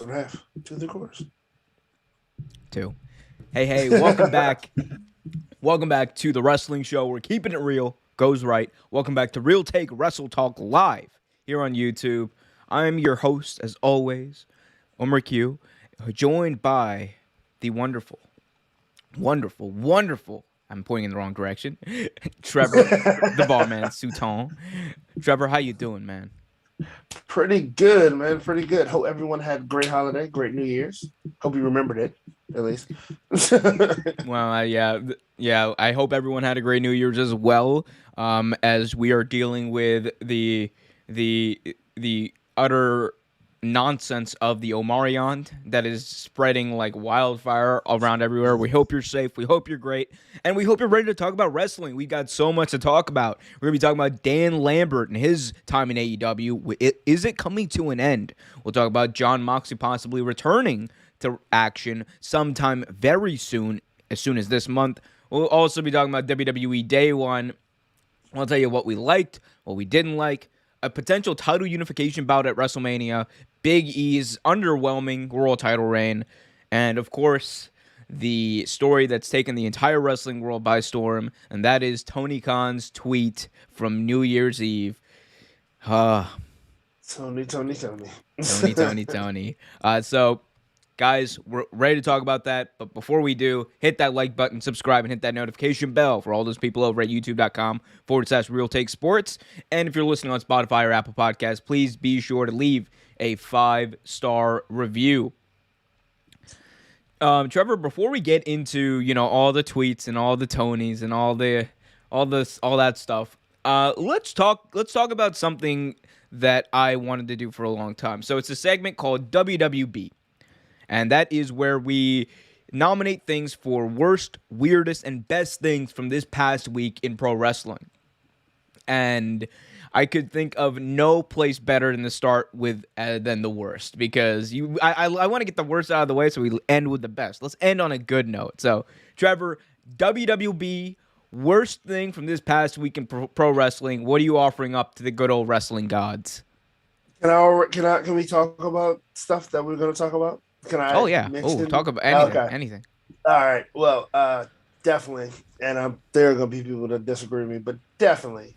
1/2 to the course. 2. Hey, welcome back. Welcome back to the Wrestling Show. We're keeping it real. Goes right. Welcome back to Real Take Wrestle Talk live here on YouTube. I'm your host, as always, Omar Q, joined by the wonderful, I'm pointing in the wrong direction, Trevor, the barman, Souton. Trevor, how you doing, man? Pretty good, man. Pretty good. Hope everyone had a great holiday, great New Year's. Hope you remembered it, at least. Well, yeah. I hope everyone had a great New Year's as well. As we are dealing with the utter nonsense of the Omarion that is spreading like wildfire around everywhere. We hope you're safe. We hope you're great. And we hope you're ready to talk about wrestling. We've got so much to talk about. We're going to be talking about Dan Lambert and his time in AEW. Is it coming to an end? We'll talk about Jon Moxley possibly returning to action sometime very soon as this month. We'll also be talking about WWE Day 1. I'll tell you what we liked, what we didn't like, a potential title unification bout at WrestleMania, Big E's underwhelming world title reign, and of course, the story that's taken the entire wrestling world by storm, and that is Tony Khan's tweet from New Year's Eve. Tony. Tony. So, guys, we're ready to talk about that. But before we do, hit that like button, subscribe, and hit that notification bell for all those people over at youtube.com/Real Take Sports. And if you're listening on Spotify or Apple Podcasts, please be sure to leave a 5-star review. Trevor, before we get into, all the tweets and all the Tonys and all that stuff, let's talk about something that I wanted to do for a long time. So it's a segment called WWB. And that is where we nominate things for worst, weirdest, and best things from this past week in pro wrestling. And I could think of no place better than to start with than the worst, because I want to get the worst out of the way so we end with the best. Let's end on a good note. So, Trevor, WWB, worst thing from this past week in pro wrestling. What are you offering up to the good old wrestling gods? Can we talk about stuff that we're going to talk about? Can I? Oh yeah. Talk about anything. Okay. Anything. All right. Well, definitely, and there are going to be people that disagree with me, but definitely,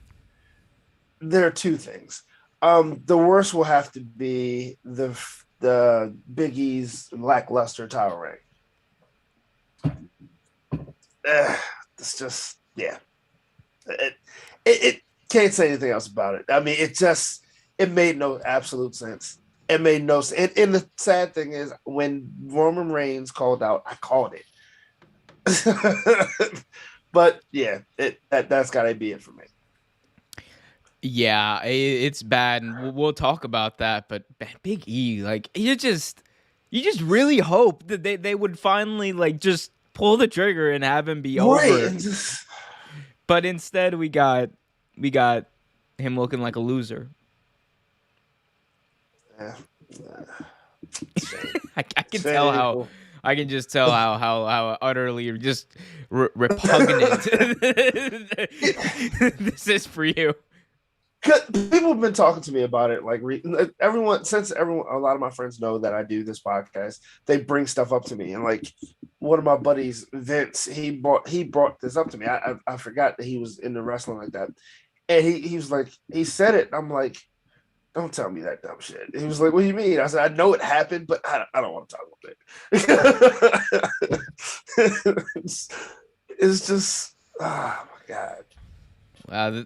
there are two things. The worst will have to be the Big E's lackluster title reign. It's just, yeah. It can't say anything else about it. I mean, it made no absolute sense. It made no sense. And the sad thing is, when Roman Reigns called out, I called it. But yeah, that's got to be it for me. Yeah, it's bad, and we'll talk about that. But Big E, like, you just really hope that they would finally just pull the trigger and have him be over. But instead, we got him looking like a loser. I can just tell how utterly just repugnant this is for you. People have been talking to me about it. Like a lot of my friends know that I do this podcast. They bring stuff up to me, and like one of my buddies, Vince, he brought this up to me. I forgot that he was into wrestling like that, and he was like, he said it. I'm like, don't tell me that dumb shit. He was like, what do you mean? I said, I know it happened, but I don't want to talk about it. It's just, oh my God.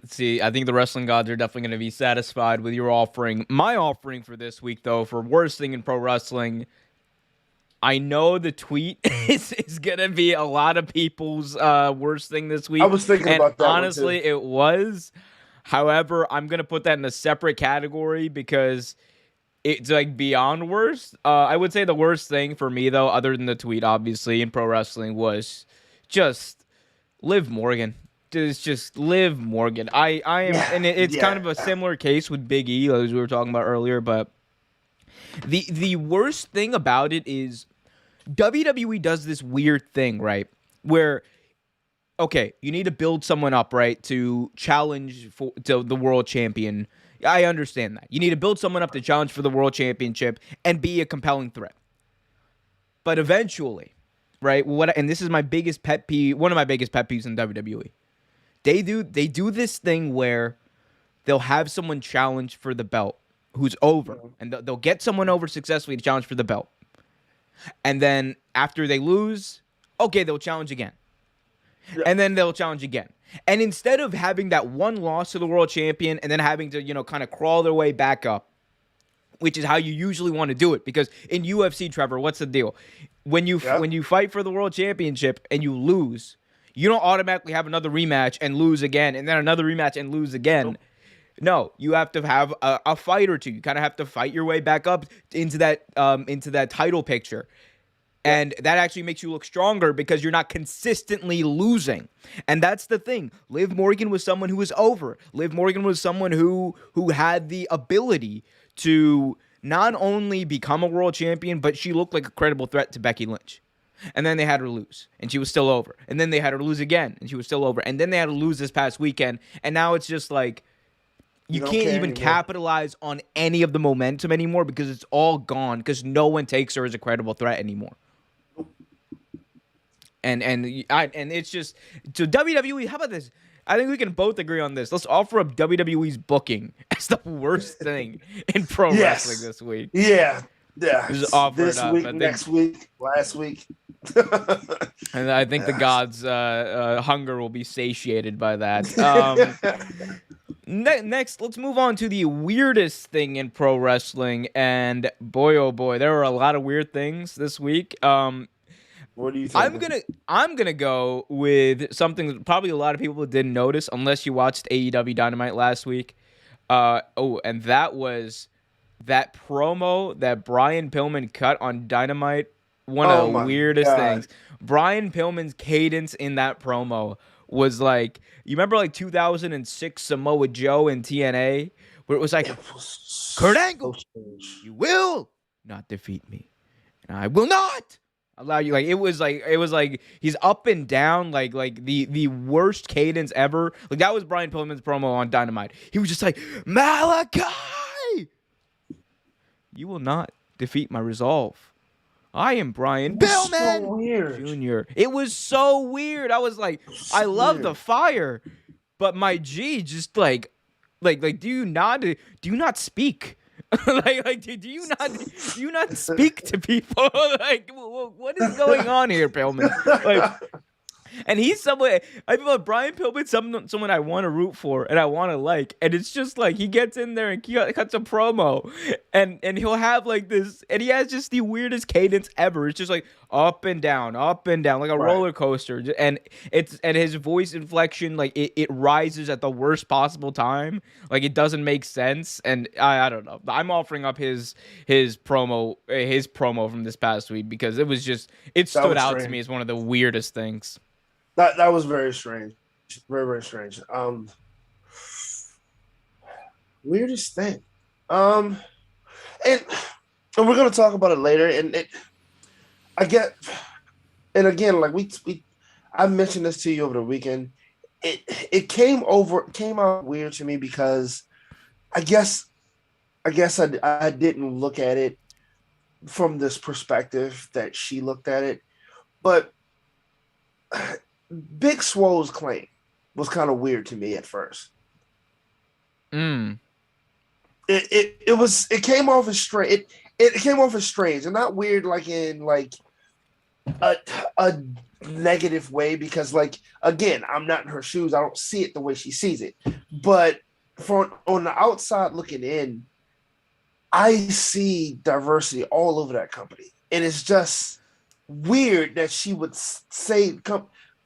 See, I think the wrestling gods are definitely going to be satisfied with your offering. My offering for this week, though, for worst thing in pro wrestling, I know the tweet is going to be a lot of people's worst thing this week. I was thinking about that. Honestly, it was. However, I'm going to put that in a separate category because it's like beyond worst. I would say the worst thing for me, though, other than the tweet, obviously, in pro wrestling was just Liv Morgan. Just Liv Morgan. I am, and it's kind of a similar case with Big E, as we were talking about earlier, but the worst thing about it is WWE does this weird thing, right? Where, okay, you need to build someone up, right, to challenge to the world champion, I understand that. You need to build someone up to challenge for the world championship and be a compelling threat. But eventually, right? And this is my biggest pet peeve, one of my biggest pet peeves in WWE. They do this thing where they'll have someone challenge for the belt who's over, and they'll get someone over successfully to challenge for the belt. And then after they lose, okay, they'll challenge again. Yeah. And then they'll challenge again. And instead of having that one loss to the world champion and then having to, kind of crawl their way back up, which is how you usually want to do it. Because in UFC, Trevor, what's the deal? When you fight for the world championship and you lose, you don't automatically have another rematch and lose again, and then another rematch and lose again. Nope. No, you have to have a fight or two. You kind of have to fight your way back up into that title picture. And that actually makes you look stronger because you're not consistently losing. And that's the thing. Liv Morgan was someone who was over. Liv Morgan was someone who had the ability to not only become a world champion, but she looked like a credible threat to Becky Lynch. And then they had her lose, and she was still over. And then they had her lose again, and she was still over. And then they had to lose this past weekend, and now it's just like you can't even capitalize on any of the momentum anymore because it's all gone because no one takes her as a credible threat anymore. And it's just so WWE. How about this? I think we can both agree on this. Let's offer up WWE's booking as the worst thing in pro wrestling this week. Yeah. Just offer this it up. week, next week, last week. And I think the gods' hunger will be satiated by that. Next, let's move on to the weirdest thing in pro wrestling. And boy, oh boy, there were a lot of weird things this week. What do you think? I'm gonna go with something that probably a lot of people didn't notice unless you watched AEW Dynamite last week. And that was that promo that Brian Pillman cut on Dynamite. One of the weirdest things. Brian Pillman's cadence in that promo was like, you remember like 2006 Samoa Joe in TNA, where it was like, Kurt Angle, you will not defeat me, and I will not allow you. Like it was like he's up and down, like the worst cadence ever. Like that was Brian Pillman's promo on Dynamite. He was just like, Malachi, you will not defeat my resolve. I am Brian Pillman Jr. It was so weird. I was like, I love the fire, but my G just like, do you not speak? Do you not speak to people? Like, what is going on here, Pillman? Like, and he's someone. I feel like Brian Pillman's someone I want to root for and I want to like. And it's just like he gets in there and cuts a promo, and he'll have like this, and he has just the weirdest cadence ever. It's just like up and down, like a roller coaster. And his voice inflection, like it rises at the worst possible time. Like it doesn't make sense. And I don't know. I'm offering up his promo from this past week because it stood out to me as one of the weirdest things. That was very strange. Very, very strange. Weirdest thing. And we're gonna talk about it later. And again, like I mentioned this to you over the weekend. It came out weird to me because I guess I didn't look at it from this perspective that she looked at it, but Big Swole's claim was kind of weird to me at first. It came off as strange. It came off as strange and not weird like in like a negative way because like again, I'm not in her shoes. I don't see it the way she sees it. But on the outside looking in, I see diversity all over that company. And it's just weird that she would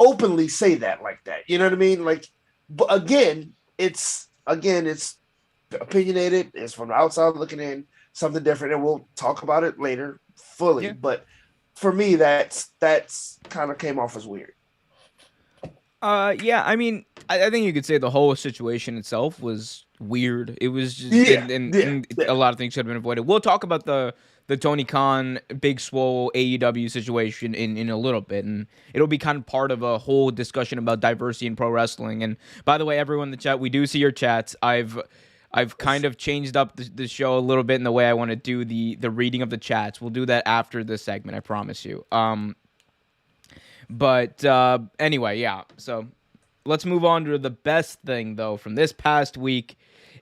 openly say that like that. You know what I mean? Like, but again, it's opinionated. It's from the outside looking in, something different, and we'll talk about it later fully. Yeah. But for me, that's kind of came off as weird. Yeah, I mean, I think you could say the whole situation itself was weird. It was just, a lot of things should have been avoided. We'll talk about the Tony Khan, Big Swole, AEW situation in a little bit, and it'll be kind of part of a whole discussion about diversity in pro wrestling. And by the way, everyone in the chat, we do see your chats. I've kind of changed up the show a little bit in the way I want to do the reading of the chats. We'll do that after this segment, I promise you. But anyway, yeah. So let's move on to the best thing though from this past week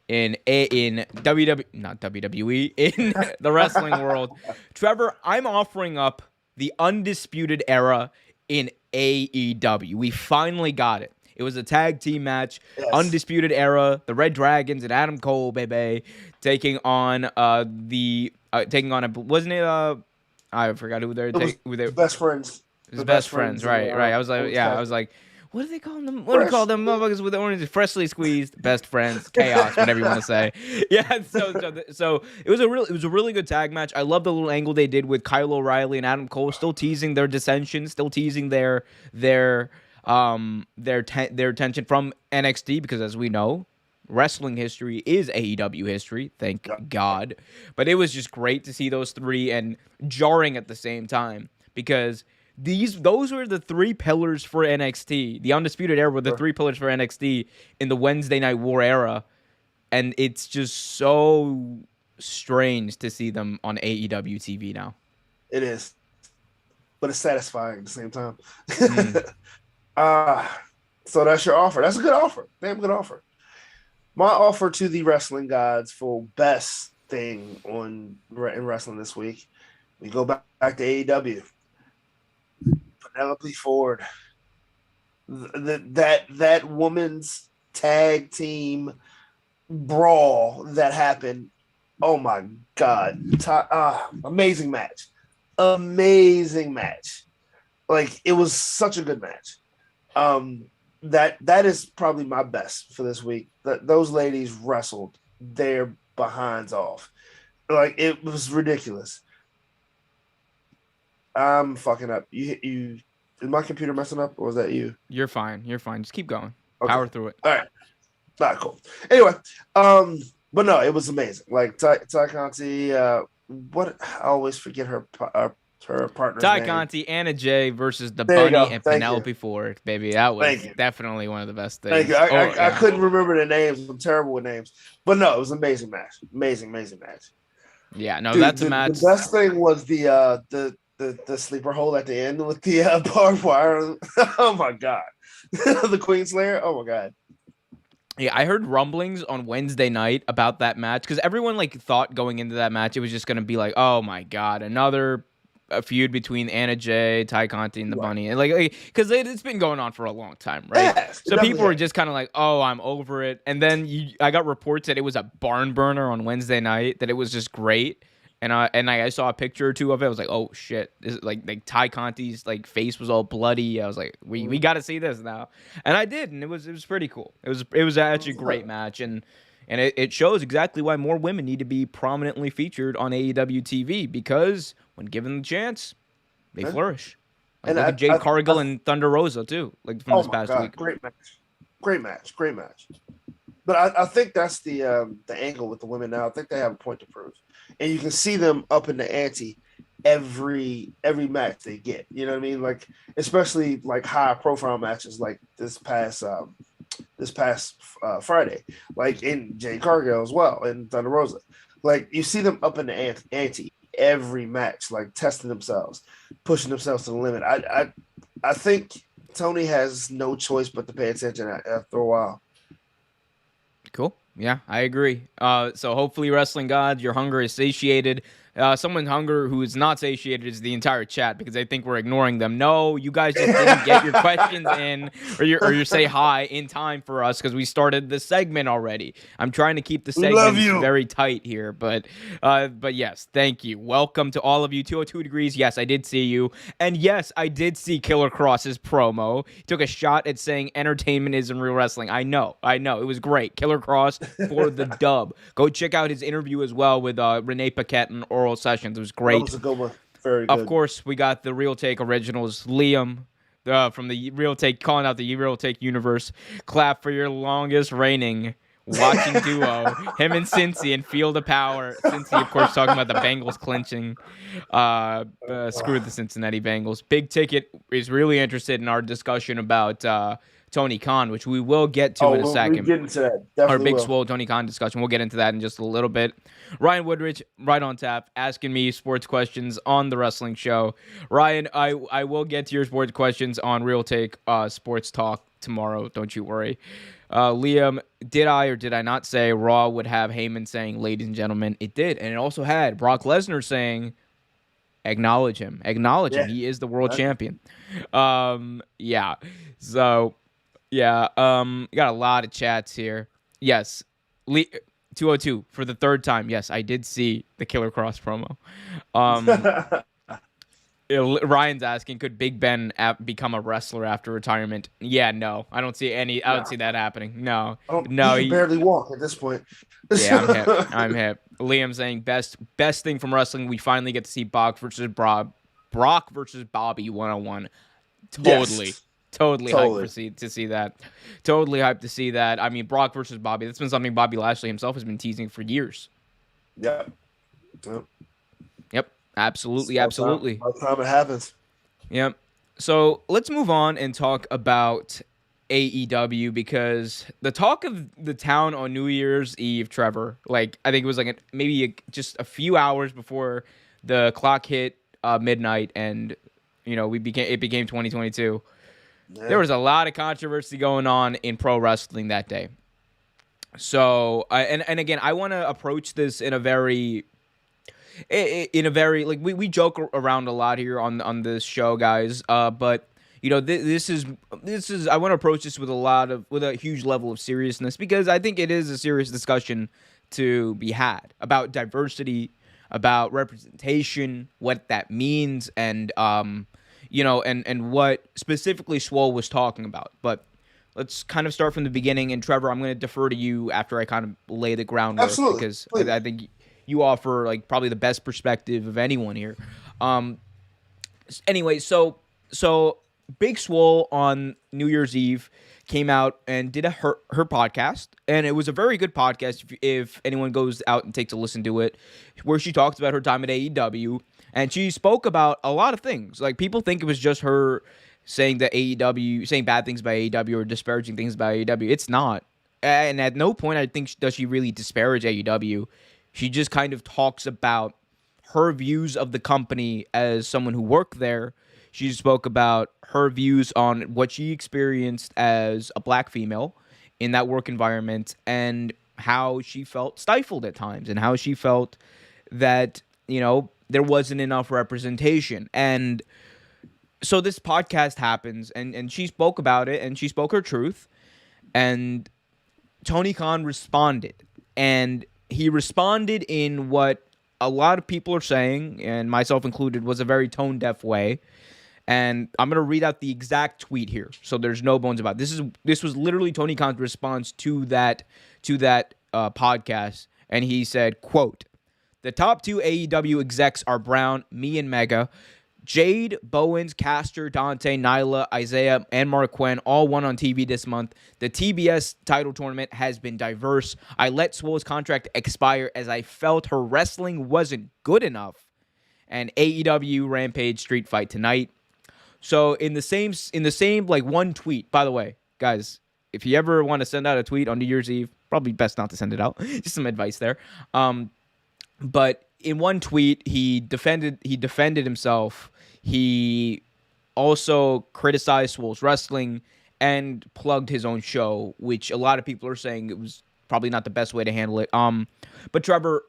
in not WWE, in the wrestling world. Trevor, I'm offering up the Undisputed Era in AEW. We finally got it. It was a tag team match. Yes. Undisputed Era, the Red Dragons and Adam Cole, baby, taking on wasn't it I forgot who they're best friends. His best friends, right. I was like, what do they call them? What do you call them motherfuckers with the oranges? Freshly squeezed, best friends, chaos, whatever you want to say. Yeah, so it was a really good tag match. I love the little angle they did with Kyle O'Reilly and Adam Cole, still teasing their dissension, still teasing their tension from NXT, because as we know, wrestling history is AEW history, thank God. But it was just great to see those three, and jarring at the same time, because those were the three pillars for NXT. The Undisputed Era were the three pillars for NXT in the Wednesday Night War era, and it's just so strange to see them on AEW TV now. It is, but it's satisfying at the same time. So that's your offer. That's a good offer. Damn good offer. My offer to the wrestling gods for best thing in wrestling this week, we go back to AEW. Penelope Ford, that woman's tag team brawl that happened. Oh my God! Amazing match. Like, it was such a good match. That is probably my best for this week. Those ladies wrestled their behinds off. Like, it was ridiculous. I'm fucking up. You is my computer messing up, or was that you? You're fine. Just keep going. Okay. Power through it. All right. Not cool. Anyway, but no, it was amazing. Like, Ty Conti, what I always forget her partner's Ty name. Conti, Anna Jay versus the Bunny and Penelope Ford, baby. That was definitely one of the best things. Thank you. I couldn't remember the names. I'm terrible with names. But no, it was an amazing match. Amazing match. Yeah, no, dude, that's a match. The best thing was the sleeper hold at the end with the barbed wire. Oh my God. The Queen Slayer. Oh my God. Yeah, I heard rumblings on Wednesday night about that match, because everyone thought going into that match it was just going to be like, oh my God, another feud between Anna Jay, Ty Conti, and the Bunny, and because it's been going on for a long time, right? Yes, so people were just kind of like, oh, I'm over it. And then I got reports that it was a barn burner on Wednesday night, that it was just great. And I saw a picture or two of it. I was like, oh shit! This is like Ty Conti's face was all bloody. I was like, we got to see this now. And I did, and it was pretty cool. It was actually a great match, and it shows exactly why more women need to be prominently featured on AEW TV, because when given the chance, they flourish. Look at Jade Cargill and Thunder Rosa too, from this past week. Great match. But I think that's the angle with the women now. I think they have a point to prove. And you can see them up in the ante every match they get. You know what I mean? Like, especially high profile matches like this past Friday, like in Jade Cargill as well and Thunder Rosa. Like, you see them up in the ante every match, testing themselves, pushing themselves to the limit. I think Tony has no choice but to pay attention after a while. Cool. Yeah, I agree. So hopefully, wrestling gods, your hunger is satiated. Someone's hunger who is not satiated is the entire chat, because I think we're ignoring them. No, you guys just didn't get your questions in or your say hi in time for us, because we started the segment already. I'm trying to keep the segment very tight here, but yes, thank you. Welcome to all of you. 202 Degrees. Yes, I did see you, and yes, I did see Killer Cross's promo. He took a shot at saying entertainment isn't real wrestling. I know. It was great. Killer Cross for the dub. Go check out his interview as well with Renee Paquette and Oral Sessions. It was great. That was a good one. Very good. Of course, we got the Real Take Originals. Liam from the Real Take, calling out the Real Take universe. Clap for your longest reigning watching duo. Him and Cincy in Field of Power. Cincy, of course, talking about the Bengals clinching. Screw the Cincinnati Bengals. Big Ticket is really interested in our discussion about Tony Khan, which we will get to in a Oh, we'll second. get into that. Our Definitely big will. Swole Tony Khan discussion. We'll get into that in just a little bit. Ryan Woodridge, right on tap, asking me sports questions on the wrestling show. Ryan, I will get to your sports questions on Real Take Sports Talk tomorrow. Don't you worry. Liam, did I or did I not say Raw would have Heyman saying, "Ladies and gentlemen"? It did, and it also had Brock Lesnar saying, "Acknowledge him, acknowledge him. Yeah. He is the world champion." Yeah. So yeah, got a lot of chats here. Yes, 202 for the third time. Yes, I did see the Killer Cross promo. Um, Ryan's asking, could Big Ben become a wrestler after retirement? Yeah, no, I don't see any. I don't see that happening. No, no, He can barely walk at this point. Yeah, I'm hip. I'm hip. Liam saying best thing from wrestling. We finally get to see Brock versus Bobby 1-on-1. Totally. Yes. Totally hyped to see that. Totally hyped to see that. I mean, Brock versus Bobby. That's been something Bobby Lashley himself has been teasing for years. Yep. Absolutely. By the time it happens. Yep. So let's move on and talk about AEW, because the talk of the town on New Year's Eve, Trevor, like I think it was like just a few hours before the clock hit midnight, and it became 2022. Yeah. There was a lot of controversy going on in pro wrestling that day. So, and again, I want to approach this in a very like we joke around a lot here on this show, guys. But this is I want to approach this with a huge level of seriousness, because I think it is a serious discussion to be had about diversity, about representation, what that means, and and what specifically Swole was talking about. But let's kind of start from the beginning. And Trevor, I'm going to defer to you after I kind of lay the groundwork. Absolutely. Because I think you offer like probably the best perspective of anyone here. Anyway, so Big Swole on New Year's Eve came out and did her podcast, and it was a very good podcast if anyone goes out and takes a listen to it, where she talks about her time at AEW. And she spoke about a lot of things. Like, people think it was just her saying bad things about AEW or disparaging things about AEW. It's not. And at no point, I think, does she really disparage AEW. She just kind of talks about her views of the company as someone who worked there. She spoke about her views on what she experienced as a black female in that work environment, and how she felt stifled at times, and how she felt that, there wasn't enough representation. And so this podcast happens, and she spoke about it, and she spoke her truth, and Tony Khan responded. And he responded in what a lot of people are saying, and myself included, was a very tone-deaf way. And I'm going to read out the exact tweet here, so there's no bones about it. This was literally Tony Khan's response to that podcast, and he said, quote, "The top two AEW execs are Brown, me, and Mega. Jade, Bowens, Caster, Dante, Nyla, Isaiah, and Marquen all won on TV this month. The TBS title tournament has been diverse. I let Swole's contract expire as I felt her wrestling wasn't good enough. And AEW Rampage Street Fight tonight." So in the same like one tweet, by the way, guys, if you ever want to send out a tweet on New Year's Eve, probably best not to send it out. Just some advice there. But in one tweet, he defended himself. He also criticized Swole's wrestling and plugged his own show, which a lot of people are saying it was probably not the best way to handle it. But Trevor,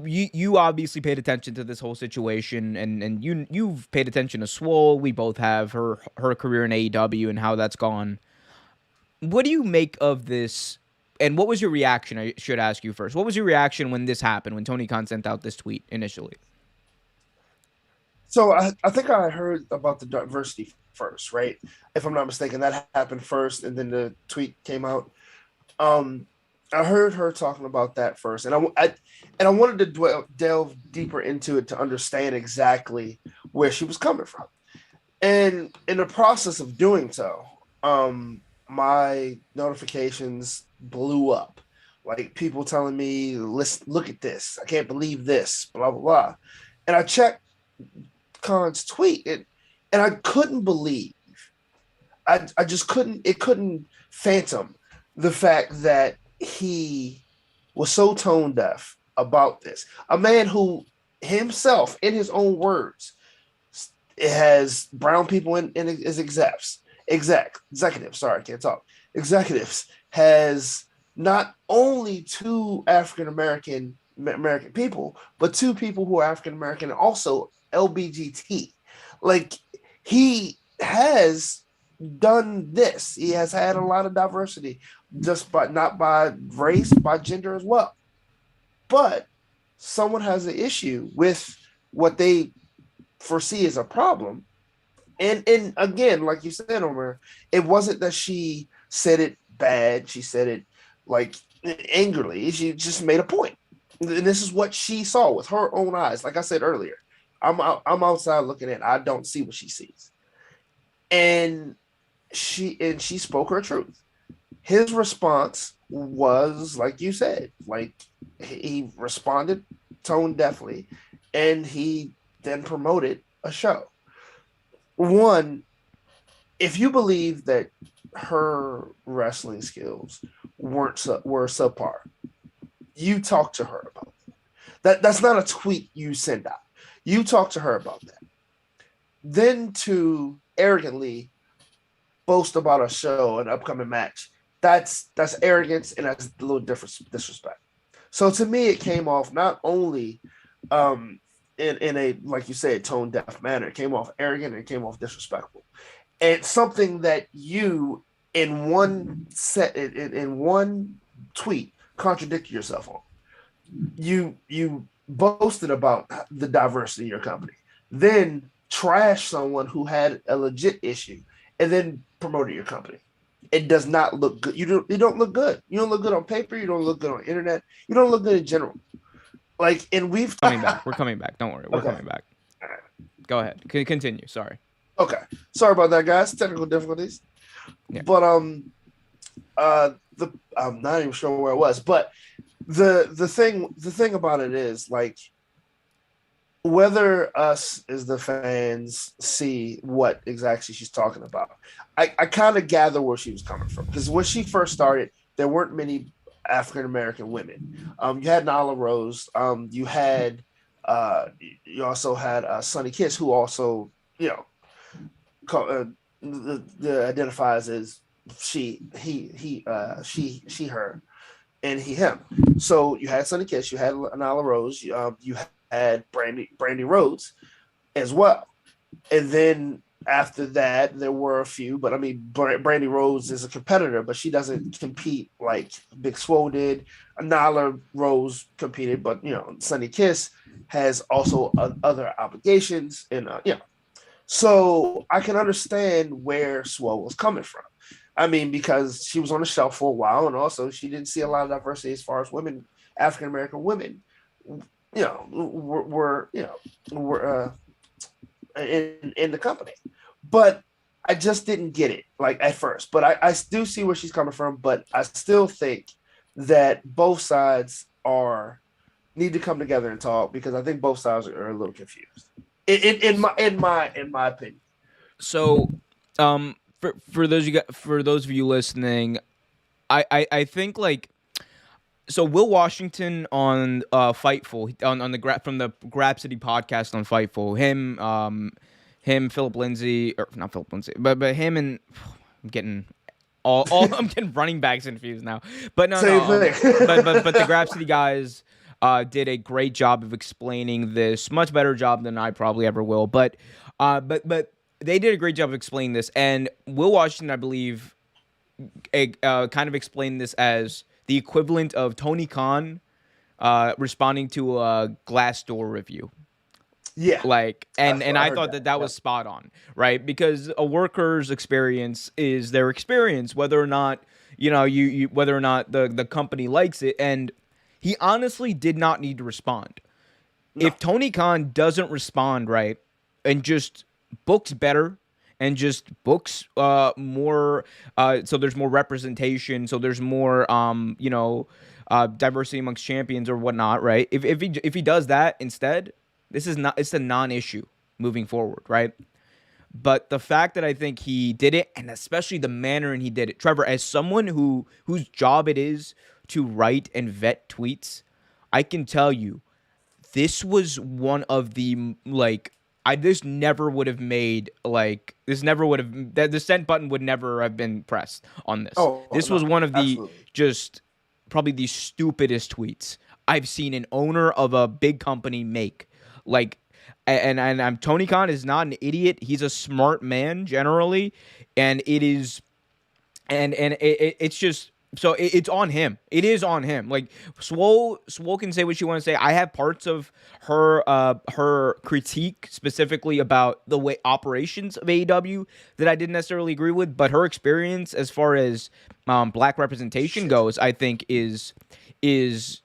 you obviously paid attention to this whole situation, and you've paid attention to Swole. We both have her career in AEW and how that's gone. What do you make of this? And what was your reaction? I should ask you first. What was your reaction when this happened, when Tony Khan sent out this tweet initially? So I think I heard about the diversity first, right? If I'm not mistaken, that happened first, and then the tweet came out. I heard her talking about that first, and I wanted to delve deeper into it to understand exactly where she was coming from. And in the process of doing so, my notifications blew up, like people telling me, "Listen, look at this! I can't believe this!" Blah blah blah. And I checked Khan's tweet, and I couldn't believe I just couldn't phantom the fact that he was so tone deaf about this. A man who himself, in his own words, it has brown people in his executives. Sorry, I can't talk. Executives has not only two American people, but two people who are African American and also LBGT. Like he has done this. He has had a lot of diversity, just by not by race, by gender as well. But someone has an issue with what they foresee as a problem. And again, like you said, Omer, it wasn't that she said it bad. She said it like angrily. She just made a point. And this is what she saw with her own eyes. Like I said earlier, I'm outside looking in. I don't see what she sees. And she spoke her truth. His response was like you said, like he responded tone deafly, and he then promoted a show. One, if you believe that her wrestling skills were subpar, you talk to her about that. That's not a tweet you send out. You talk to her about that. Then to arrogantly boast about a show, an upcoming match, that's arrogance and that's a little different disrespect. So to me, it came off not only in a, like you said, tone deaf manner. It came off arrogant and it came off disrespectful. And something that you in one tweet contradicted yourself on. You boasted about the diversity in your company, then trash someone who had a legit issue, and then promoted your company. It does not look good. You don't look good. You don't look good on paper. You don't look good on internet. You don't look good in general. Like, and we've coming back. We're coming back. Don't worry. We're coming back. Go ahead. Continue. Sorry. Okay. Sorry about that, guys. Technical difficulties. Yeah. But I'm not even sure where I was. But the thing about it is, like, whether us as the fans see what exactly she's talking about, I kind of gather where she was coming from, because when she first started, there weren't many African American women. You had Nyla Rose. You also had Sonny Kiss, who also identifies as she, her, and he, him. So you had Sonny Kiss, you had Nyla Rose, you had Brandy Rhodes as well. And then after that, there were a few, but I mean, Brandy Rhodes is a competitor, but she doesn't compete like Big Swole did. Nyla Rose competed, but Sonny Kiss has also other obligations, and so I can understand where Swole was coming from. I mean, because she was on the shelf for a while, and also she didn't see a lot of diversity as far as women, African American women, were in the company. But I just didn't get it, like, at first. But I do see where she's coming from, but I still think that both sides need to come together and talk, because I think both sides are a little confused. In my opinion. So, for those of you listening, I think, like, so Will Washington on Fightful, on the from the Grapsity podcast on Fightful, him, Philip Lindsay, or not Philip Lindsay, but him, and I'm getting I'm getting running backs confused now. But no, but the Grapsity guys did a great job of explaining this, much better job than I probably ever will. But they did a great job of explaining this, and Will Washington, I believe, kind of explained this as the equivalent of Tony Khan responding to a Glassdoor review. Yeah. Like, and I thought that was spot on, right? Because a worker's experience is their experience, whether or not, whether or not the company likes it. And he honestly did not need to respond. No. If Tony Khan doesn't respond, right, and just books better, and just books more, so there's more representation, so there's more diversity amongst champions or whatnot, right? If he does that instead, it's a non-issue moving forward, right? But the fact that I think he did it, and especially the manner and he did it, Trevor, as someone whose job it is to write and vet tweets, I can tell you this was one of the like I this never would have made like this never would have the send button would never have been pressed on this. Oh This was no, one of the absolutely. just probably the stupidest tweets I've seen an owner of a big company make. Like and I'm Tony Khan is not an idiot. He's a smart man generally, and it is it's just so it's on him. It is on him. Like Swole can say what you want to say. I have parts of her critique specifically about the way operations of AEW that I didn't necessarily agree with, but her experience as far as black representation Shit. goes, I think is is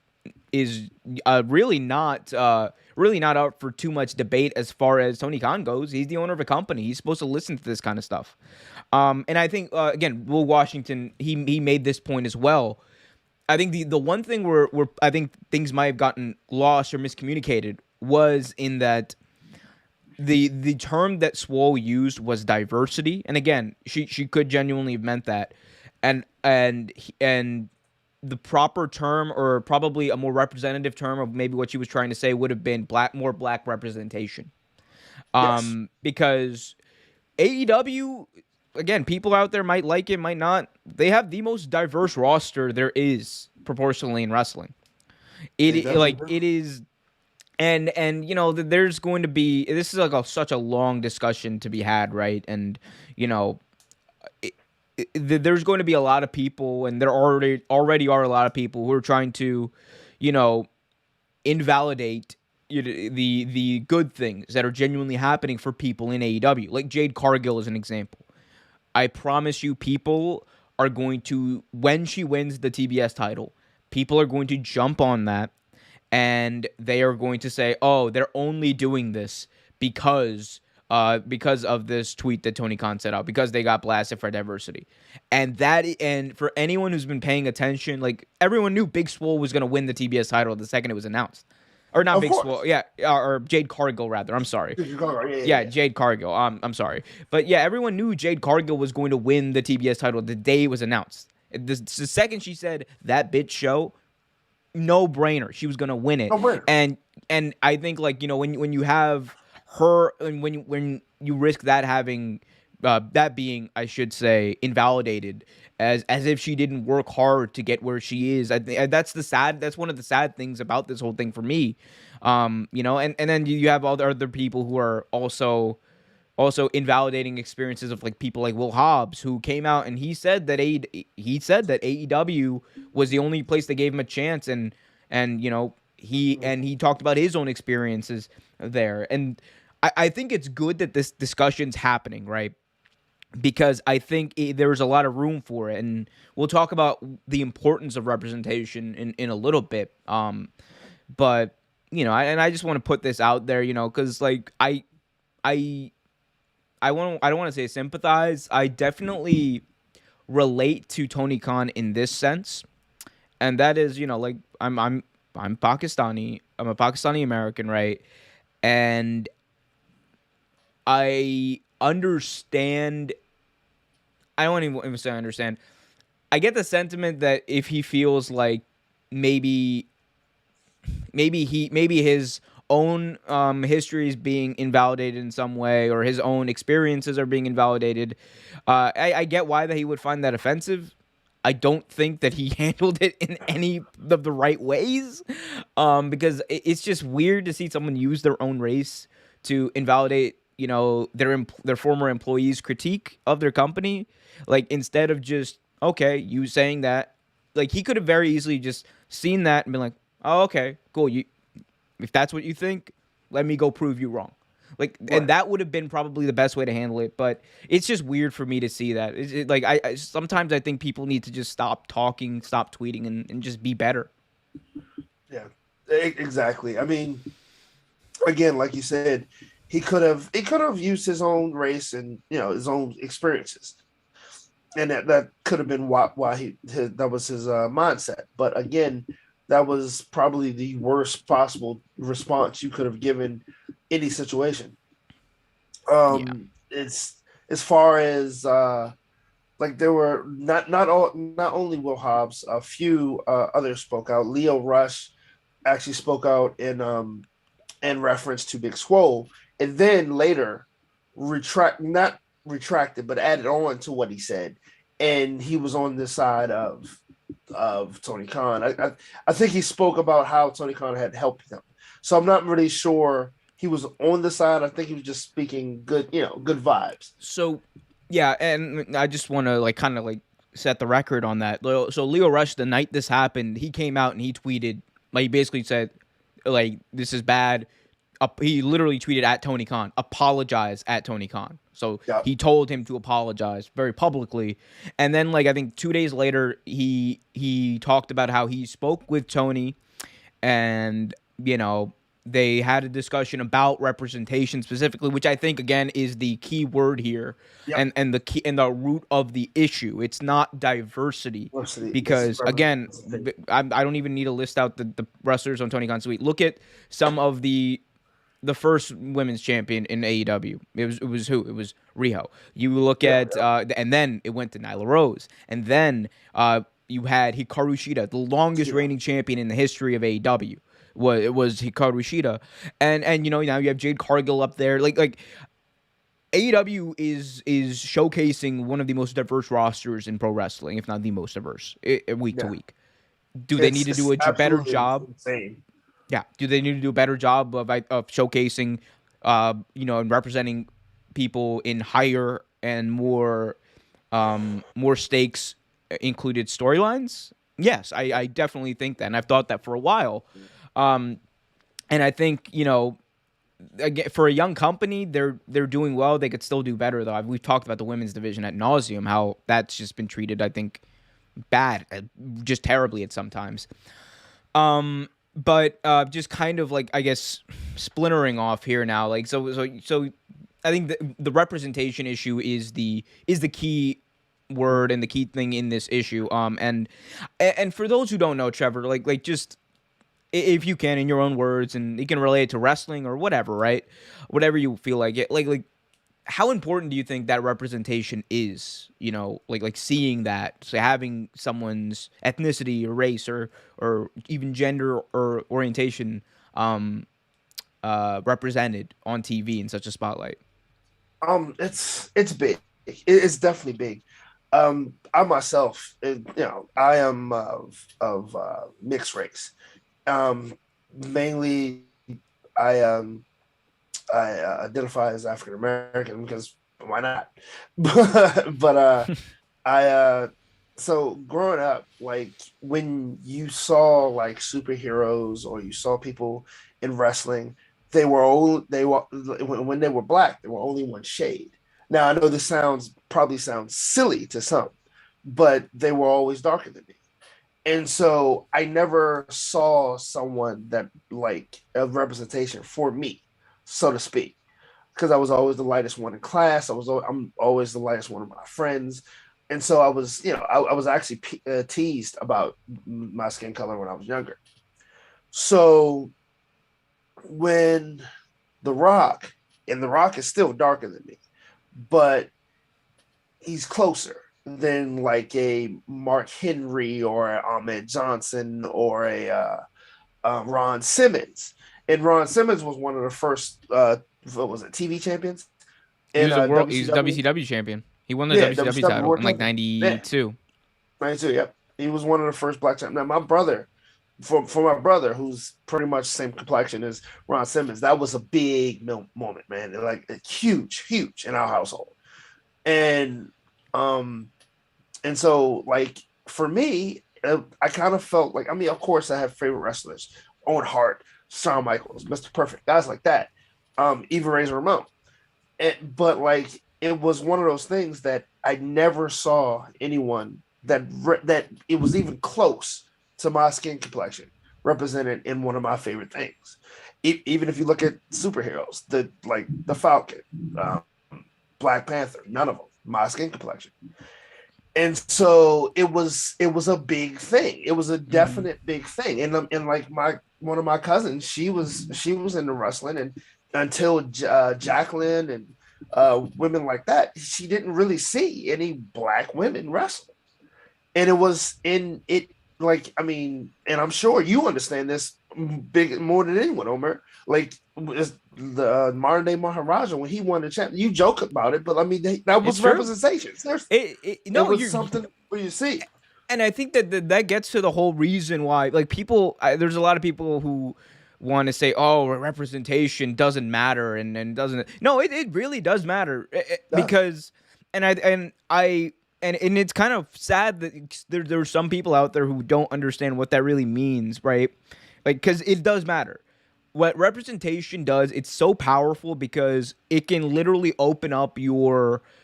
really not out for too much debate as far as Tony Khan goes. He's the owner of a company. He's supposed to listen to this kind of stuff. And I think again, Will Washington he made this point as well. I think the one thing where I think things might have gotten lost or miscommunicated was in that the term that Swole used was diversity, and again, she could genuinely have meant that, and the proper term or probably a more representative term of maybe what she was trying to say would have been more black representation. Yes. Because AEW, again, people out there might like it, might not. They have the most diverse roster there is proportionally in wrestling. They definitely Like do. it is, and there's going to be this is like such a long discussion to be had, right? And you know, there's going to be a lot of people, and there already are a lot of people who are trying to, you know, invalidate the good things that are genuinely happening for people in AEW. Like Jade Cargill is an example. I promise you, people are going to when she wins the TBS title, people are going to jump on that, and they are going to say, "Oh, they're only doing this because of this tweet that Tony Khan set out because they got blasted for diversity." And for anyone who's been paying attention, like everyone knew Big Swole was going to win the TBS title the second it was announced. Or not Of Big course. Swole, yeah, or Jade Cargill rather. I'm sorry. Yeah, yeah, Yeah, yeah. Jade Cargill. I'm sorry, but yeah, everyone knew Jade Cargill was going to win the TBS title the day it was announced. The second she said that bitch show, no brainer, she was going to win it. No brainer. And I think like when you have her and when you risk that having that being, I should say, invalidated as if she didn't work hard to get where she is. I think that's one of the sad things about this whole thing for me. And then you have all the other people who are also invalidating experiences of like people like Will Hobbs, who came out and he said that AEW was the only place that gave him a chance, and he talked about his own experiences there. And I think it's good that this discussion's happening, right? Because I think there's a lot of room for it, and we'll talk about the importance of representation in a little bit. But I just want to put this out there, because like I I don't want to say sympathize. I definitely relate to Tony Khan in this sense, and that is, like I'm Pakistani. I'm a Pakistani American, right? And I understand. I don't even say I understand. I get the sentiment that if he feels like maybe maybe his own history is being invalidated in some way, or his own experiences are being invalidated. I get why that he would find that offensive. I don't think that he handled it in any of the right ways, because it's just weird to see someone use their own race to invalidate, their former employees' critique of their company. Like, instead of just, okay, you saying that, like, he could have very easily just seen that and been like, oh, okay, cool. If that's what you think, let me go prove you wrong. Like, and Right. that would have been probably the best way to handle it. But it's just weird for me to see that. Like, I sometimes I think people need to just stop talking, stop tweeting, and just be better. Yeah. Exactly. I mean, again, like you said, he could have used his own race and his own experiences, and that could have been that was his mindset. But again, that was probably the worst possible response you could have given any situation. Yeah. it's as far as like there were not only Will Hobbs, a few others spoke out. Leo Rush actually spoke out in reference to Big Swole, and then later not retracted, but added on to what he said, and he was on the side of Tony Khan. I think he spoke about how Tony Khan had helped him. So I'm not really sure he was on the side. I think he was just speaking good, good vibes. So, yeah, and I just want to like kind of like set the record on that. So Leo Rush, the night this happened, he came out and he tweeted, like he basically said, like this is bad. He literally tweeted at Tony Khan, apologize at Tony Khan. So Yeah. he told him to apologize very publicly, and then like I think 2 days later, he talked about how he spoke with Tony, and they had a discussion about representation specifically, which I think again is the key word here, Yep. and the key and the root of the issue. It's not diversity, because again, I don't even need to list out the wrestlers on Tony Khan's suite. Look at some of the first women's champion in AEW. It was who? It was Riho. You look at and then it went to Nyla Rose, and then you had Hikaru Shida, the longest reigning champion in the history of AEW. It was Hikaru Shida, and now you have Jade Cargill up there. Like AEW is showcasing one of the most diverse rosters in pro wrestling, if not the most diverse, week to week. Do they need to do a better job? Insane. Yeah. Do they need to do a better job of showcasing, and representing people in higher and more stakes included storylines? Yes, I definitely think that, and I've thought that for a while. And I think again, for a young company, they're doing well. They could still do better though. We've talked about the women's division ad nauseum, how that's just been treated, I think, bad, just terribly at sometimes. But just kind of like, I guess, splintering off here now. Like so I think the representation issue is the key word and the key thing in this issue. And for those who don't know, Trevor, like just if you can, in your own words, and you can relate it to wrestling or whatever, right? Whatever you feel like it. Like how important do you think that representation is? Like seeing that, so having someone's ethnicity or race or even gender or orientation represented on TV in such a spotlight. It's big. It's definitely big. I myself, I am of mixed race. Mainly, I identify as African American because why not? but so growing up, like when you saw like superheroes or you saw people in wrestling, when they were black, they were only one shade. Now I know this probably sounds silly to some, but they were always darker than me. And so I never saw someone that like a representation for me, so to speak, because I was always the lightest one in class. I'm always the lightest one of my friends, and so I was, I was actually teased about my skin color when I was younger. So when The Rock, and The Rock is still darker than me, but he's closer than like a Mark Henry or a Ahmed Johnson or a Ron Simmons. And Ron Simmons was one of the first, what was it, TV champions? He was WCW champion. He won the WCW title in like 92. 92, yep. He was one of the first black champions. Now, my brother, for my brother, who's pretty much the same complexion as Ron Simmons, that was a big moment, man. Like huge in our household. And so, like, for me, I kind of felt like, I mean, of course, I have favorite wrestlers: Owen Hart, Shawn Michaels, Mr. Perfect, guys like that, Eva Razor Ramon. But, like, it was one of those things that I never saw anyone that it was even close to my skin complexion represented in one of my favorite things. Even if you look at superheroes, the Falcon, Black Panther, none of them my skin complexion. And so it was a big thing. It was a definite big thing. And like one of my cousins, she was into wrestling, and until Jacqueline and women like that, she didn't really see any black women wrestle. And it was in it like, I mean, and I'm sure you understand this big more than anyone, Omer. Like the modern day Maharaja when he won the champ, you joke about it, but I mean that It's was true. representation. It No, was you're something for you to see. and I think that gets to the whole reason why, like, there's a lot of people who want to say, oh, representation doesn't matter and doesn't. No, it really does matter Does because, and it's kind of sad that there are some people out there who don't understand what that really means, right? Like, because it does matter. What representation does, it's so powerful because it can literally open up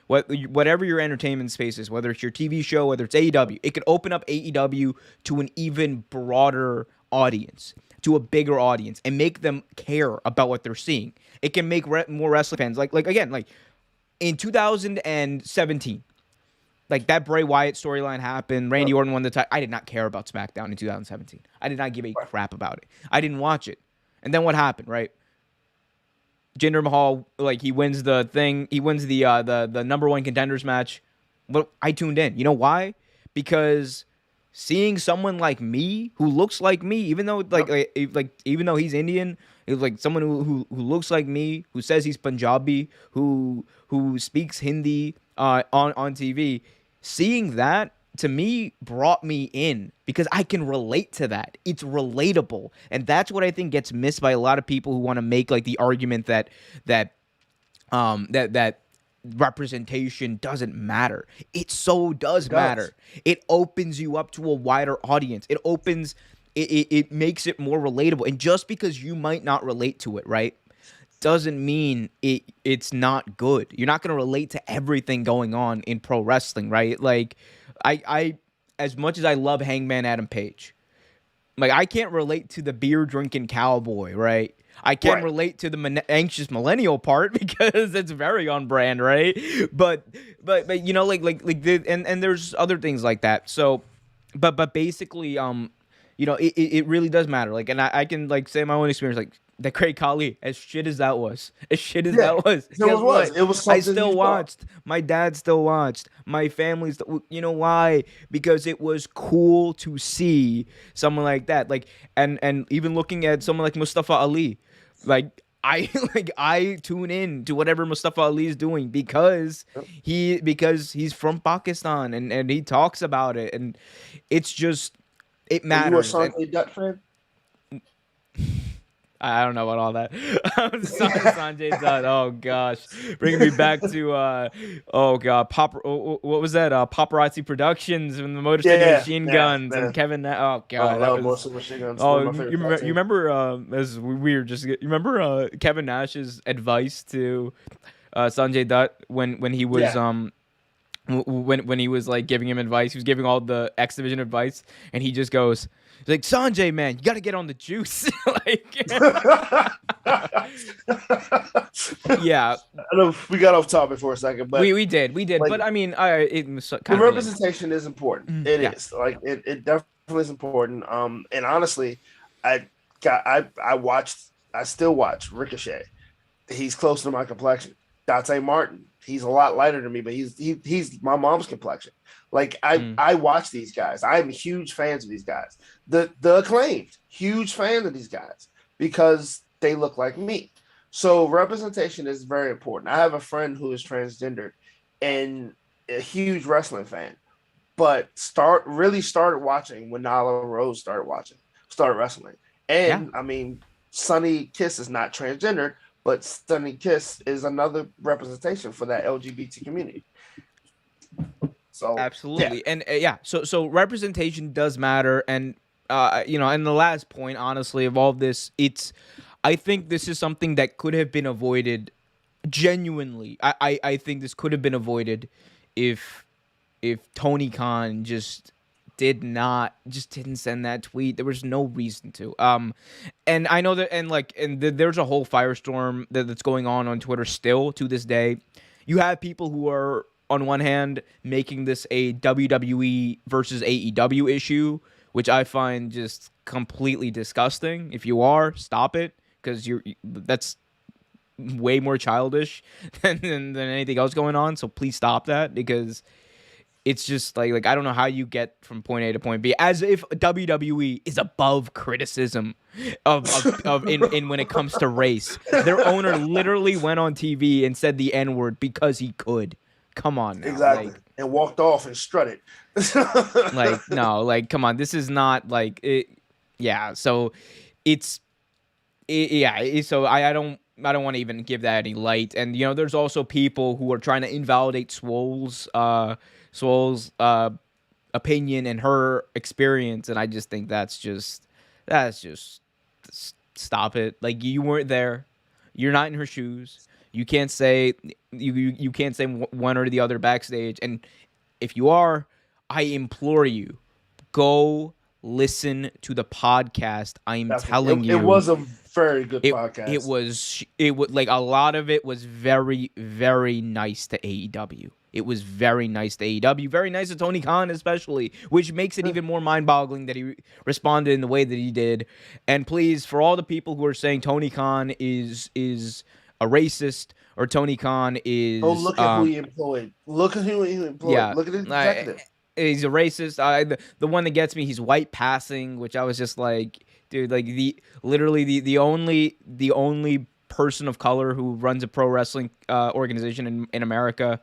whatever your entertainment space is, whether it's your TV show, whether it's AEW, it could open up AEW to an even broader audience, to a bigger audience, and make them care about what they're seeing. It can make more wrestling fans like again, like in 2017, like that Bray Wyatt storyline happened. Randy Orton won the title. I did not care about SmackDown in 2017. I did not give a crap about it. I didn't watch it. And then what happened, right? Jinder Mahal, like he wins the thing. He wins the number one contenders match. But I tuned in. You know why? Because seeing someone like me who looks like me, even though even though he's Indian, it's like someone who looks like me, who says he's Punjabi, who speaks Hindi on TV. Seeing that to me brought me in because I can relate to that. It's relatable, and that's what I think gets missed by a lot of people who want to make like the argument that representation doesn't matter. It so does matter. It opens you up to a wider audience. It makes it more relatable. And just because you might not relate to it, right, doesn't mean it's not good. You're not going to relate to everything going on in pro wrestling, right? Like I as much as I love Hangman Adam Page, like I can't relate to the beer drinking cowboy, right? I can relate to the anxious millennial part because it's very on brand, right? But you know, and there's other things like that. So, but basically, you know, it really does matter. Like, and I can like say my own experience, like the Great Khali, as shit as that was, It was I something still you saw. watched. My dad still watched. My family still. You know why? Because it was cool to see someone like that. Like, and even looking at someone like Mustafa Ali, like I I tune in to whatever Mustafa Ali is doing because he's from Pakistan and he talks about it, and it's just it Were you a matters. And Sanjay Dutt fan? I don't know about all that. Sanjay Dutt. Oh gosh, bringing me back to oh god, what was that? Paparazzi Productions and the Motor City Machine Guns and Man. Kevin. Oh Oh, god, that love was. most of Machine Guns. One Oh, of my favorite cartoons. you remember? As weird, you remember Kevin Nash's advice to Sanjay Dutt when he was Yeah. when he was like giving him advice. He was giving all the X Division advice, and he just goes, he's like, Sanjay, man, you got to get on the juice. Like, yeah, I know we got off topic for a second, but we did, like but I mean, it was the kind of related. representation is important. It Yeah, is like it definitely is important. And honestly, I still watch Ricochet. He's close to my complexion. Dante Martin. He's a lot lighter than me, but he's my mom's complexion. Like I watch these guys. I'm huge fans of these guys. The Acclaimed, huge fan of these guys because they look like me. So representation is very important. I have a friend who is transgendered and a huge wrestling fan, but really started watching when Nyla Rose started wrestling. yeah. And I mean, Sunny Kiss is not transgendered, but Sunny Kiss is another representation for that LGBT community. So yeah, Absolutely. And yeah, so representation does matter, and you know, and the last point, honestly, of all of this, I think this is something that could have been avoided. Genuinely, I think this could have been avoided if Tony Khan didn't send that tweet. There was no reason to. And I know that, there's a whole firestorm that's going on Twitter still to this day. You have people who are, on one hand, making this a WWE versus AEW issue, which I find just completely disgusting. If you are, stop it, because way more childish than anything else going on. So please stop that, because it's just like I don't know how you get from point A to point B, as if WWE is above criticism of in when it comes to race. Their owner literally went on TV and said the N-word because he could. Come on now. Exactly. And walked off and strutted. No, come on. This is not like it. Yeah. So so I don't want to even give that any light. And there's also people who are trying to invalidate Swole's opinion and her experience, and I just think that's just stop it. Like, you weren't there, you're not in her shoes. You can't say you can't say one or the other backstage. And if you are, I implore you, go listen to the podcast. I am telling you, it was a very good podcast. It was like a lot of it was very, very nice to AEW. It was very nice to AEW, very nice to Tony Khan especially, which makes it even more mind-boggling that he responded in the way that he did. And please, for all the people who are saying Tony Khan is a racist, or Tony Khan is... Oh, look at who he employed. Look at who he employed. Yeah, look at his executive. He's a racist. The one that gets me, he's white passing, which I was just like, dude, like the only person of color who runs a pro wrestling organization in America.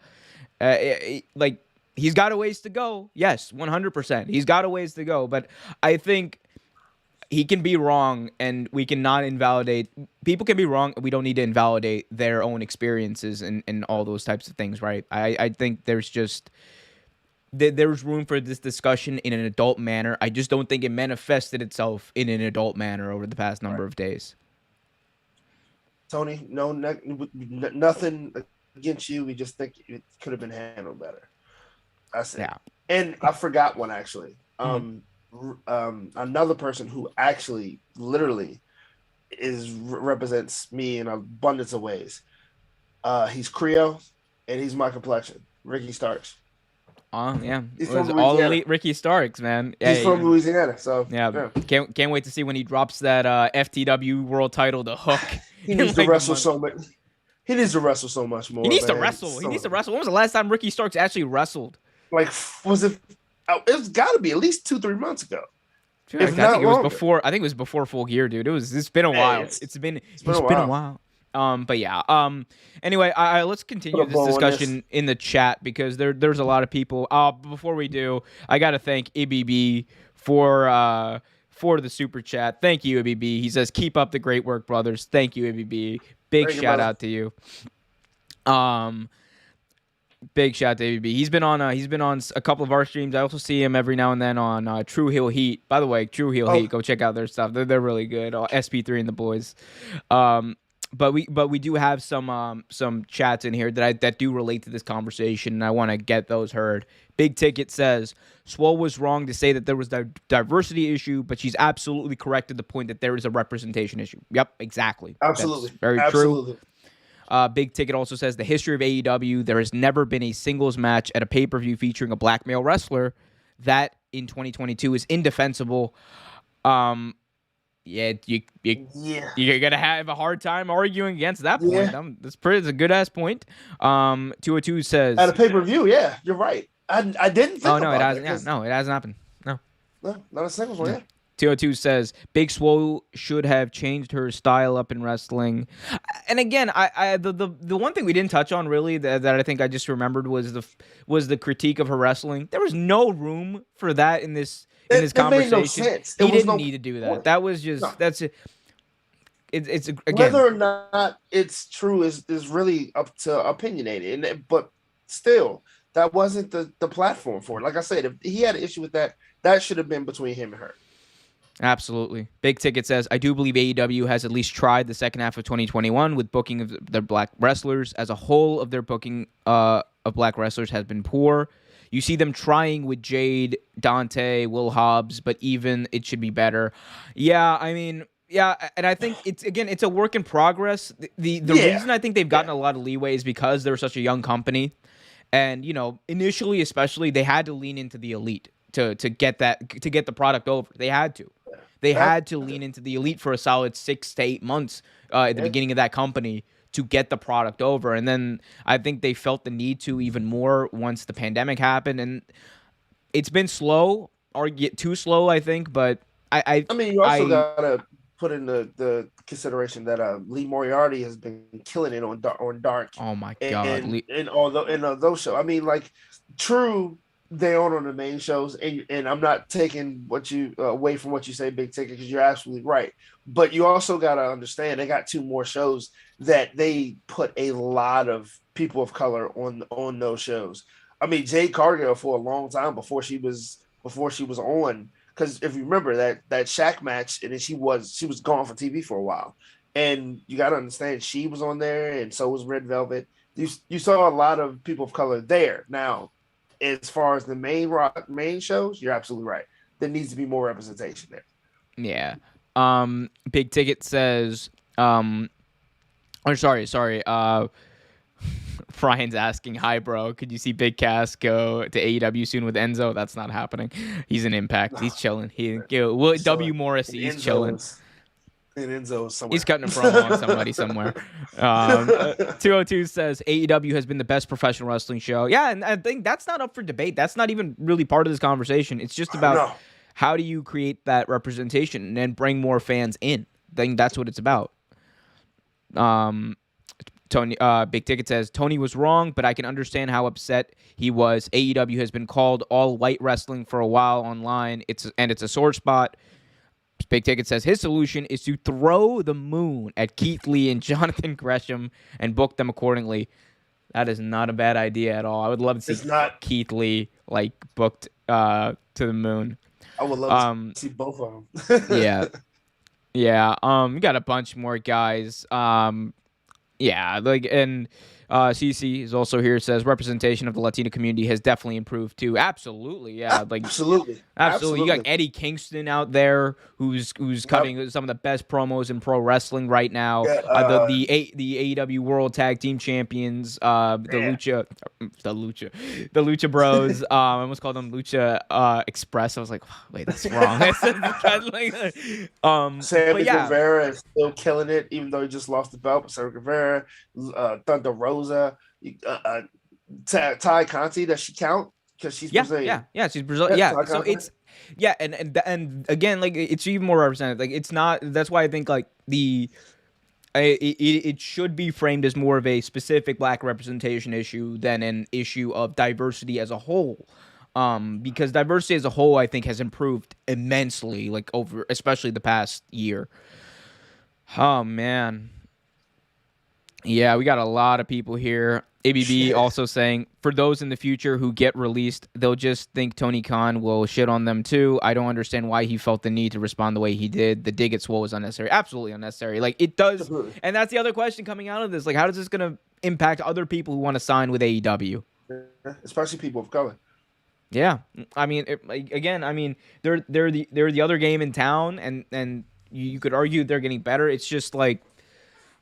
Like, he's got a ways to go. Yes, 100%. He's got a ways to go, but I think he can be wrong, and we cannot invalidate. People can be wrong. We don't need to invalidate their own experiences and all those types of things, right? I think there's just there's room for this discussion in an adult manner. I just don't think it manifested itself in an adult manner over the past number of days. Tony, nothing against you. We just think it could have been handled better. That's it. Yeah. And I forgot one, actually. Another person who actually literally represents me in abundance of ways. He's Creole, and he's my complexion. Ricky Starks. Yeah. He's It was all elite Ricky Starks, man. He's from Louisiana, so yeah. Can't wait to see when he drops that FTW world title to Hook. He needs to wrestle so much. He needs to wrestle so much more. He needs to wrestle. He needs to wrestle. When was the last time Ricky Starks actually wrestled? Like, was it? It's got to be at least 2-3 months ago. I think it was before. I think it was before Full Gear, dude. It's been a while. It's been a while. But yeah. Anyway, let's continue this discussion in the chat, because there's a lot of people. Before we do, I gotta thank IBB for the super chat. Thank you, IBB. He says, "Keep up the great work, brothers." Thank you, IBB. Big shout out to you. Big shout out to ABB. He's been on a couple of our streams. I also see him every now and then on True Heel Heat. By the way, True Heel Heat, go check out their stuff. They're really good. SP3 and the boys. But we do have some chats in here that do relate to this conversation, and I want to get those heard. Big Ticket says, Swole was wrong to say that there was a diversity issue, but she's absolutely correct to the point that there is a representation issue. Yep, exactly. Absolutely. That's very true. Big Ticket also says, the history of AEW, there has never been a singles match at a pay-per-view featuring a black male wrestler. That, in 2022, is indefensible. You're going to have a hard time arguing against that point. Yeah. It's a good-ass point. 202 says... At a pay-per-view, yeah, you're right. I didn't think about it hasn't. Yeah, no, it hasn't happened. No, not a singles one, yeah. 202 says, Big Swole should have changed her style up in wrestling. And again, the one thing we didn't touch on really that I think I just remembered was the critique of her wrestling. There was no room for that in this conversation. Made no sense. He didn't need to do that. Point. That was just that's it. It's again, whether or not it's true is really up to opinionated, but still, that wasn't the platform for it. Like I said, if he had an issue with that, that should have been between him and her. Absolutely. Big Ticket says, I do believe AEW has at least tried the second half of 2021 with booking of their black wrestlers. As a whole of their booking of black wrestlers has been poor. You see them trying with Jade, Dante, Will Hobbs, but even it should be better. Yeah, I mean, yeah, and I think it's a work in progress. The reason I think they've gotten a lot of leeway is because they're such a young company. And, initially especially, they had to lean into the elite to get the product over. They had to. They had to lean into the elite for a solid 6 to 8 months at the Yeah. beginning of that company to get the product over. And then I think they felt the need to even more once the pandemic happened. And it's been slow, or get too slow, I think. But I mean, you also I gotta put in the consideration that Lee Moriarty has been killing it on Dark, oh my God, and although in those shows. I mean, like, true, they own on the main shows, and I'm not taking what you away from what you say, Big Ticket, because you're absolutely right. But you also gotta understand they got two more shows that they put a lot of people of color on those shows. I mean, Jade Cargill for a long time before she was on, because if you remember that Shaq match, and then she was gone from TV for a while, and you got to understand she was on there, and so was Red Velvet. You saw a lot of people of color there. Now, as far as the main shows, you're absolutely right. There needs to be more representation there. yeah. Big Ticket says, oh, sorry. Brian's asking, hi, bro. Could you see Big Cass go to AEW soon with Enzo? That's not happening. He's an Impact. He's chilling. W. Morrissey, he's chilling. And Enzo is somewhere. He's cutting a promo on somebody somewhere. 202 says AEW has been the best professional wrestling show. Yeah, and I think that's not up for debate. That's not even really part of this conversation. It's just about how do you create that representation and then bring more fans in. I think that's what it's about. Tony, Big Ticket says Tony was wrong, but I can understand how upset he was. AEW has been called all white wrestling for a while online. It's a sore spot. Big Ticket says his solution is to throw the moon at Keith Lee and Jonathan Gresham and book them accordingly. That is not a bad idea at all. I would love to see Keith Lee like booked to the moon. I would love to see both of them. Yeah. We got a bunch more guys. Yeah, and CC is also here. Says representation of the Latino community has definitely improved too. Absolutely, yeah, absolutely. You got Eddie Kingston out there who's cutting some of the best promos in pro wrestling right now. The AEW World Tag Team Champions, the Lucha Bros. I almost called them Lucha Express. I was like, wait, that's wrong. Sammy Guevara is still killing it, even though he just lost the belt. Sammy Guevara, Thunder Rosa, Ty Conti. Does she count? Because she's Brazilian. Yeah, she's Brazilian. Yeah, so it's and again, like, it's even more representative. Like, it's not. That's why I think like it should be framed as more of a specific black representation issue than an issue of diversity as a whole. Because diversity as a whole, I think, has improved immensely, like over especially the past year. Oh man. Yeah, we got a lot of people here. ABB also saying, for those in the future who get released, they'll just think Tony Khan will shit on them too. I don't understand why he felt the need to respond the way he did. The dig at Swole was unnecessary. Absolutely unnecessary. Like, it does. And that's the other question coming out of this. Like, how is this going to impact other people who want to sign with AEW? Especially people of color. Yeah. I mean, they're the other game in town, and you could argue they're getting better. It's just like,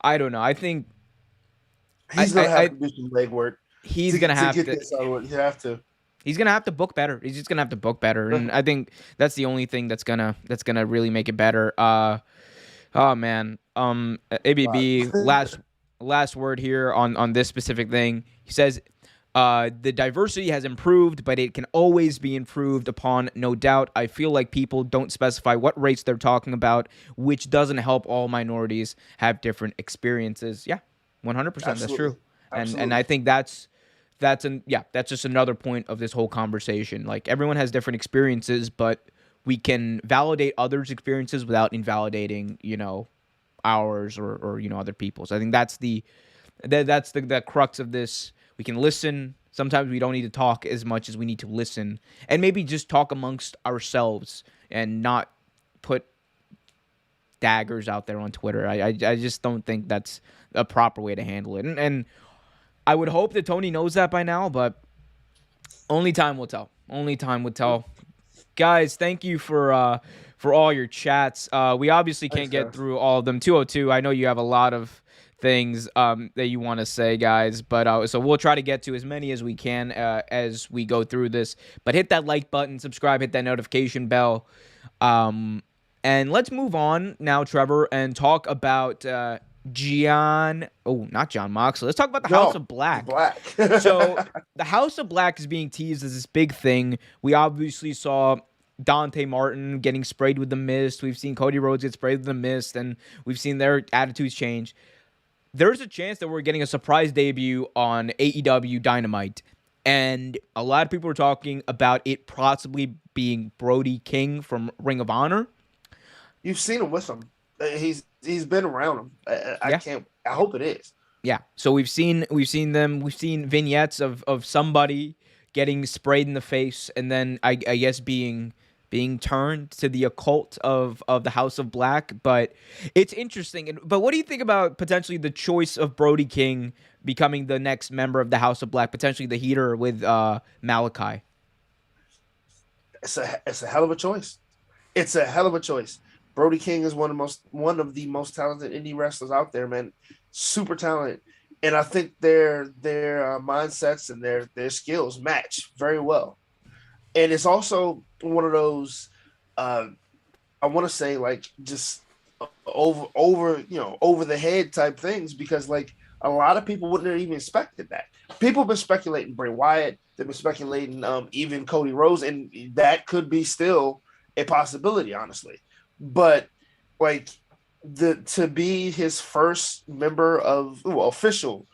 I don't know. I think he's gonna have to do some legwork. He's gonna have to. You have to. He's gonna have to book better. He's just gonna have to book better, and I think that's the only thing that's gonna really make it better. Oh man. ABB last word here on this specific thing. He says, the diversity has improved, but it can always be improved upon, no doubt. I feel like people don't specify what race they're talking about, which doesn't help all minorities have different experiences. Yeah. 100%. That's true. And I think that's just another point of this whole conversation. Like, everyone has different experiences, but we can validate others' experiences without invalidating, ours or other people's. I think that's the crux of this. We can listen. Sometimes we don't need to talk as much as we need to listen, and maybe just talk amongst ourselves and not put daggers out there on Twitter. I just don't think that's a proper way to handle it. And I would hope that Tony knows that by now, but only time will tell. Only time will tell. Guys, thank you for all your chats. We obviously can't get through all of them. 202, I know you have a lot of things that you want to say, guys, but so we'll try to get to as many as we can as we go through this. But hit that like button, subscribe, hit that notification bell. And let's move on now, Trevor, and talk about Not John Moxley. Let's talk about the House No, of Black. Black. So the House of Black is being teased as this big thing. We obviously saw Dante Martin getting sprayed with the mist. We've seen Cody Rhodes get sprayed with the mist, and we've seen their attitudes change. There's a chance that we're getting a surprise debut on AEW Dynamite. And a lot of people are talking about it possibly being Brody King from Ring of Honor. You've seen him with him. He's been around him. I Yeah. can't. I hope it is. Yeah. So we've seen vignettes of somebody getting sprayed in the face and then I guess being turned to the occult of the House of Black. But it's interesting. But what do you think about potentially the choice of Brody King becoming the next member of the House of Black, potentially the heater with Malachi? It's a hell of a choice. It's a hell of a choice. Brody King is one of the most talented indie wrestlers out there, man. Super talented, and I think their mindsets and their skills match very well. And it's also one of those I want to say like just over the head type things because like a lot of people wouldn't have even expected that. People have been speculating Bray Wyatt. They've been speculating even Cody Rhodes, and that could be still a possibility, honestly. But like to be his first member of official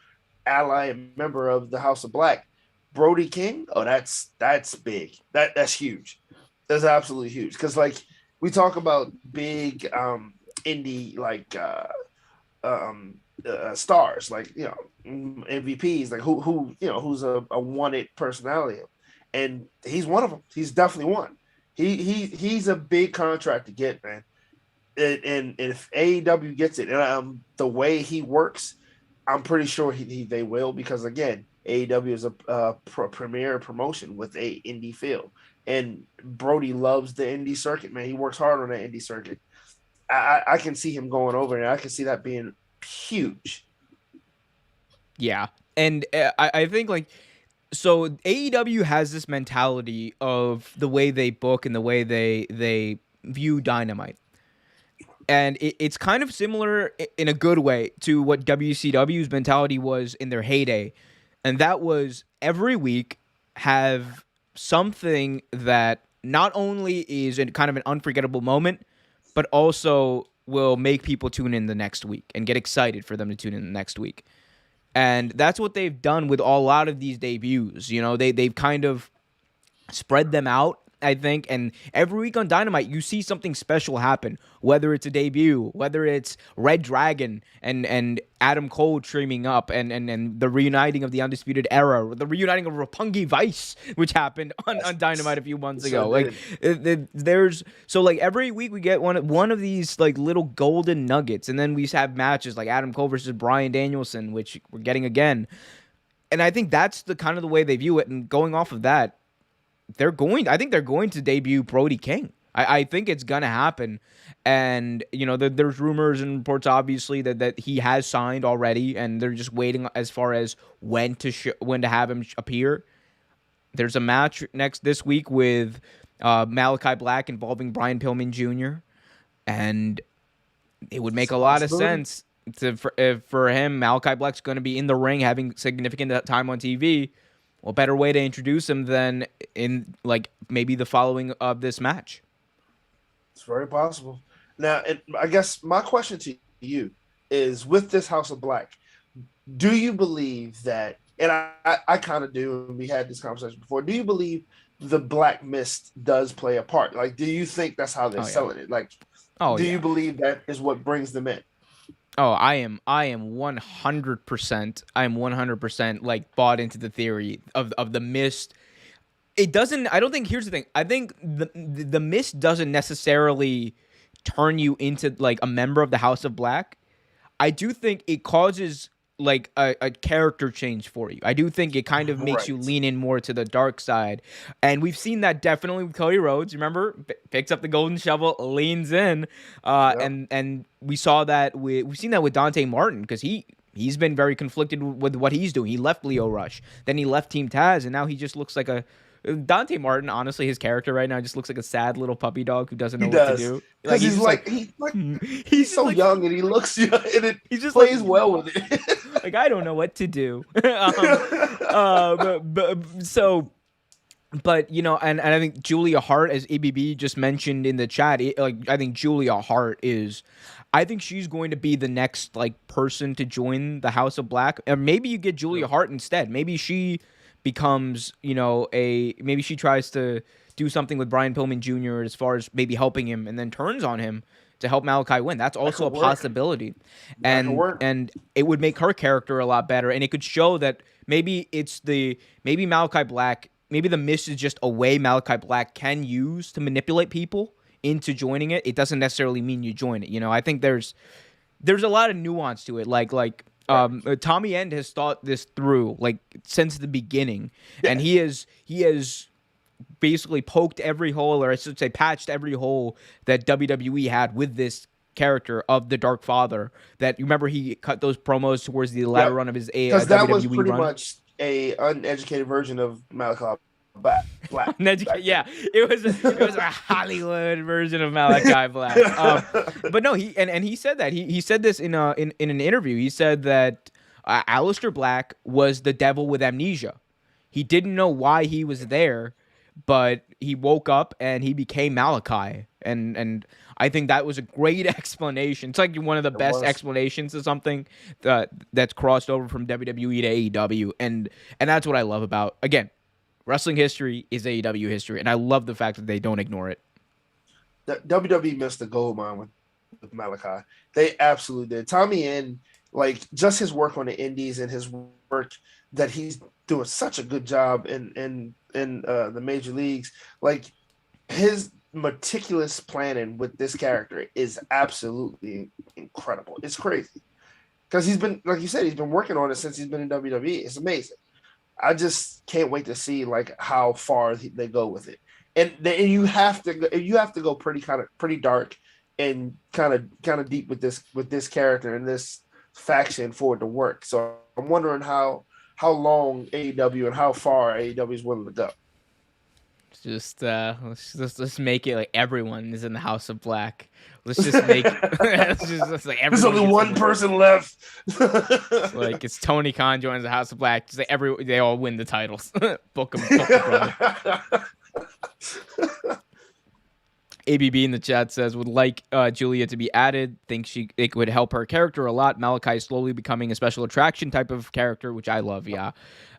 ally and member of the House of Black, Brody King. Oh, that's big. That's huge. That's absolutely huge. Because like we talk about big indie like stars, like MVPs, like who who's a wanted personality, and he's one of them. He's definitely one. He's a big contract to get, man. And if AEW gets it, and the way he works, I'm pretty sure they will because again, AEW is a premier promotion with a indie feel, and Brody loves the indie circuit, man. He works hard on that indie circuit. I can see him going over, and I can see that being huge. Yeah, and I think like so AEW has this mentality of the way they book and the way they view Dynamite. And it's kind of similar in a good way to what WCW's mentality was in their heyday. And that was every week have something that not only is kind of an unforgettable moment, but also will make people tune in the next week and get excited for them to tune in the next week. And that's what they've done with a lot of these debuts. They've kind of spread them out, I think, and every week on Dynamite, you see something special happen, whether it's a debut, whether it's Red Dragon and Adam Cole streaming up and the reuniting of the Undisputed Era, the reuniting of Roppongi Vice, which happened on Dynamite a few months ago. Like, there's, so like every week we get one of these like little golden nuggets, and then we have matches like Adam Cole versus Bryan Danielson, which we're getting again. And I think that's the kind of the way they view it, and going off of that, I think they're going to debut Brody King. I think it's gonna happen, and there's rumors and reports obviously that he has signed already, and they're just waiting as far as when to have him appear. There's a match this week with Malachi Black involving Brian Pillman Jr., and it would make a lot of sense for him. Malachi Black's going to be in the ring, having significant time on TV. Well, better way to introduce him than in like maybe the following of this match. It's very possible. Now, I guess my question to you is: with this House of Black, do you believe that? And I kind of do. And we had this conversation before. Do you believe the Black Mist does play a part? Like, do you think that's how they're selling it? Like, do you believe that is what brings them in? Oh, I am 100%. I'm 100% like bought into the theory of the mist. It doesn't. I don't think. Here's the thing. I think the mist doesn't necessarily turn you into like a member of the House of Black. I do think it causes like a character change for you. I do think it kind of makes you lean in more to the dark side. And we've seen that definitely with Cody Rhodes. Remember? Picks up the golden shovel, leans in. And we saw that we've seen that with Dante Martin, because he's been very conflicted with what he's doing. He left Leo Rush, then he left Team Taz, and now he just looks like a Dante Martin, honestly, his character right now just looks like a sad little puppy dog who doesn't know He what to does do. because Like he's just like he's he's just so like young and he looks young and it he's just like plays well with it. like I don't know what to do. So. But and I think Julia Hart, as ABB just mentioned in the chat, I think Julia Hart is, I think she's going to be the next like person to join the House of Black, and maybe you get Julia Hart instead. Maybe she becomes, maybe she tries to do something with Brian Pillman Jr. as far as maybe helping him, and then turns on him to help Malachi win. That's also a possibility, and it would make her character a lot better, and it could show that maybe Malachi Black. Maybe the Miz is just a way Malachi Black can use to manipulate people into joining it. It doesn't necessarily mean you join it. I think there's a lot of nuance to it. Tommy End has thought this through like since the beginning, and he has basically poked every hole, or I should say, patched every hole that WWE had with this character of the Dark Father. That you remember he cut those promos towards the latter run of his because that WWE was pretty run. much a uneducated version of Malachi Black. Yeah, it was a Hollywood version of Malachi Black. But no, he said that he said this in an interview. He said that Aleister Black was the devil with amnesia. He didn't know why he was there, but he woke up and he became Malachi. And I think that was a great explanation. It's like one of the best explanations of something that's crossed over from WWE to AEW. And that's what I love about, again, wrestling history is AEW history. And I love the fact that they don't ignore it. The WWE missed the gold mine with Malachi. They absolutely did. Tommy End, like just his work on the indies and his work that he's doing such a good job in the major leagues, like his meticulous planning with this character is absolutely incredible. It's crazy because he's been, like you said, he's been working on it since he's been in WWE. It's amazing. I just can't wait to see like how far they go with it, and you have to go pretty dark and kind of deep with this character and this faction for it to work. So I'm wondering how long AEW and how far AEW is willing to go. Just let's make it like everyone is in the House of Black. Let's just make let's like there's only one person left. It's Tony Khan joins the House of Black. Just like they all win the titles. book them, brother. ABB in the chat says would like Julia to be added. Thinks it would help her character a lot. Malachi is slowly becoming a special attraction type of character, which I love. Yeah.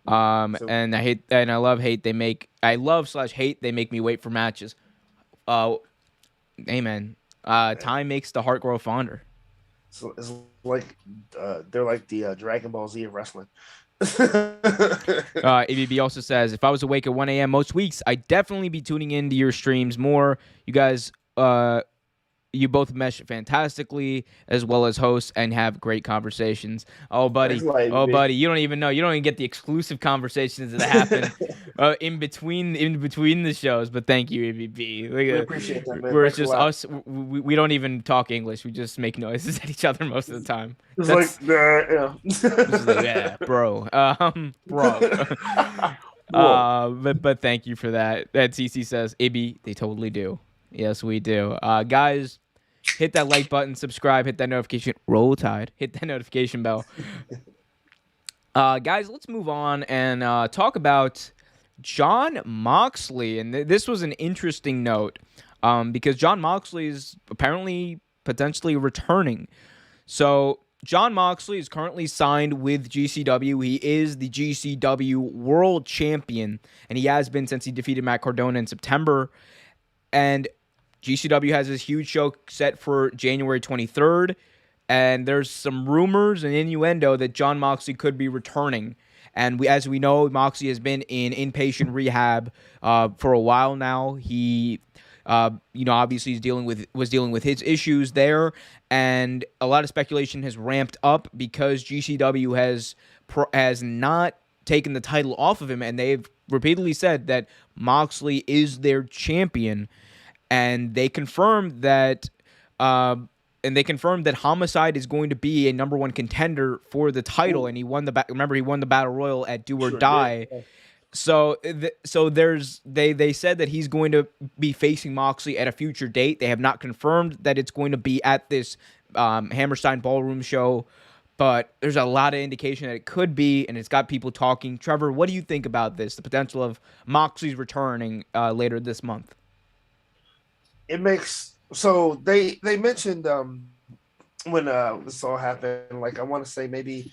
And I love hate they make me wait for matches. Amen. Time makes the heart grow fonder. So it's like they're like the Dragon Ball Z of wrestling. ABB also says, if I was awake at 1 a.m. most weeks, I'd definitely be tuning into your streams more. You guys, you both mesh fantastically as well as hosts and have great conversations. Oh, buddy. You don't even know. You don't even get the exclusive conversations that happen in between the shows. But thank you, ABB. We appreciate that, man. Where it's just us. We don't even talk English. We just make noises at each other most of the time. It's yeah, bro. But thank you for that. That CC says, AB, they totally do. Yes, we do. Guys, hit that like button, subscribe, hit that notification, roll tide, hit that notification bell. Guys, let's move on and talk about Jon Moxley. And this was an interesting note because Jon Moxley is apparently potentially returning. So Jon Moxley is currently signed with GCW. He is the GCW World Champion, and he has been since he defeated Matt Cardona in September. And GCW has this huge show set for January 23rd, and there's some rumors and innuendo that Jon Moxley could be returning. And as we know, Moxley has been in inpatient rehab for a while now. He, obviously was dealing with his issues there, and a lot of speculation has ramped up because GCW has not taken the title off of him, and they've repeatedly said that Moxley is their champion. And they confirmed that, Homicide is going to be a number one contender for the title. And he won the battle royal at Do or Die. They said that he's going to be facing Moxley at a future date. They have not confirmed that it's going to be at this Hammerstein Ballroom show, but there's a lot of indication that it could be, and it's got people talking. Trevor, what do you think about this? The potential of Moxley's returning later this month. It makes so they mentioned when this all happened, like I want to say maybe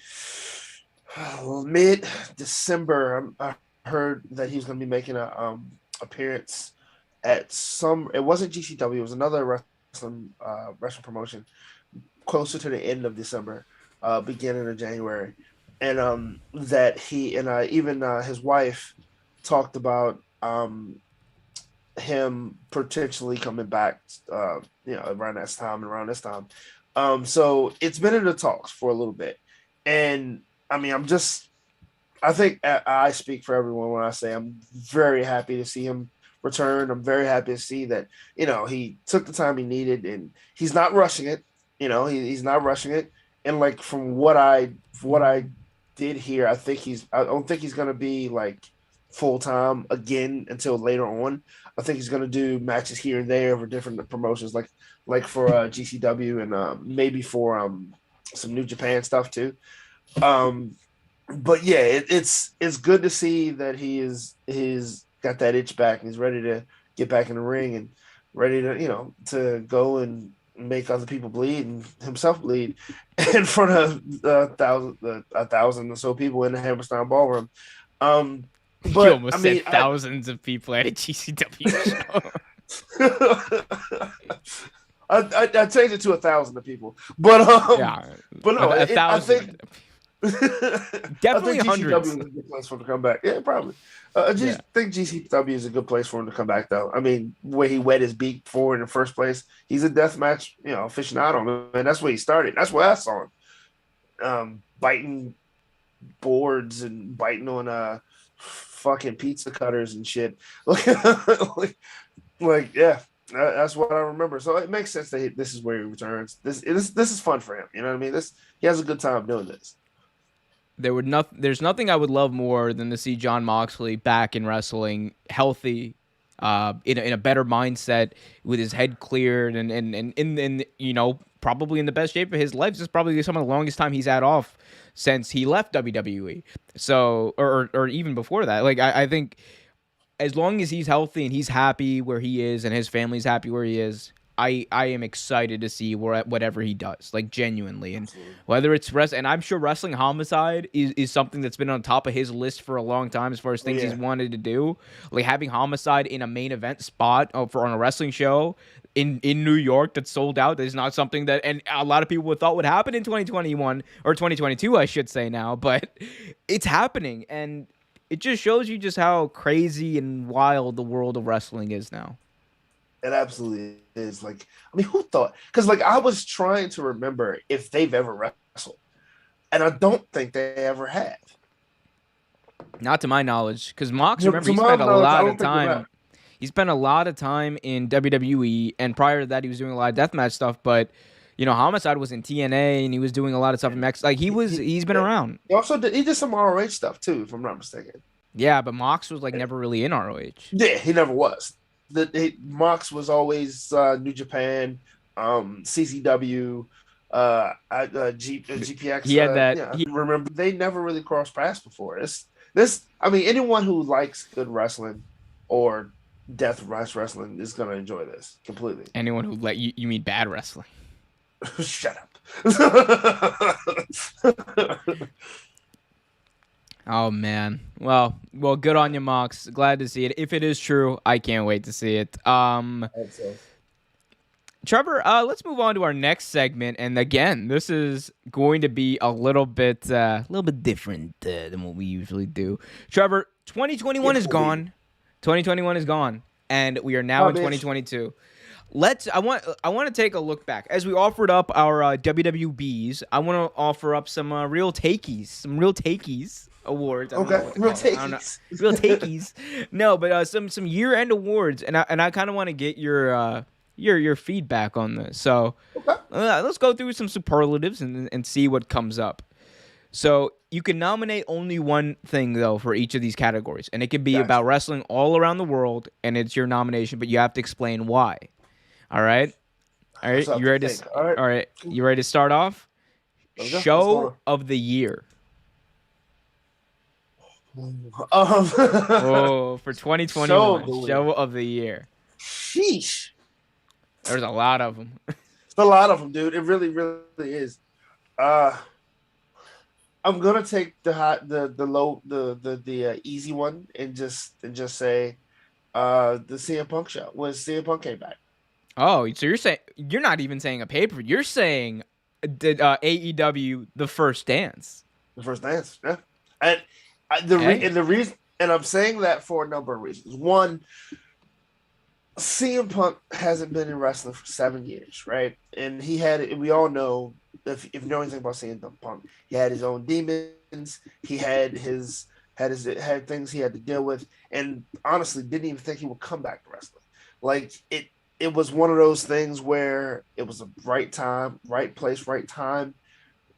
mid December. I heard that he was going to be making a appearance at some. It wasn't GCW. It was another wrestling promotion closer to the end of December, beginning of January, and that he and even his wife talked about him potentially coming back, around this time. So it's been in the talks for a little bit, and I mean, I think I speak for everyone when I say I'm very happy to see him return. I'm very happy to see that, he took the time he needed and he's not rushing it. He's not rushing it. And like from what I did hear, I don't think he's gonna be like full time again until later on. I think he's gonna do matches here and there for different promotions, like for GCW and maybe for some New Japan stuff too. But yeah, it's good to see that he's got that itch back and he's ready to get back in the ring and ready to to go and make other people bleed and himself bleed in front of a thousand or so people in the Hammerstein Ballroom. But you almost said thousands of people at a GCW show. I changed it to 1,000 of people, but but no, 1,000. Definitely I think hundreds. GCW is a good place for him to come back. Yeah, probably. I think GCW is a good place for him to come back, though. I mean, where he wet his beak for in the first place. He's a deathmatch, aficionado, man. That's where he started. That's where I saw him, biting boards and biting on fucking pizza cutters and shit. Yeah. That's what I remember. So it makes sense that this is where he returns. This is fun for him. You know what I mean? He has a good time doing this. There's nothing I would love more than to see Jon Moxley back in wrestling, healthy, in a better mindset, with his head cleared, and probably in the best shape of his life. This is probably some of the longest time he's had off since he left WWE. So, or even before that. Like I think, as long as he's healthy and he's happy where he is and his family's happy where he is, I am excited to see whatever he does, like genuinely. And whether it's and I'm sure Wrestling Homicide is something that's been on top of his list for a long time as far as things he's wanted to do. Like having Homicide in a main event spot on a wrestling show in New York that's sold out is not something that, and a lot of people thought would happen in 2021 or 2022, I should say now, but it's happening. And it just shows you just how crazy and wild the world of wrestling is now. It absolutely is. Like, I mean, who thought? Because I was trying to remember if they've ever wrestled, and I don't think they ever have. Not to my knowledge, because Mox, remember, he spent a lot of time. He spent a lot of time in WWE, and prior to that, he was doing a lot of deathmatch stuff. But Homicide was in TNA, and he was doing a lot of stuff in Mexico. Like he's been around. He did some ROH stuff too, if I'm not mistaken. Yeah, but Mox was never really in ROH. Yeah, he never was. Mox was always New Japan, CCW, GPX. He had that. Remember, they never really crossed paths before. I mean, anyone who likes good wrestling or death wrestling is gonna enjoy this completely. Anyone who you mean bad wrestling? Shut up. Oh man. Well, good on you, Mox. Glad to see it. If it is true, I can't wait to see it. Trevor, let's move on to our next segment. And again, this is going to be a little bit different than what we usually do. Trevor, 2021 is gone. 2021 is gone, and we are now in 2022. I want to take a look back as we offered up our WWBs. I want to offer up some real takies awards. Okay, real takies. No, but some year-end awards, and I kind of want to get your feedback on this. So let's go through some superlatives and see what comes up. So you can nominate only one thing though for each of these categories, and it could be Gotcha. about wrestling all around the world, and it's your nomination, but you have to explain why. All right, all That's right. what I have You to ready think. All right. all right. You ready to start off? Let's go. What's going Show of the year. on? Oh, for Show of 2021, the week. show of the year. Sheesh. There's a lot of them. It's a lot of them, dude. It really, really is. Uh, I'm gonna take the low, the easy one, and just say, the CM Punk show when CM Punk came back. Oh, so you're not even saying a paper. You're saying did AEW the first dance. The first dance, yeah. And the reason, and I'm saying that for a number of reasons. One, CM Punk hasn't been in wrestling for 7 years, right? And we all know, if you know anything about CM Punk, he had his own demons. He had things he had to deal with, and honestly, didn't even think he would come back to wrestling. Like it was one of those things where it was the right time, right place, right time,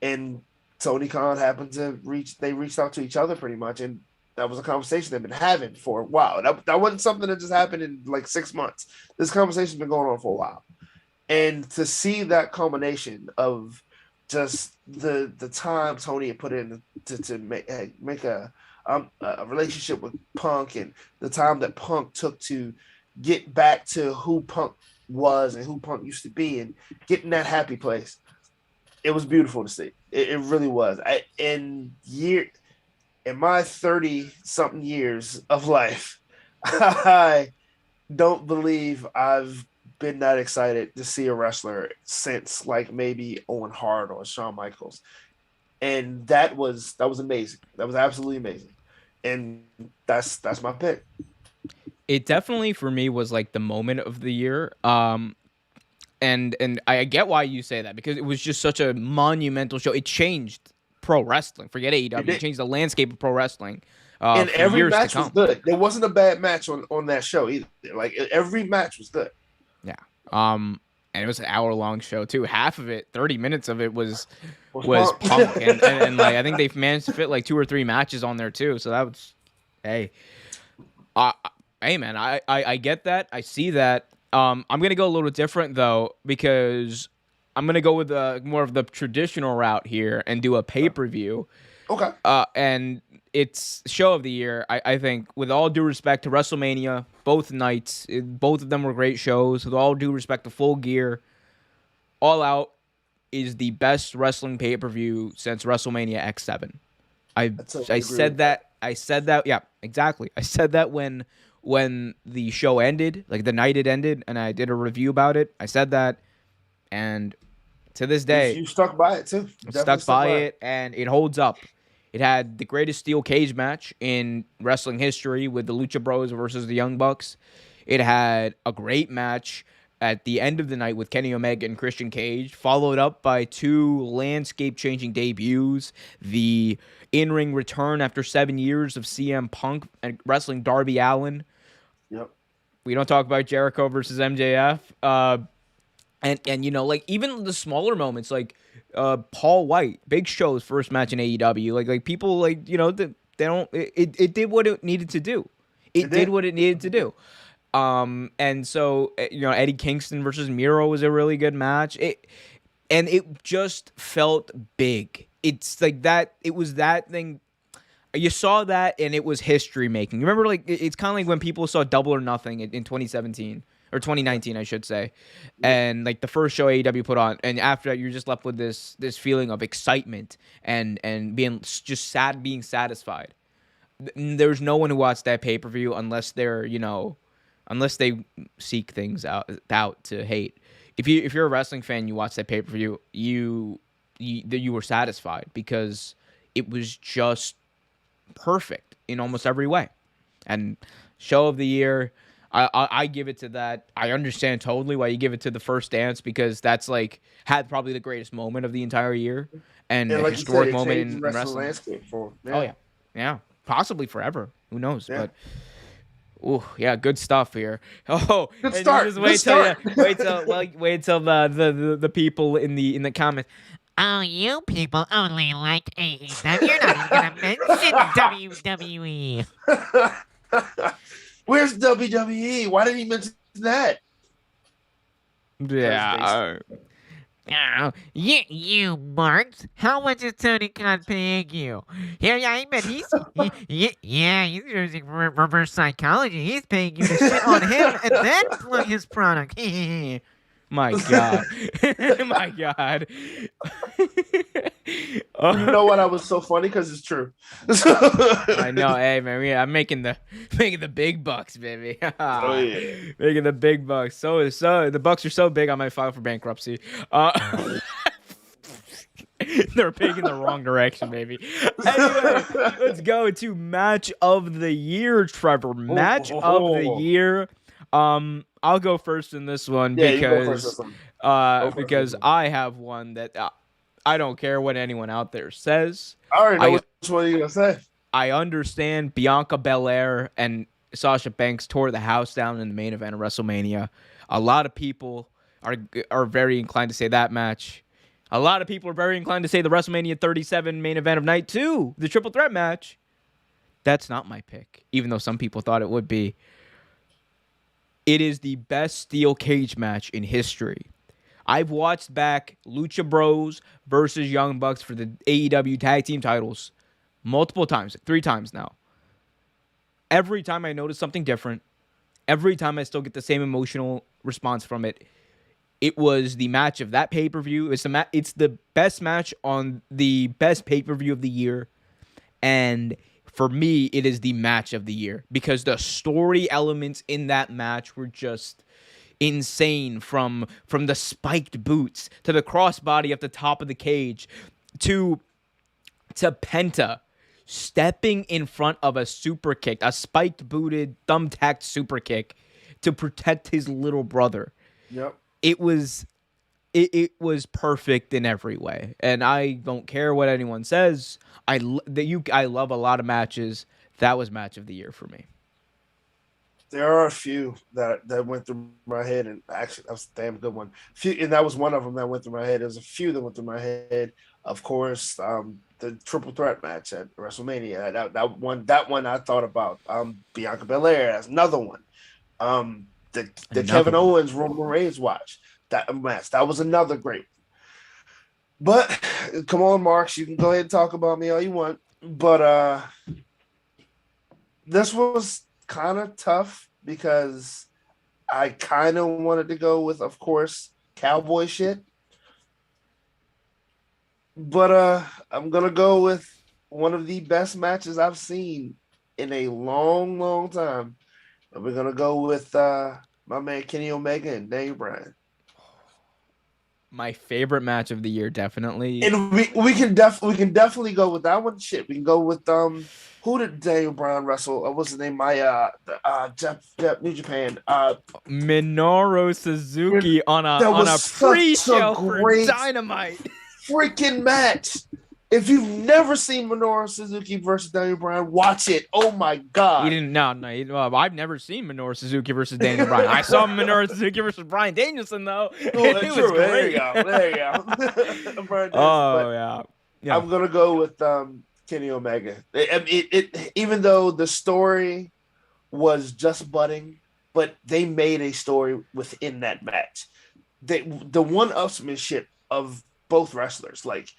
and Tony Khan happened to reached out to each other pretty much, and that was a conversation they've been having for a while. That wasn't something that just happened in like 6 months. This conversation's been going on for a while. And to see that culmination of just the time Tony had put in to make a relationship with Punk, and the time that Punk took to get back to who Punk was and who Punk used to be, and get in that happy place, it was beautiful to see. It really was. In my 30-something years of life, I don't believe I've been that excited to see a wrestler since like maybe Owen Hart or Shawn Michaels. And that was amazing. That was absolutely amazing. And that's my pick. It definitely for me was like the moment of the year. And I get why you say that, because it was just such a monumental show. It changed pro wrestling. Forget AEW. It changed the landscape of pro wrestling. And for every years match to come. was good. There wasn't a bad match on that show either. Like every match was good. Yeah. And it was an hour-long show too. Half of it, 30 minutes of it was Punk. and like I think they've managed to fit like 2 or 3 matches on there too. So that was, hey, hey man, I get that. I see that. I'm gonna go a little different though, because I'm gonna go with more of the traditional route here and do a pay-per-view. Okay. And it's show of the year. I think, with all due respect to WrestleMania, both nights, both of them were great shows. With all due respect to Full Gear, All Out is the best wrestling pay-per-view since WrestleMania X7. I said that. I said that. Yeah, exactly. I said that when the show ended, like the night it ended, and I did a review about it. I said that, and to this day, you stuck by it too. Stuck by it, and it holds up. It had the greatest steel cage match in wrestling history with the Lucha Bros versus the Young Bucks. It had a great match at the end of the night with Kenny Omega and Christian Cage, followed up by 2 landscape-changing debuts. The in-ring return after 7 years of CM Punk and wrestling Darby Allin. Yep. We don't talk about Jericho versus MJF. And you know, like even the smaller moments, like Paul White, Big Show's first match in AEW, like people, like, you know, they don't. It did what it needed to do. It did what it needed to do. And so, you know, Eddie Kingston versus Miro was a really good match. It just felt big. It's like that. It was that thing. You saw that, and it was history making. You remember, like, it's kind of like when people saw Double or Nothing in 2017 or 2019, I should say, and like the first show AEW put on, and after that, you're just left with this feeling of excitement and being just being satisfied. There's no one who watched that pay-per-view unless they're, you know, unless they seek things out to hate. If you're a wrestling fan, you watch that pay-per-view, you were satisfied because it was just perfect in almost every way. And show of the year, I give it to that. I understand totally why you give it to the first dance, because that's like had probably the greatest moment of the entire year and a like historic said, moment in wrestling wrestling. landscape for Oh yeah, possibly forever. Who knows? Yeah. But oh yeah, good stuff here. Oh, Good and start. Just Good start. wait till the people in the comments. Oh, you people only like AEW. You're not even gonna mention WWE. Where's WWE? Why didn't he mention that? Because Yeah. Oh, you Marks. How much is Tony Khan paying you? Yeah, I bet he's using reverse psychology. He's paying you to shit on him and then plug his product. My God. My God. you know what? I was so funny because it's true. I know. Hey, man. Yeah, I'm making the big bucks, baby. Oh yeah. Making the big bucks. So the bucks are so big, I might file for bankruptcy. They're big in the wrong direction, baby. Anyway, let's go to match of the year, Trevor. Match of the year. I'll go first in this one Yeah, you go first. because I have one that I don't care what anyone out there says. I already know which one you're gonna say. I understand Bianca Belair and Sasha Banks tore the house down in the main event of WrestleMania. A lot of people are very inclined to say that match. A lot of people are very inclined to say the WrestleMania 37 main event of night 2, the triple threat match. That's not my pick, even though some people thought it would be. It is the best steel cage match in history. I've watched back Lucha Bros versus Young Bucks for the AEW tag team titles multiple times, 3 times now. Every time I notice something different, every time I still get the same emotional response from it. It was the match of that pay-per-view. It's the best match on the best pay-per-view of the year. And for me, it is the match of the year because the story elements in that match were just insane, from the spiked boots to the crossbody at the top of the cage to Penta stepping in front of a super kick, a spiked booted, thumbtacked super kick to protect his little brother. Yep. It was perfect in every way, and I don't care what anyone says. I love a lot of matches. That was match of the year for me. There are a few that went through my head, and actually that was a damn good one. And that was one of them that went through my head. There's a few that went through my head. Of course, the triple threat match at WrestleMania. That one I thought about. Bianca Belair. That's another one. The Kevin Owens Roman Reigns watch, that match, that was another great one. But come on, Marks, you can go ahead and talk about me all you want. But this was kind of tough because I kind of wanted to go with, of course, cowboy shit. But I'm gonna go with one of the best matches I've seen in a long, long time. And we're gonna go with my man Kenny Omega and Daniel Bryan. My favorite match of the year, definitely. And we can definitely go with that one. Shit, we can go with who did Daniel Bryan wrestle? What's his name? New Japan. Minoru Suzuki on a pre-show for Dynamite. Freaking match. If you've never seen Minoru Suzuki versus Daniel Bryan, watch it. Oh my god! You didn't? No. I've never seen Minoru Suzuki versus Daniel Bryan. I saw Minoru Suzuki versus Bryan Danielson though. Oh, that's true. There you go. Oh yeah. I'm gonna go with Kenny Omega. It even though the story was just budding, but they made a story within that match. The one-upsmanship of both wrestlers, like.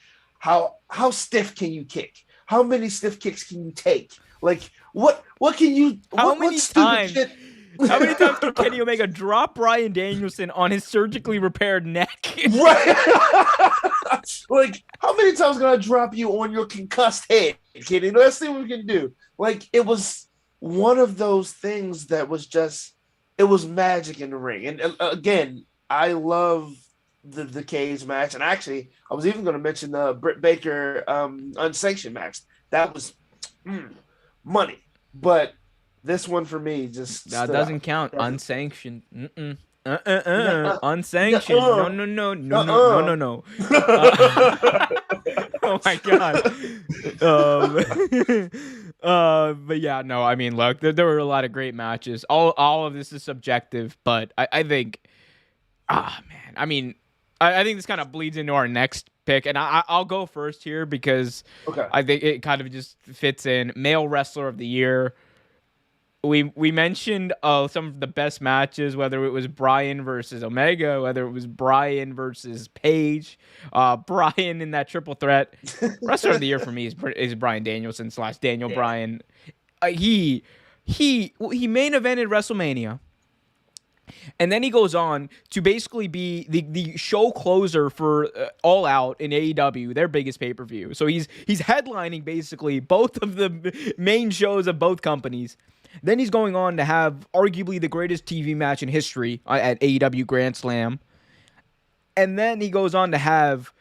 How stiff can you kick? How many stiff kicks can you take? Like what can you? How many times can Kenny Omega drop Bryan Danielson on his surgically repaired neck? Right. Like how many times can I drop you on your concussed head, Kenny? Let's see what we can do. Like it was one of those things that was just it was magic in the ring. And again, I love the cage match, and actually I was even going to mention the Britt Baker unsanctioned match. That was money, but this one for me just that doesn't count. Unsanctioned. Unsanctioned. No. Oh my god. But yeah, no. I mean, look, there were a lot of great matches. All of this is subjective, but I think, man. I mean, I think this kind of bleeds into our next pick, and I'll go first here because Okay. I think it kind of just fits in. Male wrestler of the year. We mentioned some of the best matches, whether it was Bryan versus Omega, whether it was Bryan versus Page, Bryan in that triple threat. Wrestler of the year for me is Bryan Danielson / Daniel Yeah. Bryan. He main evented WrestleMania. And then he goes on to basically be the show closer for All Out in AEW, their biggest pay-per-view. So he's headlining basically both of the main shows of both companies. Then he's going on to have arguably the greatest TV match in history at AEW Grand Slam. And then he goes on to have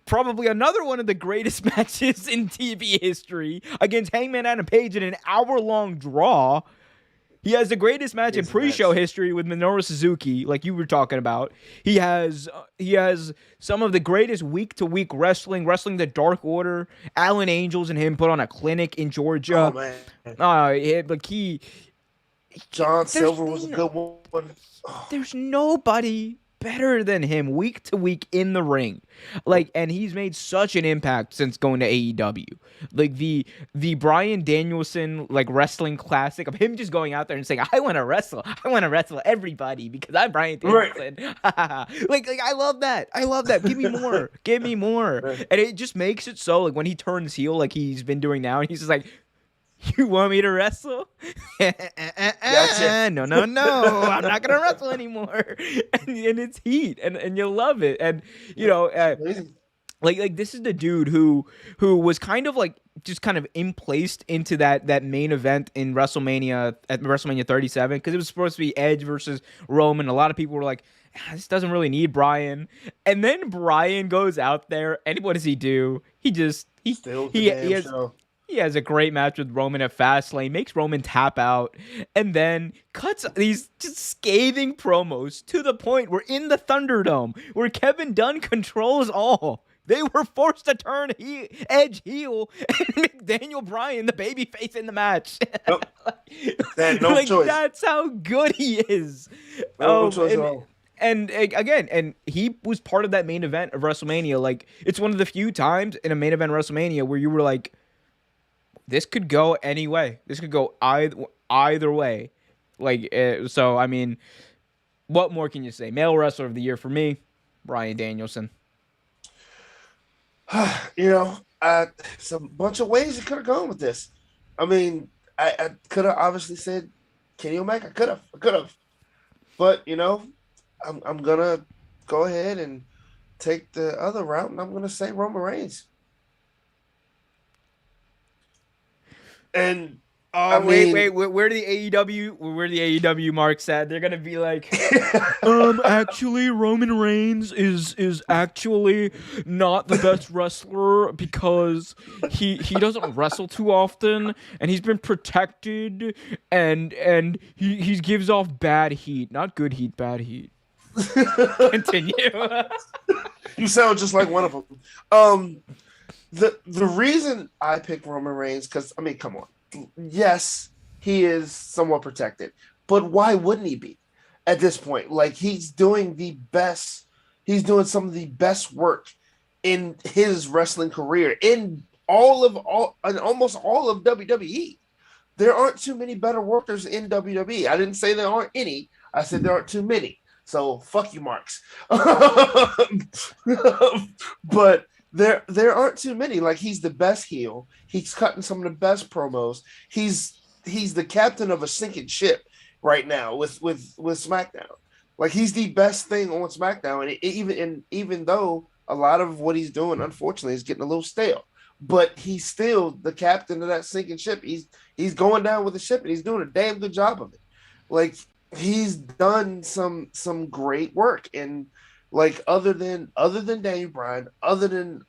probably another one of the greatest matches in TV history against Hangman Adam Page in an hour-long draw. He has the greatest match in pre-show history with Minoru Suzuki, like you were talking about. He has some of the greatest week-to-week wrestling the Dark Order. Alan Angels and him put on a clinic in Georgia. Oh man, But John Silver was a good one. Oh. There's nobody better than him week to week in the ring. And he's made such an impact since going to AEW. Like the Bryan Danielson wrestling classic of him just going out there and saying, I want to wrestle everybody because I'm Bryan Danielson. Right. I love that. Give me more. Give me more. Right. And it just makes it so when he turns heel like he's been doing now, and he's just like, you want me to wrestle? Gotcha. No. I'm not gonna wrestle anymore. And it's heat, and you love it. And this is the dude who was kind of just kind of emplaced into that main event in WrestleMania at WrestleMania 37 because it was supposed to be Edge versus Roman. A lot of people were like, this doesn't really need Bryan. And then Bryan goes out there, and what does he do? He has a great match with Roman at Fastlane, makes Roman tap out, and then cuts these just scathing promos to the point where in the Thunderdome, where Kevin Dunn controls all, they were forced to turn Edge heel and make Daniel Bryan the babyface in the match. Nope. No choice. That's how good he is. No choice at all. And again, and he was part of that main event of WrestleMania. It's one of the few times in a main event WrestleMania where you were like, this could go any way. This could go either way. So, I mean, what more can you say? Male wrestler of the year for me, Bryan Danielson. It's a bunch of ways you could have gone with this. I mean, I could have obviously said Kenny Omega. I could have. But, I'm going to go ahead and take the other route, and I'm going to say Roman Reigns. And wait, where the AEW marks at? They're gonna be like, actually, Roman Reigns is actually not the best wrestler because he doesn't wrestle too often, and he's been protected, and he gives off bad heat, not good heat, bad heat. Continue. You sound just like one of them. The reason I picked Roman Reigns, because, I mean, come on. Yes, he is somewhat protected. But why wouldn't he be at this point? He's doing some of the best work in his wrestling career in almost all of WWE. There aren't too many better workers in WWE. I didn't say there aren't any. I said there aren't too many. So fuck you, Marks. But there aren't too many. He's the best heel. He's cutting some of the best promos. He's the captain of a sinking ship right now with SmackDown. He's the best thing on SmackDown, and even though a lot of what he's doing, unfortunately, is getting a little stale, but he's still the captain of that sinking ship. He's going down with the ship, and he's doing a damn good job of it. He's done some great work, and other than Daniel Bryan, other than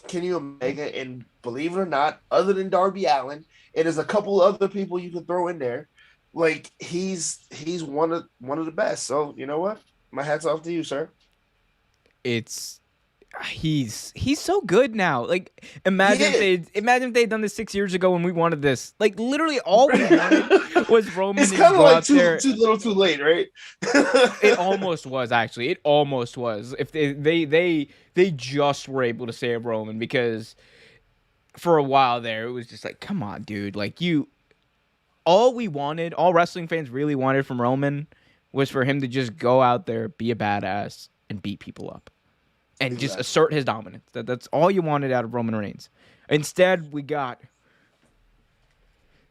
Kenny Omega, and believe it or not, other than Darby Allin, and there's a couple other people you can throw in there. He's one of the best. So you know what? My hat's off to you, sir. He's so good now. Like He is. imagine if they'd done this 6 years ago when we wanted this. Like literally all we wanted was Roman It's to just kind of go like out there. too little, too late, right? It almost was actually. It almost was. If they just were able to save Roman because for a while there it was just like, come on, dude. Like all we wanted, all wrestling fans really wanted from Roman was for him to just go out there, be a badass, and beat people up. And just Exactly. assert his dominance. That's all you wanted out of Roman Reigns. Instead, we got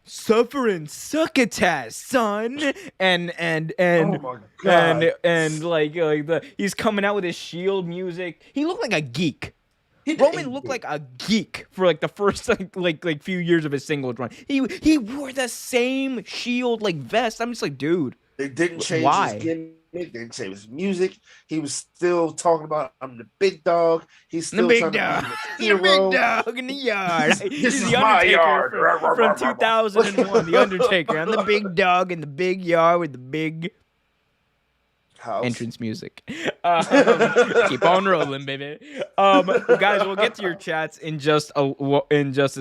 suffering succotash, son. And Oh my god. and like he's coming out with his Shield music. He looked like a geek. He Roman did. looked like a geek for like the first like few years of his singles run. He wore the same Shield like vest. I'm just like, dude, They didn't change why? his gimmick. They didn't change his music. He was still talking about, I'm the big dog. He's The still big trying dog, to be the the hero. big dog in the yard. This He's is the my Undertaker yard. from 2001. The Undertaker. I'm the big dog in the big yard with the big House. entrance music. Keep on rolling, baby. Guys, we'll get to your chats in just a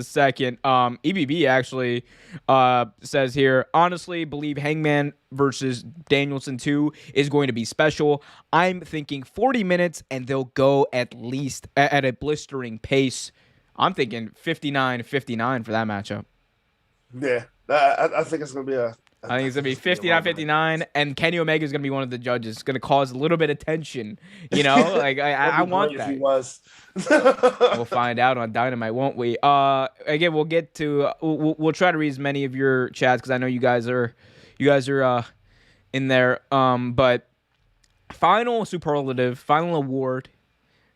second. EBB actually says here, honestly, believe Hangman versus Danielson 2 is going to be special. I'm thinking 40 minutes, and they'll go at least at a blistering pace. I'm thinking 59-59 for that matchup. Yeah, I think it's gonna be a. I think it's going to be 59-59, and Kenny Omega is going to be one of the judges. It's going to cause a little bit of tension, you know? Like, I want If that. he was. We'll find out on Dynamite, won't we? Again, we'll get to we'll try to read as many of your chats because I know you guys are in there. But final superlative, final award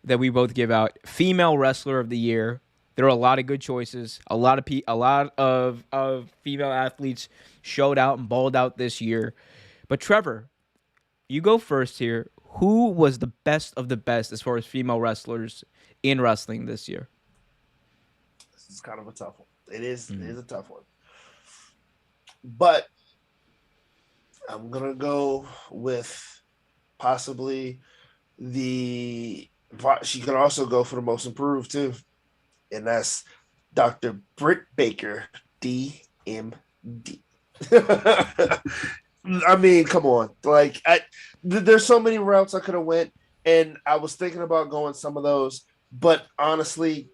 that we both give out: female wrestler of the year. There are a lot of good choices. A lot of female athletes showed out and balled out this year. But Trevor, you go first here. Who was the best of the best as far as female wrestlers in wrestling this year? This is kind of a tough one. It is a tough one. But I'm gonna go with possibly she can also go for the most improved too. And that's Dr. Britt Baker, DMD. I mean, come on. Like, there's so many routes I could have went, and I was thinking about going some of those. But honestly,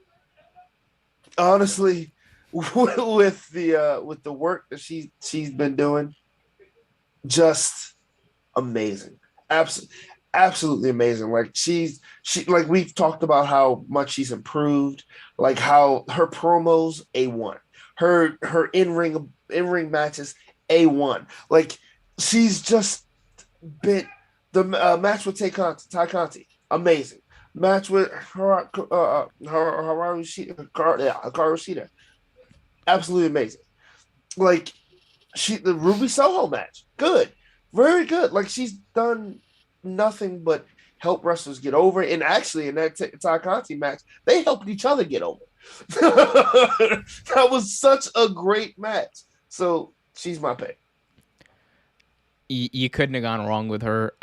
with the work that she's been doing, just amazing. Absolutely amazing. Like she like we've talked about how much she's improved, like how her promos A1, her in-ring matches A1. Like she's just been the match with Tay Conti, amazing. Match with Hikaru Shida, absolutely amazing. Like the Ruby Soho match, good. Very good. Like she's done nothing but help wrestlers get over. And actually, in that Tay Conti match, they helped each other get over. That was such a great match. So she's my pick. You couldn't have gone wrong with her.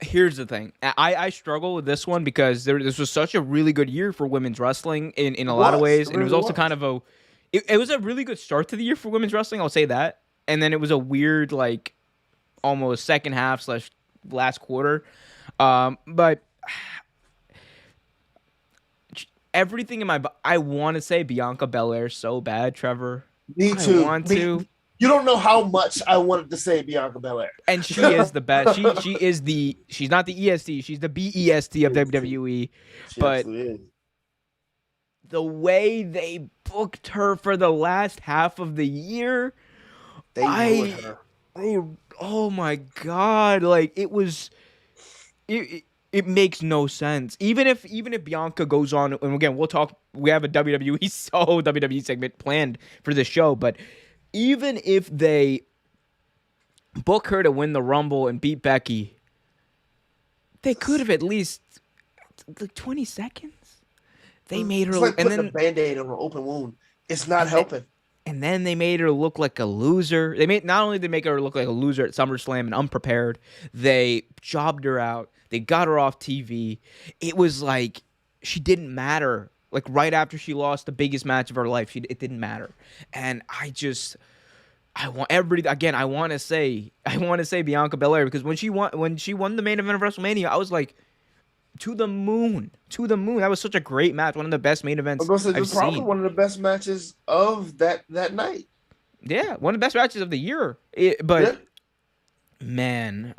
Here's the thing. I struggle with this one because this was such a really good year for women's wrestling in a lot of ways, and it was also kind of it was a really good start to the year for women's wrestling. I'll say that. And then it was a weird, like, almost second half / last quarter. But everything in I want to say Bianca Belair so bad, Trevor. Me too. I want to. You don't know how much I wanted to say Bianca Belair. And she is the best. She's not the EST. She's the BEST of WWE. She but absolutely is. The way they booked her for the last half of the year, oh my God, like it was, it makes no sense. Even if Bianca goes on, and again we have a WWE segment planned for this show, but even if they book her to win the Rumble and beat Becky, they could have at least like 20 seconds. They made her, it's like and putting then a Band-Aid on an open wound. It's not helping. And then they made her look like a loser. Not only did they make her look like a loser at SummerSlam and unprepared, they jobbed her out. They got her off TV. It was like she didn't matter. Like right after she lost the biggest match of her life, it didn't matter. And I want everybody again. I want to say Bianca Belair, because when she won the main event of WrestleMania, I was like, to the moon. That was such a great match. One of the best main events I've probably seen. One of the best matches of that night. Yeah, one of the best matches of the year. Man,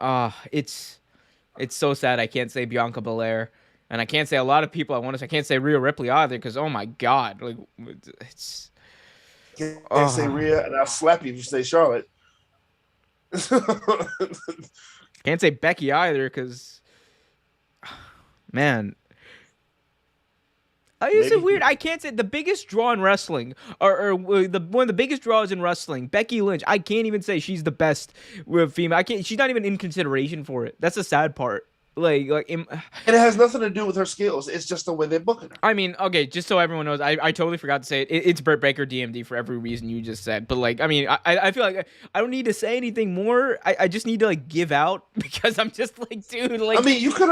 it's so sad I can't say Bianca Belair, and I can't say a lot of people. I can't say Rhea Ripley either, because oh my god, like it's. Can't say Rhea, and I'll slap you if you say Charlotte. Can't say Becky either, because man. It's so weird. I can't say the biggest draw in wrestling, or one of the biggest draws in wrestling, Becky Lynch. I can't even say she's the best female. She's not even in consideration for it. That's the sad part. And it has nothing to do with her skills. It's just the way they're booking her. I mean, okay, just so everyone knows, I totally forgot to say it. It's Britt Baker DMD for every reason you just said. But I feel like I don't need to say anything more. I just need to give out, because I'm just like, dude. I mean, you could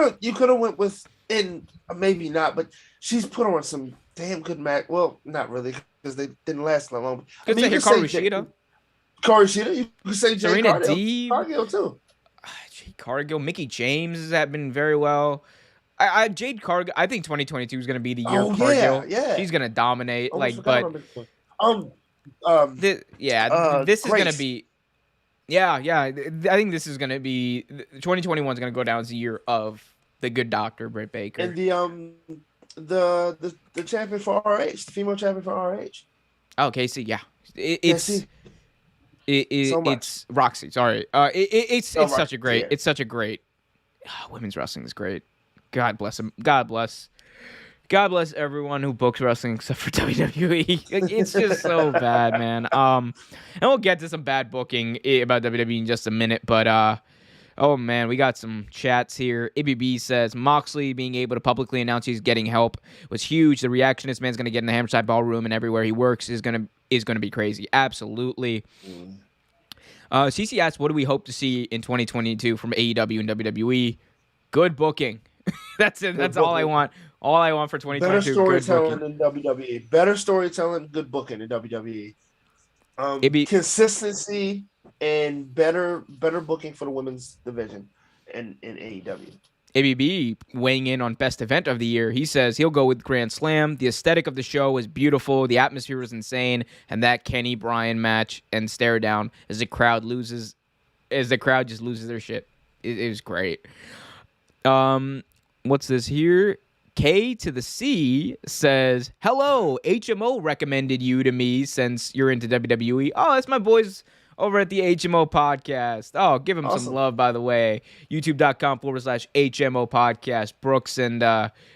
have went with, and maybe not, but she's put on some damn good match. Well, not really, because they didn't last that long. You could say Hikaru Shida. You could say Serena Deeb. Cargill too. Jade Cargill, Mickey James has been very well. Jade Cargill, I think 2022 is going to be the year of Cargill. Yeah. She's going to dominate. This is Grace. going to be. Yeah. I think this is going to be 2021 is going to go down as the year of the Good Doctor, Britt Baker, and the champion for RH, the female champion for RH. Oh, Casey, yeah, it's Roxy. Sorry, it's such a great. It's such a great. Women's wrestling is great. God bless them. God bless everyone who books wrestling except for WWE. It's just so bad, man. And we'll get to some bad booking about WWE in just a minute, but oh man, we got some chats here. ABB says Moxley being able to publicly announce he's getting help was huge. The reaction this man's going to get in the Hammerside Ballroom and everywhere he works is going to be crazy. Absolutely. CC asks, what do we hope to see in 2022 from AEW and WWE? Good booking. That's it. That's all I want. All I want for 2022. Better storytelling in WWE. Better storytelling, good booking in WWE. Consistency and better booking for the women's division in AEW. ABB weighing in on best event of the year. He says he'll go with Grand Slam. The aesthetic of the show was beautiful. The atmosphere was insane. And that Kenny Bryan match and stare down as the crowd just loses their shit. It was great. What's this here? K to the C says, hello, HMO recommended you to me since you're into WWE. Oh, that's my boys over at the HMO podcast. Oh, give them some love, by the way. YouTube.com/HMO podcast.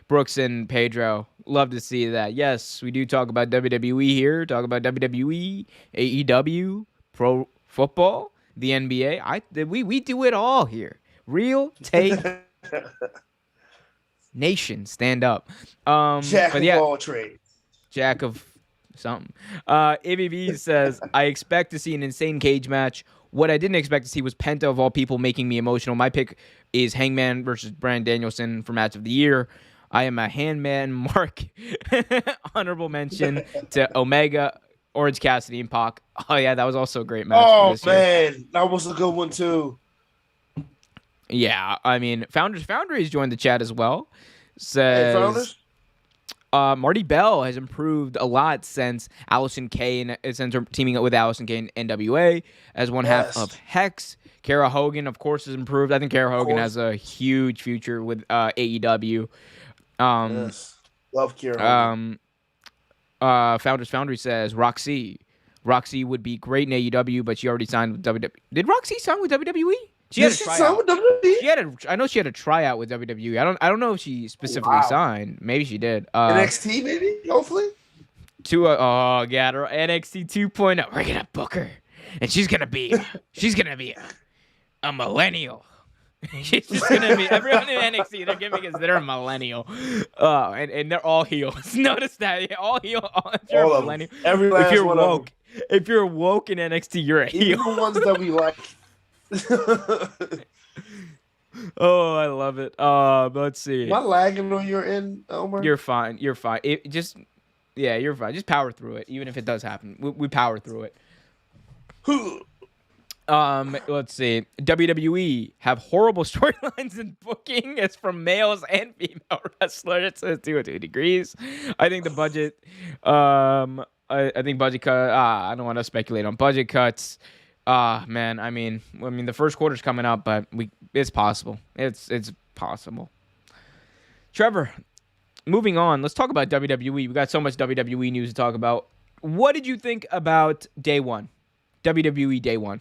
Brooks and Pedro. Love to see that. Yes, we do talk about WWE here. Talk about WWE, AEW, pro football, the NBA. We do it all here. Real take. Nation, stand up. Jack of all trades. Jack of something. ABB says, I expect to see an insane cage match. What I didn't expect to see was Penta, of all people, making me emotional. My pick is Hangman versus Bryan Danielson for match of the year. I am a Handman Mark. Honorable mention to Omega, Orange Cassidy, and Pac. Oh, yeah, that was also a great match. Oh, man. That was a good one, too. Yeah, I mean, Foundry's joined the chat as well. Says Marty Bell has improved a lot since Allison Kay and since teaming up with Allison Kay and NWA as one half of Hex. Kara Hogan, of course, has improved. I think Kara Hogan has a huge future with AEW. Yes. Love Kara Hogan. Foundry says Roxy would be great in AEW, but she already signed with WWE. Did Roxy sign with WWE? She had a tryout. I know she had a tryout with WWE. I don't know if she specifically signed. Maybe she did. NXT, maybe. Hopefully. NXT 2.0. We're gonna book her, and she's gonna be a millennial. She's just gonna be everyone in NXT. They're giving us they're a millennial. And they're all heels. Notice that all heel. If you're a millennial, every last if you're one woke, If you're woke in NXT, you're a Even heel. the ones that we like. Oh, I love it. Let's Am see. I lagging on your end, Elmer? You're fine. You're fine. Yeah, you're fine. Just power through it, even if it does happen. We power through it. Let's see. WWE have horrible storylines and booking. It's from males and female wrestlers. It says 202 degrees. I think the budget. I think budget cut. I don't want to speculate on budget cuts. Man. I mean, the first quarter's coming up, but it's possible. It's possible. Trevor, moving on. Let's talk about WWE. We got so much WWE news to talk about. What did you think about day one? WWE day one.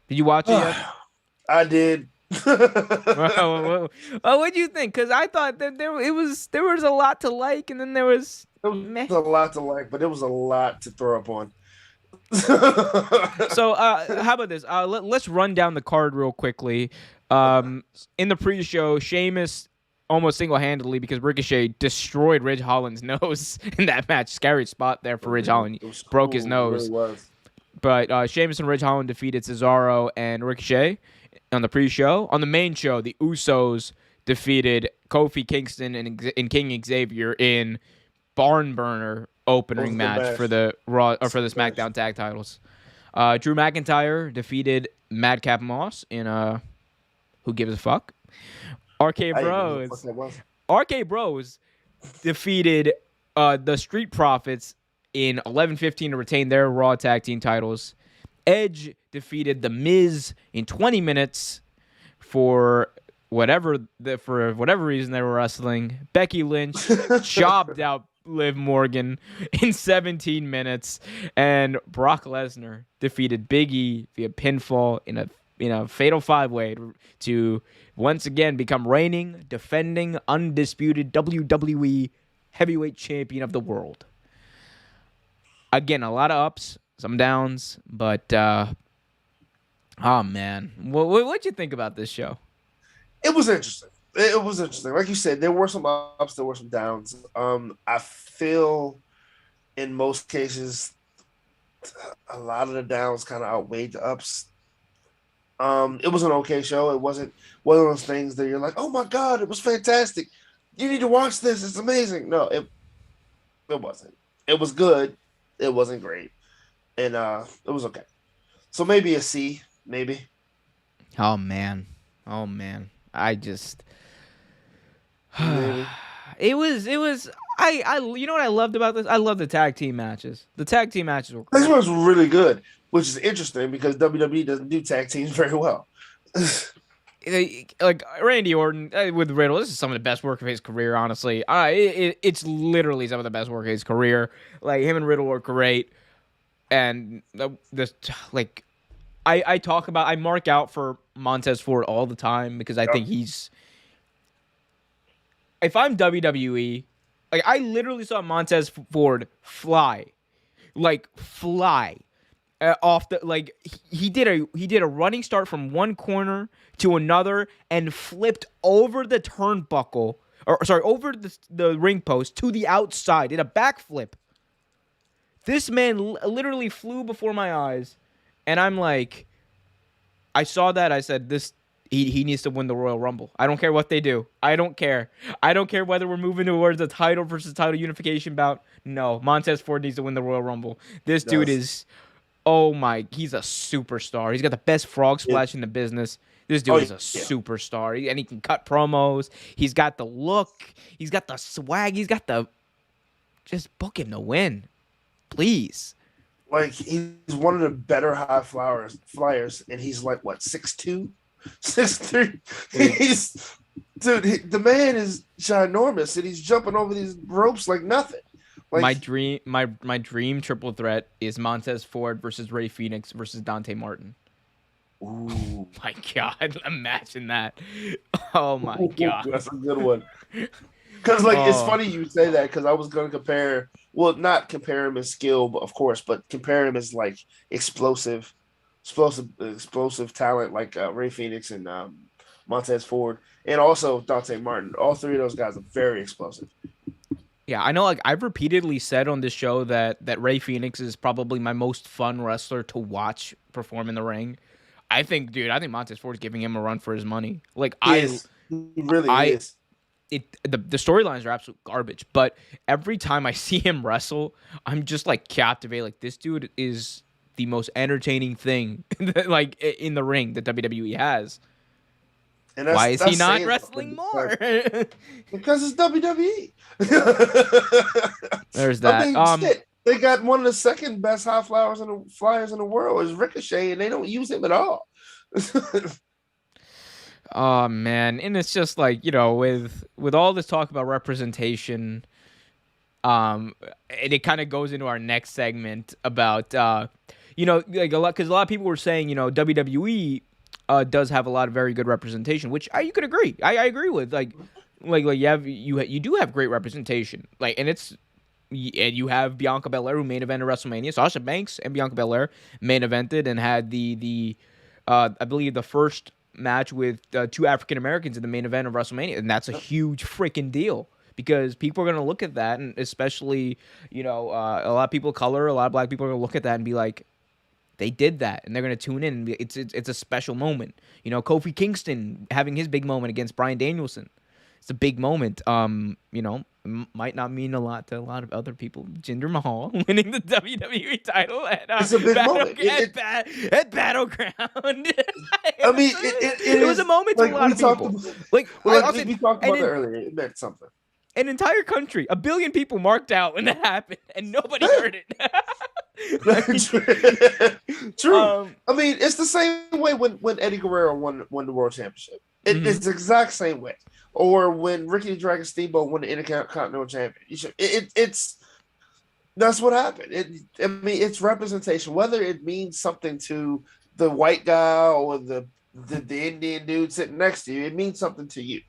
Did you watch it yet? I did. What do you think? Because I thought that there was a lot to like, and then there was meh. a lot to like, but it was a lot to throw up on. So how about this? Let's run down the card real quickly. In the pre-show, Sheamus almost single-handedly, because Ricochet destroyed Ridge Holland's nose in that match. Scary spot there for Ridge Holland. Broke his nose. It really was. But Sheamus and Ridge Holland defeated Cesaro and Ricochet on the pre-show. On the main show, the Usos defeated Kofi Kingston and King Xavier in barn burner opening match for the Raw or for the SmackDown tag titles. Drew McIntyre defeated Madcap Moss in Who Gives a Fuck. RK Bros defeated the Street Profits in 11:15 to retain their Raw tag team titles. Edge defeated The Miz in 20 minutes for whatever reason they were wrestling. Becky Lynch jobbed out Liv Morgan in 17 minutes, and Brock Lesnar defeated Big E via pinfall in a fatal five-way to once again become reigning, defending, undisputed WWE heavyweight champion of the world. Again, a lot of ups, some downs, but oh man, what'd you think about this show? It was interesting. It was interesting. Like you said, there were some ups, there were some downs. I feel in most cases, a lot of the downs kind of outweighed the ups. It was an okay show. It wasn't one of those things that you're like, oh my God, it was fantastic. You need to watch this. It's amazing. No, it wasn't. It was good. It wasn't great. And it was okay. So maybe a C, maybe. Oh man. I just it was I you know what I loved about this? I love the tag team matches. The tag team matches were This was really good, which is interesting because WWE doesn't do tag teams very well. Like Randy Orton with Riddle, this is some of the best work of his career, honestly. It's literally some of the best work of his career. Like, him and Riddle were great. And I mark out for Montez Ford all the time because I think if I'm WWE, like, I literally saw Montez Ford fly off the, like, he did a running start from one corner to another and flipped over the turnbuckle, over the ring post to the outside, did a backflip. This man literally flew before my eyes, and I'm like, I saw that, I said, he needs to win the Royal Rumble. I don't care what they do. I don't care whether we're moving towards a title versus title unification bout. No, Montez Ford needs to win the Royal Rumble. This dude is, he's a superstar. He's got the best frog splash in the business. This dude is a superstar, and he can cut promos. He's got the look. He's got the swag. He's got the, just book him to win, please. Like, he's one of the better high flyers, and he's like, what, 6'2", 6'3"? The man is ginormous, and he's jumping over these ropes like nothing. Like, my dream triple threat is Montez Ford versus Rey Fenix versus Dante Martin. Ooh, my God, imagine that. Oh my God, that's a good one. Because it's funny you say that, because I was going to compare, well, not compare him as skill, of course, but compare him as like explosive talent, like Rey Fenix and Montez Ford, and also Dante Martin. All three of those guys are very explosive. Yeah, I know. Like I've repeatedly said on this show that Ray Phoenix is probably my most fun wrestler to watch perform in the ring. I think, dude, I think Montez Ford's giving him a run for his money. Like He is. He really I, is. the storylines are absolute garbage, but every time I see him wrestle, I'm just like captivated. Like this dude is the most entertaining thing, like in the ring that WWE has. And Why is he not saying wrestling something more? because it's WWE. There's that. I mean, shit. They got one of the second best high flyers in the world is Ricochet, and they don't use him at all. Oh man, and it's just like, with all this talk about representation, and it kind of goes into our next segment about like because a lot of people were saying, WWE does have a lot of very good representation, which you could agree. I agree with like you do have great representation, like, and you have Bianca Belair who main evented WrestleMania. Sasha Banks and Bianca Belair main evented and had the I believe the first match with two African Americans in the main event of WrestleMania, and that's a huge freaking deal because people are going to look at that, and especially a lot of people of color, a lot of black people are going to look at that and be like, they did that, and they're going to tune in. And it's a special moment. Kofi Kingston having his big moment against Bryan Danielson. It's a big moment. Might not mean a lot to a lot of other people. Jinder Mahal winning the WWE title at it's a big moment. At Battleground. I mean, it was a moment to a lot of people. We talked about it earlier. It meant something. An entire country, 1 billion people marked out when that happened, and nobody heard it. True. I mean, it's the same way when Eddie Guerrero won the world championship. It's the exact same way. Or when Ricky the Dragon Steamboat won the Intercontinental Championship. It's that's what happened. I mean, it's representation. Whether it means something to the white guy or the Indian dude sitting next to you, it means something to you,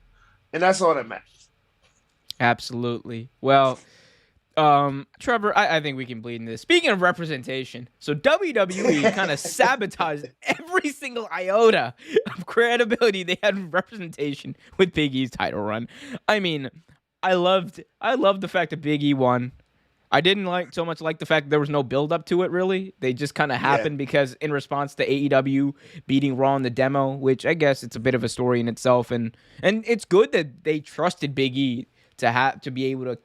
and that's all that matters. Absolutely. Well, Trevor, I think we can bleed in this. Speaking of representation, so WWE kind of sabotaged every single iota of credibility they had in representation with Big E's title run. I mean, I loved the fact that Big E won. I didn't like the fact that there was no build up to it, really. They just kind of happened because in response to AEW beating Raw in the demo, which I guess it's a bit of a story in itself, and it's good that they trusted Big E to be able to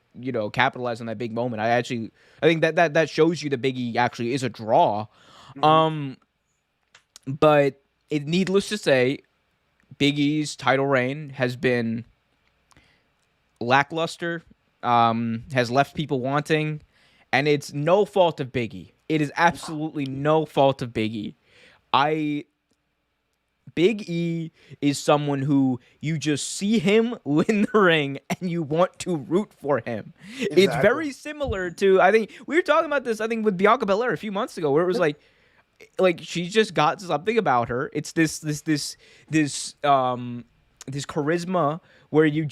capitalize on that big moment. I think that shows you that Big E actually is a draw. But needless to say, Big E's title reign has been lackluster, has left people wanting, and it's no fault of Big E. It is absolutely no fault of Big E. Big E is someone who you just see him win the ring and you want to root for him. Exactly. It's very similar to, I think we were talking about this, with Bianca Belair a few months ago, where it was like she's just got something about her. It's this charisma where you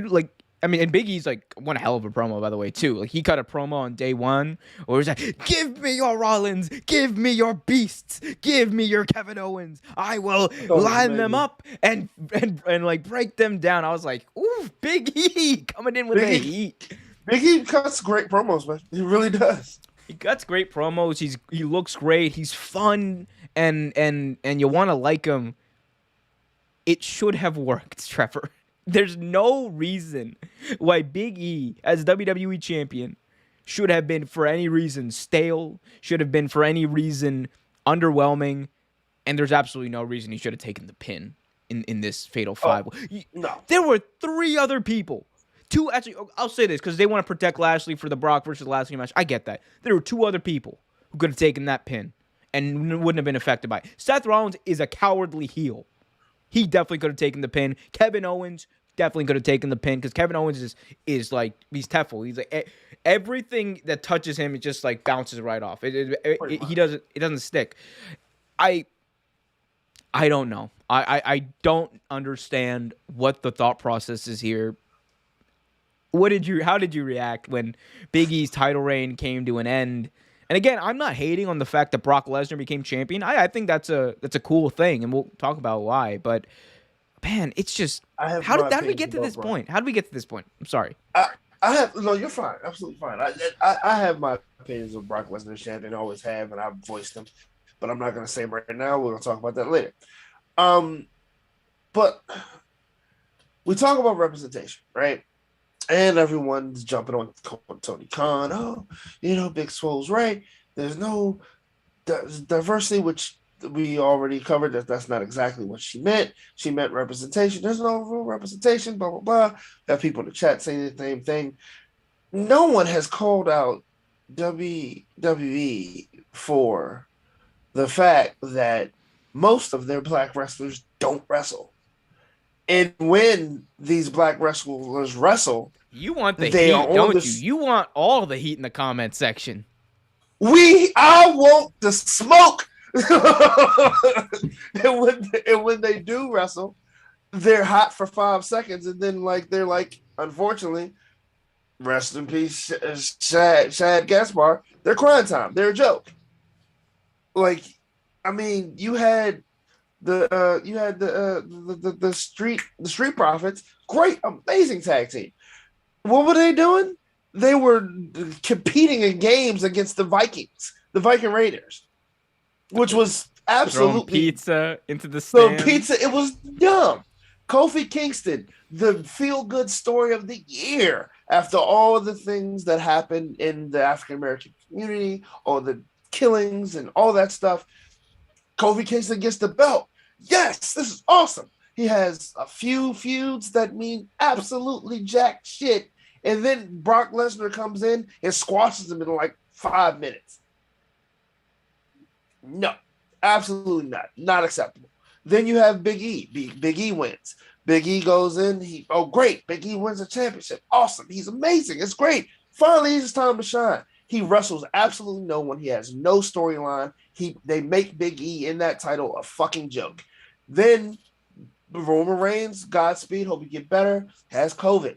like. I mean, and Big E's one hell of a promo, by the way, too. Like, he cut a promo on day one where he's like, "Give me your Rollins, give me your beasts, give me your Kevin Owens. I will line them up and break them down." I was like, "Ooh, Big E coming in with the heat." Big E cuts great promos, man. He really does. He cuts great promos. He looks great. He's fun, and you want to like him. It should have worked, Trevor. There's no reason why Big E, as WWE champion, should have been for any reason stale, should have been for any reason underwhelming, and there's absolutely no reason he should have taken the pin in this Fatal 5. No. There were 3 other people. I'll say this because they want to protect Lashley for the Brock versus Lashley match. I get that. There were 2 other people who could have taken that pin and wouldn't have been affected by it. Seth Rollins is a cowardly heel. He definitely could have taken the pin. Kevin Owens definitely could have taken the pin because Kevin Owens is like, he's Tefl. He's like, everything that touches him, it just bounces right off. It doesn't stick. I don't know. I don't understand what the thought process is here. How did you react when Big E's title reign came to an end? And again, I'm not hating on the fact that Brock Lesnar became champion. I think that's a cool thing, and we'll talk about why. But man, it's just how did we get to this point? How did we get to this point? I'm sorry. I have no. You're fine. Absolutely fine. I have my opinions of Brock Lesnar as champion. Always have, and I've voiced them. But I'm not going to say them right now. We're going to talk about that later. But we talk about representation, right? And everyone's jumping on Tony Khan. Oh, Big Swole's right. There's no diversity, which we already covered. That's not exactly what she meant. She meant representation. There's no real representation, blah, blah, blah. Have people in the chat say the same thing. No one has called out WWE for the fact that most of their black wrestlers don't wrestle. And when these black wrestlers wrestle, you want the heat, don't you? You want all the heat in the comment section. I want the smoke. and when they do wrestle, they're hot for 5 seconds, and then they're unfortunately, rest in peace, Shad Gaspar. They're crying time. They're a joke. You had the Street Profits, great, amazing tag team. What were they doing? They were competing in games against the Vikings, the Viking Raiders, which was absolutely throwing pizza into the stand. It was dumb. Kofi Kingston, the feel-good story of the year after all of the things that happened in the African American community, all the killings and all that stuff. Kofi Kingston gets the belt. Yes, this is awesome. He has a few feuds that mean absolutely jack shit. And then Brock Lesnar comes in and squashes him in 5 minutes. No, absolutely not. Not acceptable. Then you have Big E. Big E wins. Big E goes in. Great. Big E wins a championship. Awesome. He's amazing. It's great. Finally, it's time to shine. He wrestles absolutely no one. He has no storyline. They make Big E in that title a fucking joke. Then Roman Reigns, Godspeed, hope you get better, has COVID.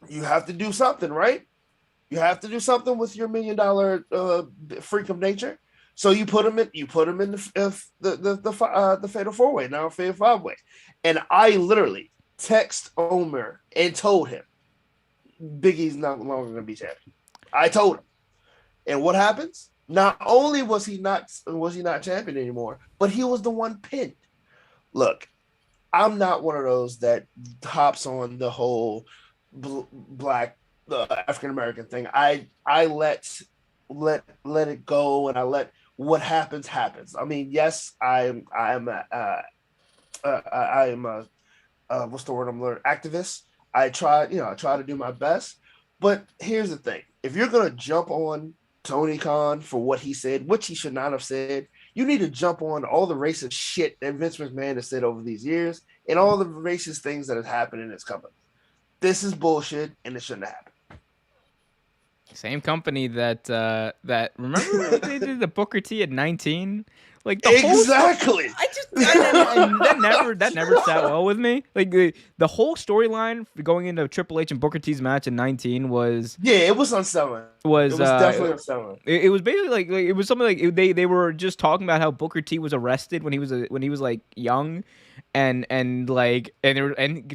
You have to do something, right? You have to do something with your $1 million freak of nature. So you put him in the fatal 4-way, now fatal 5-way. And I literally text Omer and told him Big E's not longer going to be champion. I told him. And what happens? Not only was he not champion anymore, but he was the one pinned. Look, I'm not one of those that hops on the whole black African American thing. I let it go, and I let what happens. I mean, yes, I am a what's the word I'm learning? Activist. I try to do my best. But here's the thing: if you're gonna jump on Tony Khan for what he said, which he should not have said, you need to jump on all the racist shit that Vince McMahon has said over these years and all the racist things that have happened in his company. This is bullshit, and it shouldn't happen. Same company that remember they did the Booker T at 19. Like the exactly. That never sat well with me. Like the whole storyline going into Triple H and Booker T's match in 19 was it was unselling. It was definitely unselling. It was basically it was something like they were just talking about how Booker T was arrested when he was like young, and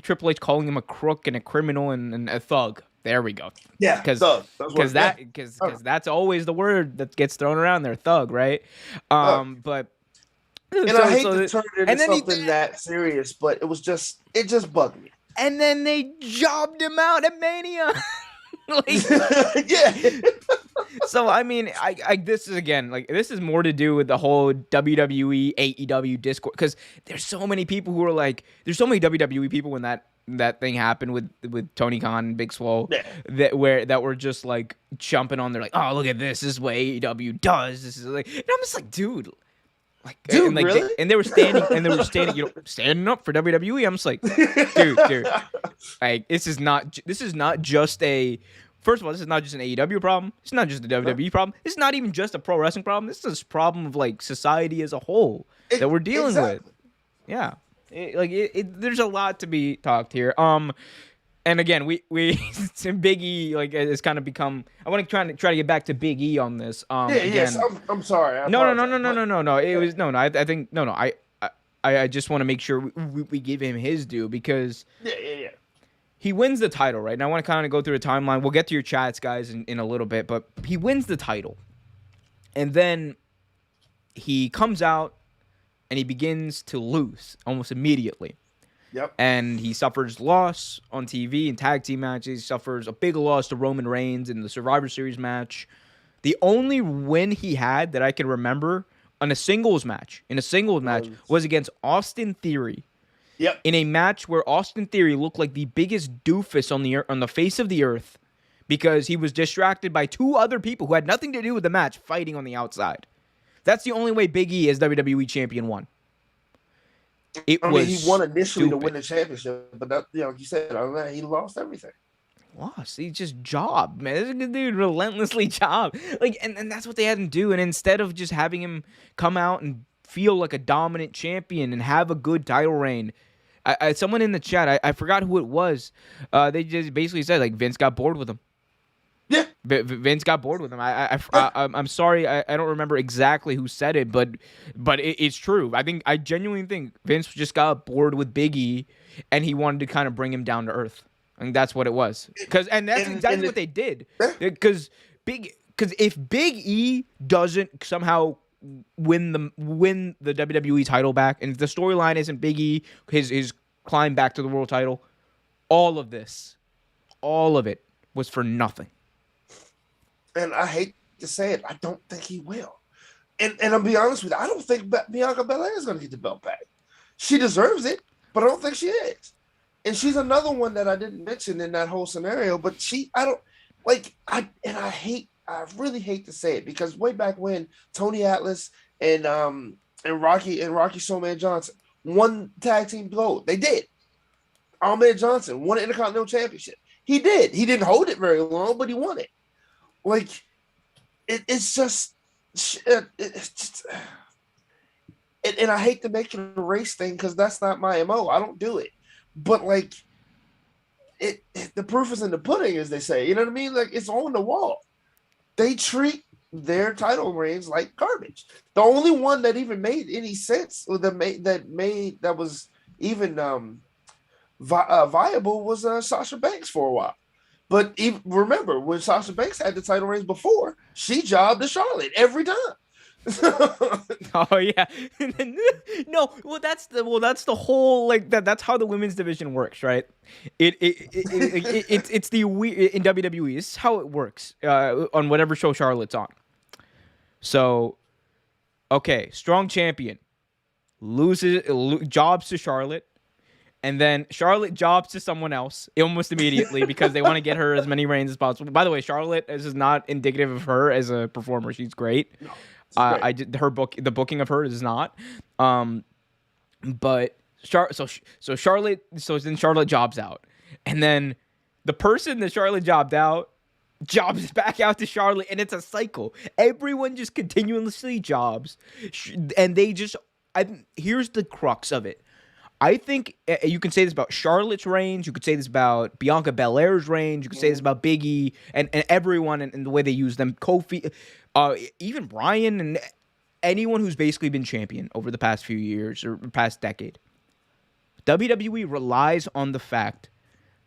Triple H calling him a crook and a criminal and a thug. There we go. Yeah, because that's always the word that gets thrown around there, thug, right? But I hate to turn it into something that serious, but it just bugged me. And then they jobbed him out at Mania. Yeah. So I mean, this is more to do with the whole WWE AEW discourse, because there's so many people who are like, there's so many WWE people when that thing happened with Tony Khan and Big Swole, that were just like jumping on there like, oh, look at this is what AEW does. This is like, and I'm just like, dude, really? They were standing standing up for WWE. I'm just like, dude, like this is not just a. First of all, this is not just an AEW problem. It's not just a WWE problem. It's not even just a pro wrestling problem. This is a problem of like society as a whole that we're dealing with. Yeah. There's a lot to be talked here. And again, we Big E it's kind of become. I want to try to get back to Big E on this. Yes. I'm sorry. No. It was no. I think no. I just want to make sure we give him his due, because yeah. he wins the title, right? And I want to kind of go through the timeline. We'll get to your chats, guys, in a little bit, but he wins the title. And then he comes out and he begins to lose almost immediately. Yep. And he suffers loss on TV in tag team matches. He suffers a big loss to Roman Reigns in the Survivor Series match. The only win he had that I can remember in a singles match was against Austin Theory. Yep. In a match where Austin Theory looked like the biggest doofus on the face of the earth because he was distracted by two other people who had nothing to do with the match fighting on the outside. That's the only way Big E as WWE champion won. He won initially to win the championship, but that, like you said, other than that, he lost everything. Lost. He just jobbed, man. This is a good dude, relentlessly jobbed. Like, and that's what they had him do. And instead of just having him come out and feel like a dominant champion and have a good title reign, someone in the chat, I forgot who it was. They just basically said like Vince got bored with him. Yeah, Vince got bored with him. I'm sorry, I don't remember exactly who said it, but it's true. I genuinely think Vince just got bored with Big E, and he wanted to kind of bring him down to earth. I think that's what it was. That's exactly what they did. Because if Big E doesn't somehow win the WWE title back, and if the storyline isn't Big E his climb back to the world title, all of it was for nothing. And I hate to say it, I don't think he will. And I'll be honest with you, I don't think Bianca Belair is going to get the belt back. She deserves it, but I don't think she is. And she's another one that I didn't mention in that whole scenario. But I really hate to say it, because way back when Tony Atlas and Rocky Showman Johnson won tag team gold, they did. Ahmed Johnson won an Intercontinental Championship. He did. He didn't hold it very long, but he won it. Like, it's just, and I hate to make it a race thing because that's not my MO. I don't do it. But like, the proof is in the pudding, as they say. You know what I mean? Like, it's on the wall. They treat their title reigns like garbage. The only one that even made any sense, or that was even viable, was Sasha Banks for a while. But remember, when Sasha Banks had the title reigns before, she jobbed to Charlotte every time. Oh yeah, no. Well, that's the whole, like, that's how the women's division works, right? It's the weird in WWE. This is how it works on whatever show Charlotte's on. So, okay, strong champion jobs to Charlotte. And then Charlotte jobs to someone else almost immediately because they want to get her as many reigns as possible. By the way, Charlotte, this is not indicative of her as a performer. She's great. No, the booking of her is not. But Charlotte jobs out, and then the person that Charlotte jobbed out jobs back out to Charlotte, and it's a cycle. Everyone just continuously jobs, and they just. Here's the crux of it. I think you can say this about Charlotte's reigns. You could say this about Bianca Belair's reigns. You could say this about Big E and everyone and the way they use them. Kofi, even Bryan, and anyone who's basically been champion over the past few years or past decade. WWE relies on the fact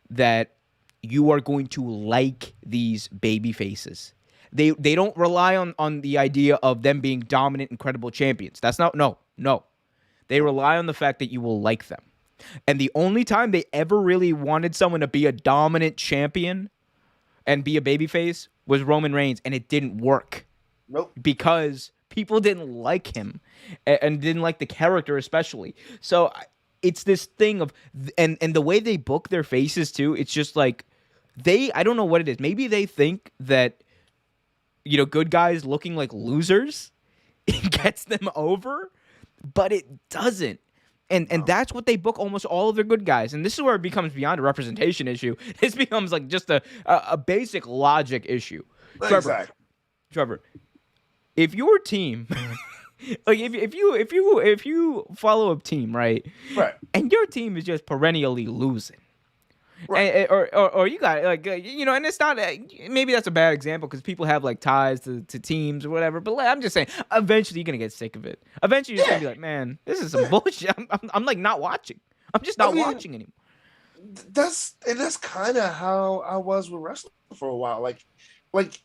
that you are going to like these baby faces. They don't rely on the idea of them being dominant, incredible champions. That's not, no. They rely on the fact that you will like them. And the only time they ever really wanted someone to be a dominant champion and be a babyface was Roman Reigns, and it didn't work. Nope. Because people didn't like him and didn't like the character especially. So it's this thing of, and the way they book their faces too, it's just like, I don't know what it is. Maybe they think that, good guys looking like losers gets them over. But it doesn't. And that's what they book almost all of their good guys. And this is where it becomes beyond a representation issue. This becomes like just a basic logic issue. Exactly. Trevor, if your team, like if you follow a team, right? Right. And your team is just perennially losing. Right. Or you got and it's not, maybe that's a bad example because people have like ties to teams or whatever. But I'm just saying, eventually you're gonna get sick of it. Eventually you're gonna be like, man, this is some bullshit. I'm like not watching. I'm just not watching anymore. that's kind of how I was with wrestling for a while. Like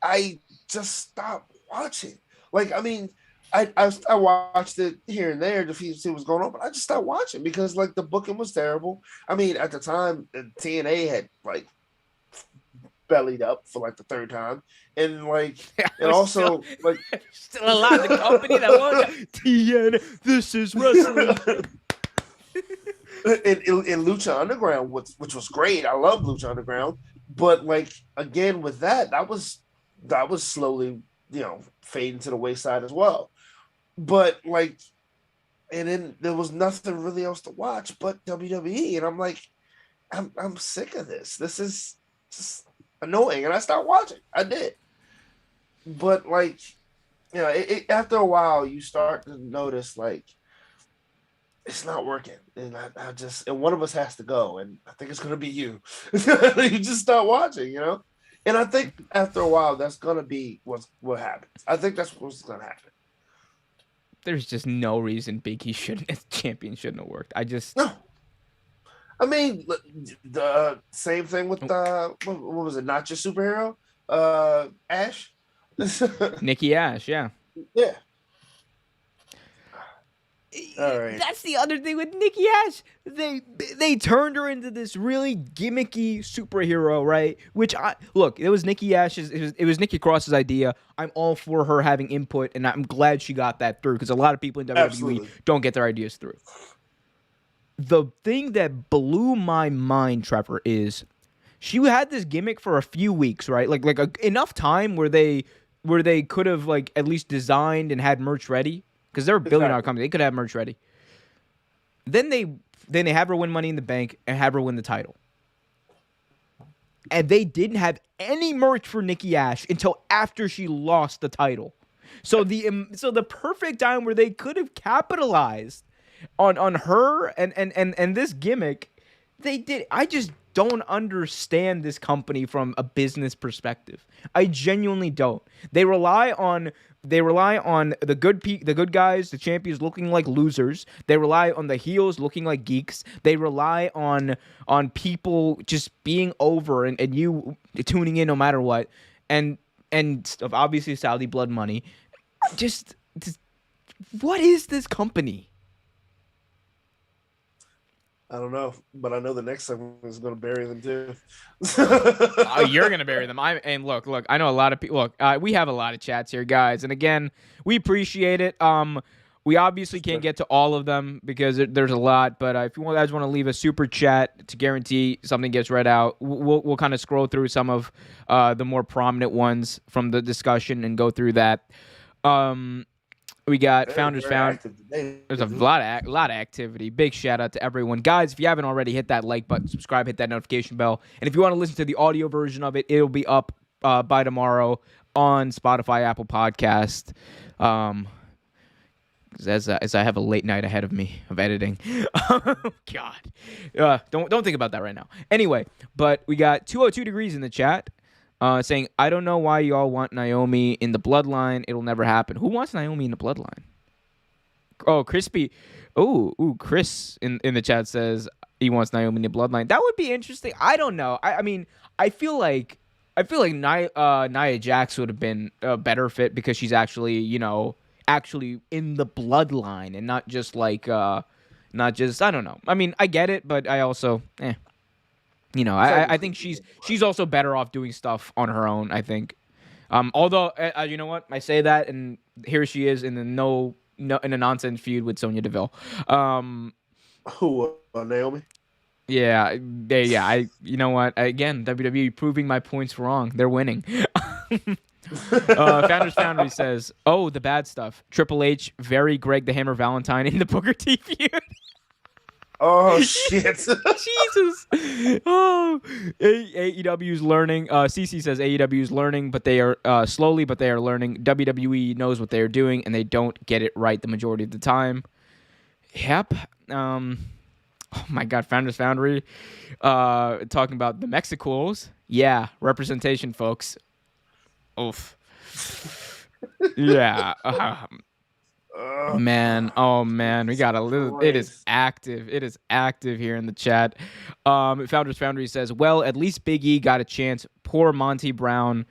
I just stopped watching. Like I mean, I watched it here and there to see what's going on, but I just stopped watching because like the booking was terrible. I mean, at the time, TNA had like bellied up for like the third time, and like and also like still alive. The company that won TN. This is wrestling. in Lucha Underground, which was great. I love Lucha Underground, but like again with that was slowly fading to the wayside as well. But like, and then there was nothing really else to watch but WWE, and I'm like, I'm sick of this. This is just annoying, and I stopped watching. I did, but like, after a while, you start to notice like it's not working, and I just and one of us has to go, and I think it's gonna be you. You just start watching, and I think after a while that's gonna be what happens. I think that's what's gonna happen. There's just no reason Big E champion shouldn't have worked. No. I mean, the same thing with what was it? Not Just Superhero, Ash, Nikki Ash, yeah. Yeah. All right. That's the other thing with Nikki Ash. They turned her into this really gimmicky superhero, right? Which it was Nikki Ash's. It was Nikki Cross's idea. I'm all for her having input, and I'm glad she got that through because a lot of people in WWE Absolutely. don't get their ideas through. The thing that blew my mind, Trevor, is she had this gimmick for a few weeks, right? Like enough time where they could have like at least designed and had merch ready. Because they're a billion-dollar company. They could have merch ready. Then they have her win Money in the Bank and have her win the title. And they didn't have any merch for Nikki Ash until after she lost the title. So the perfect time where they could have capitalized on her and this gimmick, they did. I just don't understand this company from a business perspective. I genuinely don't. They rely on the good guys, the champions looking like losers. They rely on the heels looking like geeks. They rely on people just being over and you tuning in no matter what. And obviously Saudi blood money. Just what is this company? I don't know, but I know the next segment is going to bury them too. Oh, you're going to bury them. Look, I know a lot of people. Look, we have a lot of chats here, guys. And again, we appreciate it. We obviously can't get to all of them because there's a lot. But if you guys want to leave a super chat to guarantee something gets read out, we'll kind of scroll through some of the more prominent ones from the discussion and go through that. We got Founders Found. There's a lot of activity. Big shout out to everyone. Guys, if you haven't already, hit that like button, subscribe, hit that notification bell. And if you want to listen to the audio version of it, it'll be up by tomorrow on Spotify, Apple Podcast. As I have a late night ahead of me of editing. God. Don't think about that right now. Anyway, but we got 202 Degrees in the chat. Saying, I don't know why y'all want Naomi in the bloodline. It'll never happen. Who wants Naomi in the bloodline? Oh, Crispy. Ooh, Chris in the chat says he wants Naomi in the bloodline. That would be interesting. I don't know. I mean, I feel like Nia Jax would have been a better fit because she's actually in the bloodline and not just I don't know. I mean, I get it, but I also I think she's also better off doing stuff on her own, I think. Although, you know what? I say that, and here she is in in a nonsense feud with Sonya Deville. Who, Naomi? Yeah. You know what? Again, WWE proving my points wrong. They're winning. Founders Foundry says, "Oh, the bad stuff. Triple H, very Greg the Hammer Valentine in the Booker T feud." Oh shit! Jesus! Oh, AEW's learning. CC says AEW's learning, but they are slowly, but they are learning. WWE knows what they are doing, and they don't get it right the majority of the time. Yep. Oh my God, Founders Foundry, talking about the Mexicals. Yeah, representation, folks. Oof. Yeah. Man, oh man, we got a little. It is Christ. active. It is active here in the chat. Founders Foundry says, "Well, at least Big E got a chance. Poor Monty Brown,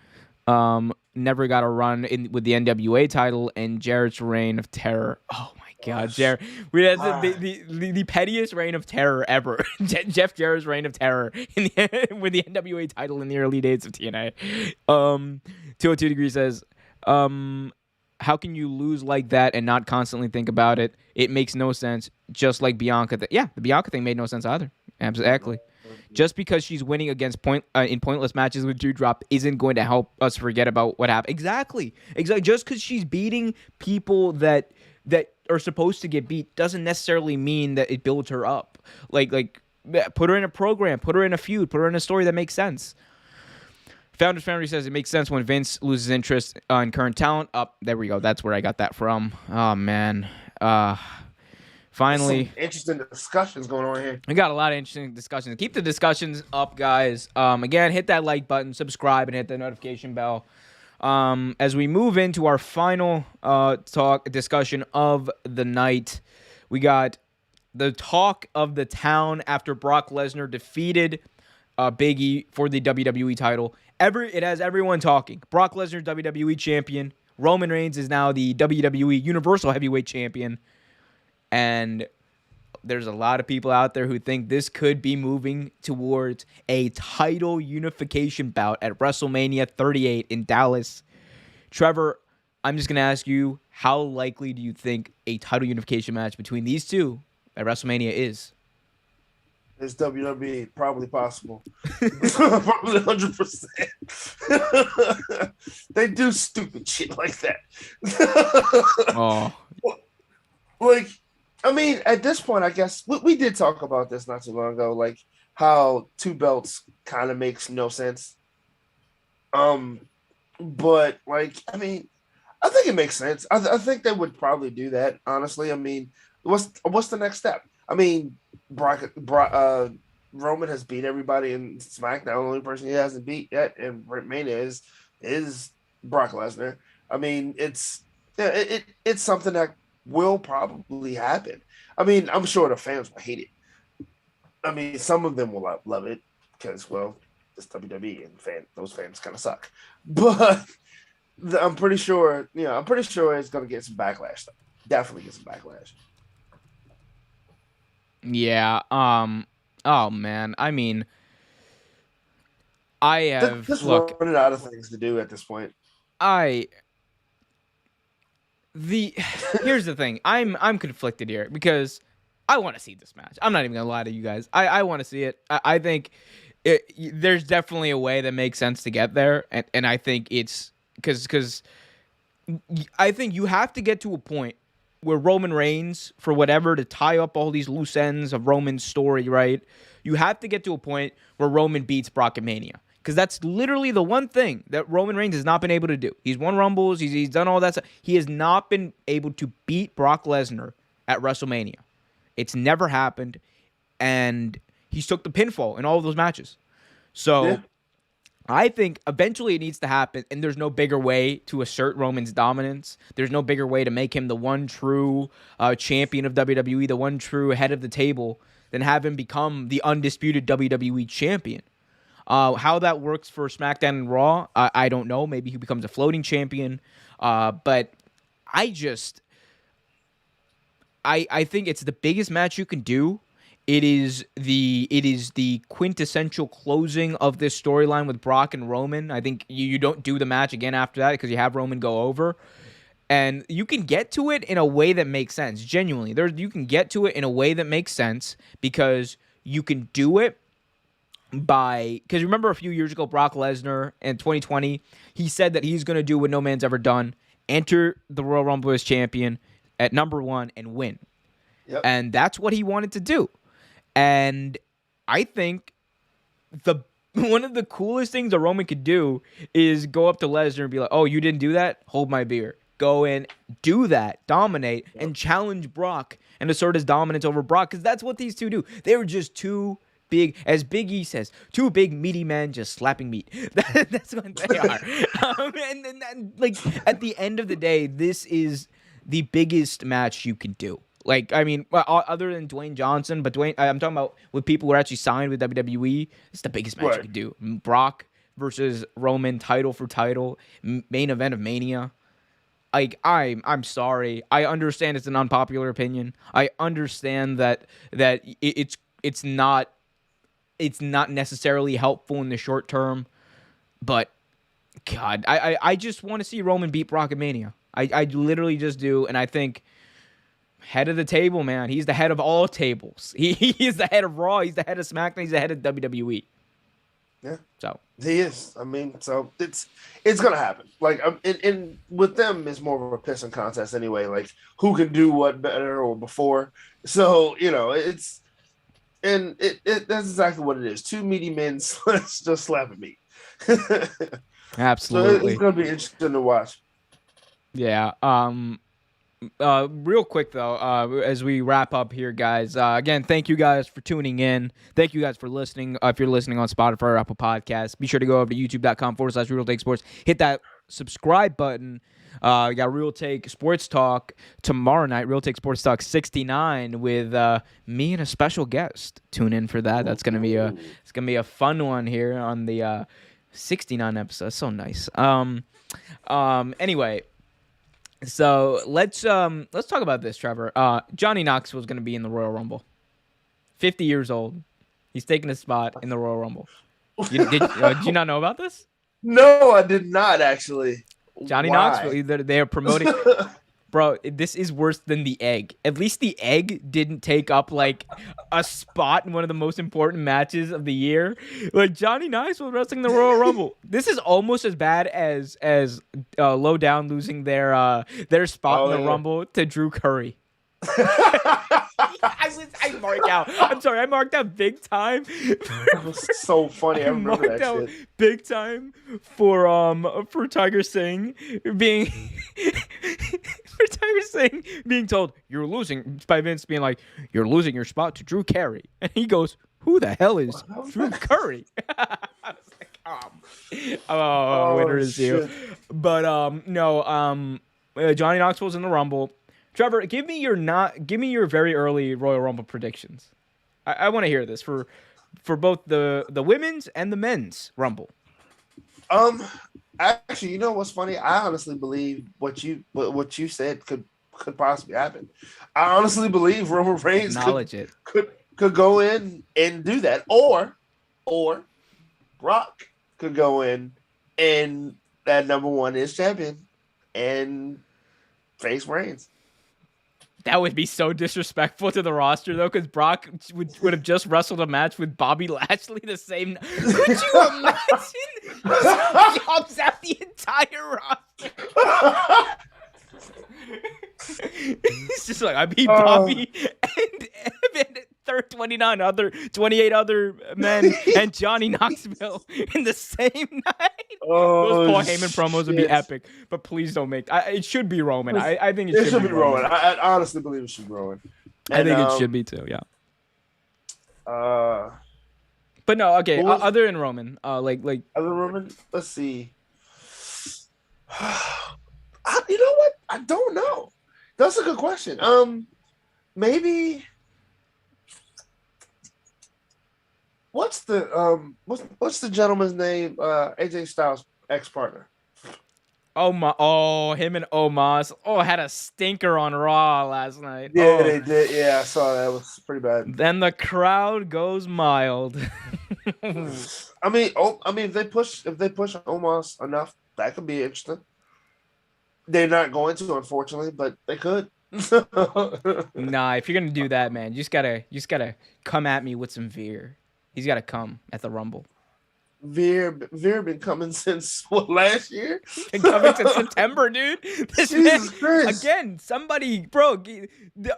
never got a run in with the NWA title and Jarrett's reign of terror. Oh my God, Jarrett, we had the pettiest reign of terror ever. Jeff Jarrett's reign of terror with the NWA title in the early days of TNA. 202 Degree says, how can you lose like that and not constantly think about it? It makes no sense. Just like Bianca. The Bianca thing made no sense either. Exactly. Just because she's winning against in pointless matches with Dewdrop isn't going to help us forget about what happened. Exactly. Just because she's beating people that are supposed to get beat doesn't necessarily mean that it builds her up. Like put her in a program, put her in a feud, put her in a story that makes sense. Founders Foundry says it makes sense when Vince loses interest in current talent. There we go. That's where I got that from. Oh, man. Finally. Some interesting discussions going on here. We got a lot of interesting discussions. Keep the discussions up, guys. Again, hit that like button, subscribe, and hit the notification bell. As we move into our final discussion of the night, we got the talk of the town after Brock Lesnar defeated Big E for the WWE title. It has everyone talking. Brock Lesnar, WWE champion. Roman Reigns is now the WWE Universal Heavyweight Champion. And there's a lot of people out there who think this could be moving towards a title unification bout at WrestleMania 38 in Dallas. Trevor, I'm just going to ask you, how likely do you think a title unification match between these two at WrestleMania is? It's WWE, probably possible. Probably 100%. They do stupid shit like that. Oh. Like, I mean, at this point, I guess we did talk about this not too long ago, like how two belts kind of makes no sense. But like, I mean, I think it makes sense. I think they would probably do that. Honestly, I mean, what's the next step? I mean, Roman has beat everybody in SmackDown. The only person he hasn't beat yet in Mania is Brock Lesnar. I mean, it's something that will probably happen. I mean, I'm sure the fans will hate it. I mean, some of them will love it because, well, it's WWE and those fans kind of suck. But I'm pretty sure it's going to get some backlash. Though. Definitely get some backlash. Yeah. Oh man. I mean, I have just running out of things to do at this point. Here's the thing. I'm conflicted here because I want to see this match. I'm not even gonna lie to you guys. I want to see it. I think there's definitely a way that makes sense to get there, and I think it's because I think you have to get to a point where Roman Reigns, for whatever, to tie up all these loose ends of Roman's story, right? You have to get to a point where Roman beats Brock at Mania. Because that's literally the one thing that Roman Reigns has not been able to do. He's won Rumbles. He's done all that stuff. He has not been able to beat Brock Lesnar at WrestleMania. It's never happened. And he's took the pinfall in all of those matches. So yeah. I think eventually it needs to happen, and there's no bigger way to assert Roman's dominance. There's no bigger way to make him the one true champion of WWE, the one true head of the table, than have him become the undisputed WWE champion. How that works for SmackDown and Raw, I don't know. Maybe he becomes a floating champion. But I think it's the biggest match you can do. It is the quintessential closing of this storyline with Brock and Roman. I think you don't do the match again after that because you have Roman go over. And you can get to it in a way that makes sense. Genuinely. You can get to it in a way that makes sense because you can do it because remember a few years ago, Brock Lesnar in 2020, he said that he's going to do what no man's ever done, enter the Royal Rumble as champion at number 1 and win. Yep. And that's what he wanted to do. And I think one of the coolest things a Roman could do is go up to Lesnar and be like, oh, you didn't do that? Hold my beer. Go in, do that, dominate, and challenge Brock and assert his dominance over Brock, because that's what these two do. They were just two big, as Big E says, two big meaty men just slapping meat. That's what they are. And like at the end of the day, this is the biggest match you could do. Like, I mean, other than Dwayne Johnson, but I'm talking about with people who are actually signed with WWE. It's the biggest match you could do. Brock versus Roman, title for title, main event of Mania. Like, I'm sorry. I understand it's an unpopular opinion. I understand that it's not necessarily helpful in the short term, but God, I just want to see Roman beat Brock at Mania. I literally just do, and I think head of the table, man. He's the head of all tables. He is the head of Raw. He's the head of SmackDown. He's the head of WWE. Yeah. So he is. I mean, so it's gonna happen. Like, and with them, it's more of a pissing contest anyway. Like, who can do what better or before. So that's exactly what it is. Two meaty men just slapping me. Absolutely, so it's gonna be interesting to watch. Yeah. Real quick though, as we wrap up here, guys. Again, thank you guys for tuning in. Thank you guys for listening. If you're listening on Spotify or Apple Podcasts, be sure to go over to youtube.com/Real Take Sports. Hit that subscribe button. We got Real Take Sports Talk tomorrow night. Real Take Sports Talk 69 with me and a special guest. Tune in for that. That's gonna be a fun one here on the 69 episode. So nice. Anyway. So let's talk about this, Trevor. Johnny Knoxville is going to be in the Royal Rumble. 50 years old. He's taking a spot in the Royal Rumble. Did you not know about this? No, I did not actually. Johnny Why? Knoxville. They are promoting. Bro, this is worse than the egg. At least the egg didn't take up like a spot in one of the most important matches of the year. Like Johnny Knoxville wrestling the Royal Rumble. This is almost as bad as Low Down losing their spot in the Rumble to Drew Curry. I marked out. I'm sorry, I marked out big time. That was so funny. I remember that shit. Big time for Tiger Singh being being told you're losing by Vince being like you're losing your spot to Drew Carey, and he goes, "Who the hell is Drew Curry?" I was like, winner is you. But Johnny Knoxville's in the Rumble. Trevor, give me your very early Royal Rumble predictions. I want to hear this for both the women's and the men's Rumble. Actually, you know what's funny? I honestly believe what you said could possibly happen. I honestly believe Roman Reigns could go in and do that, or Brock could go in and that number one is champion and face Reigns. That would be so disrespectful to the roster, though, because Brock would have just wrestled a match with Bobby Lashley the same. Could you imagine? He helps out the entire roster. He's just like, I beat Bobby and 28 other men and Johnny Knoxville in the same night. Those Paul Heyman promos would be epic, but please don't make. It should be Roman. I think it should be Roman. I honestly believe it should be Roman. I think it should be too. Yeah. But no, okay. Other than Roman, like other than Roman, let's see. You know what? I don't know. That's a good question. Maybe. What's the gentleman's name? AJ Styles' ex-partner. Him and Omos. Had a stinker on Raw last night. Yeah, they did. Yeah, I saw that. It was pretty bad. Then the crowd goes mild. I mean, if they push Omos enough, that could be interesting. They're not going to, unfortunately, but they could. Nah, if you're gonna do that, man, you just gotta come at me with some Veer. He's got to come at the Rumble. Veer been coming since last year? Been coming since September, dude. This Jesus man, Christ. Again, somebody, bro,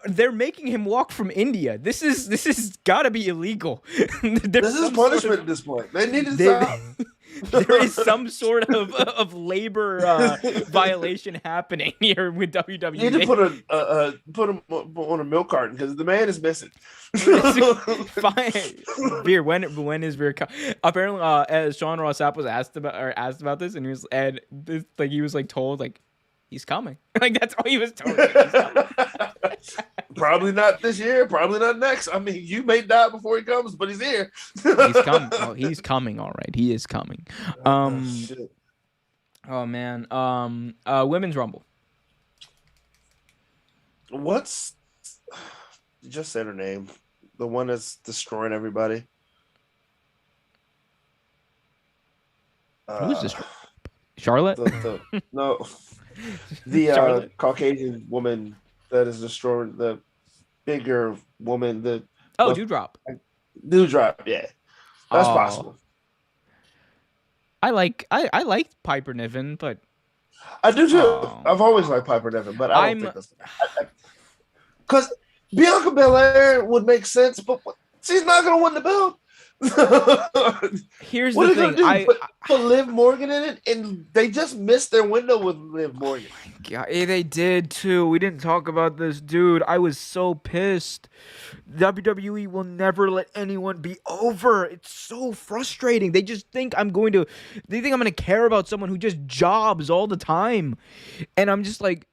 they're making him walk from India. This is got to be illegal. This is punishment at this point. They need to stop. There is some sort of labor violation happening here with WWE. You need to put him on a milk carton because the man is missing. Fine. Veer, when is Veer apparently as Sean Ross Sapp was asked about this, and he was told like He's coming. Like that's all he was told. He's coming. Probably not this year. Probably not next. I mean, you may die before he comes, but he's here. He's coming. Oh, he's coming. All right, he is coming. Shit. Oh man. Women's Rumble. What's you just said her name? The one that's destroying everybody. Who's this? Charlotte? No, the Caucasian woman that is destroying the bigger woman. Doudrop. Doudrop, yeah, that's possible. I like Piper Niven, but I do too. I've always liked Piper Niven, but I don't think that's because Bianca Belair would make sense, but she's not going to win the belt. Here's the thing. Put Liv Morgan in it, and they just missed their window with Liv Morgan. God, they did too. We didn't talk about this, dude. I was so pissed. WWE will never let anyone be over. It's so frustrating. They just think I'm going to care about someone who just jobs all the time, and I'm just like.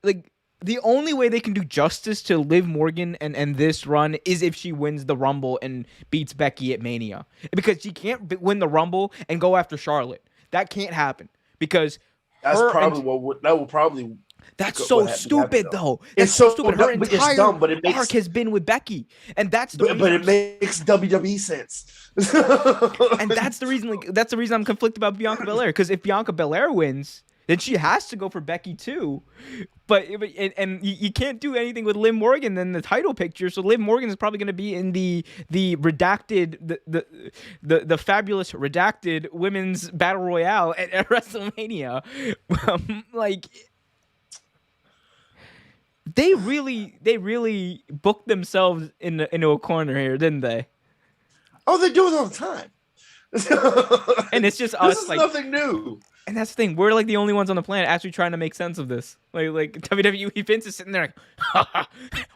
The only way they can do justice to Liv Morgan and this run is if she wins the Rumble and beats Becky at Mania. Because she can't win the Rumble and go after Charlotte. That can't happen. Because that's probably that's so stupid, though. That's so stupid. Her entire arc has been with Becky. And that's the reason. But it makes WWE sense. And that's the reason I'm conflicted about Bianca Belair. Because if Bianca Belair wins, then she has to go for Becky too. But you can't do anything with Liv Morgan in the title picture. So Liv Morgan is probably going to be in the redacted the fabulous redacted women's battle royale at WrestleMania. They really booked themselves into a corner here, didn't they? Oh, they do it all the time. And it's just us. This is nothing new. And that's the thing. We're like the only ones on the planet actually trying to make sense of this. Like WWE Vince is sitting there like,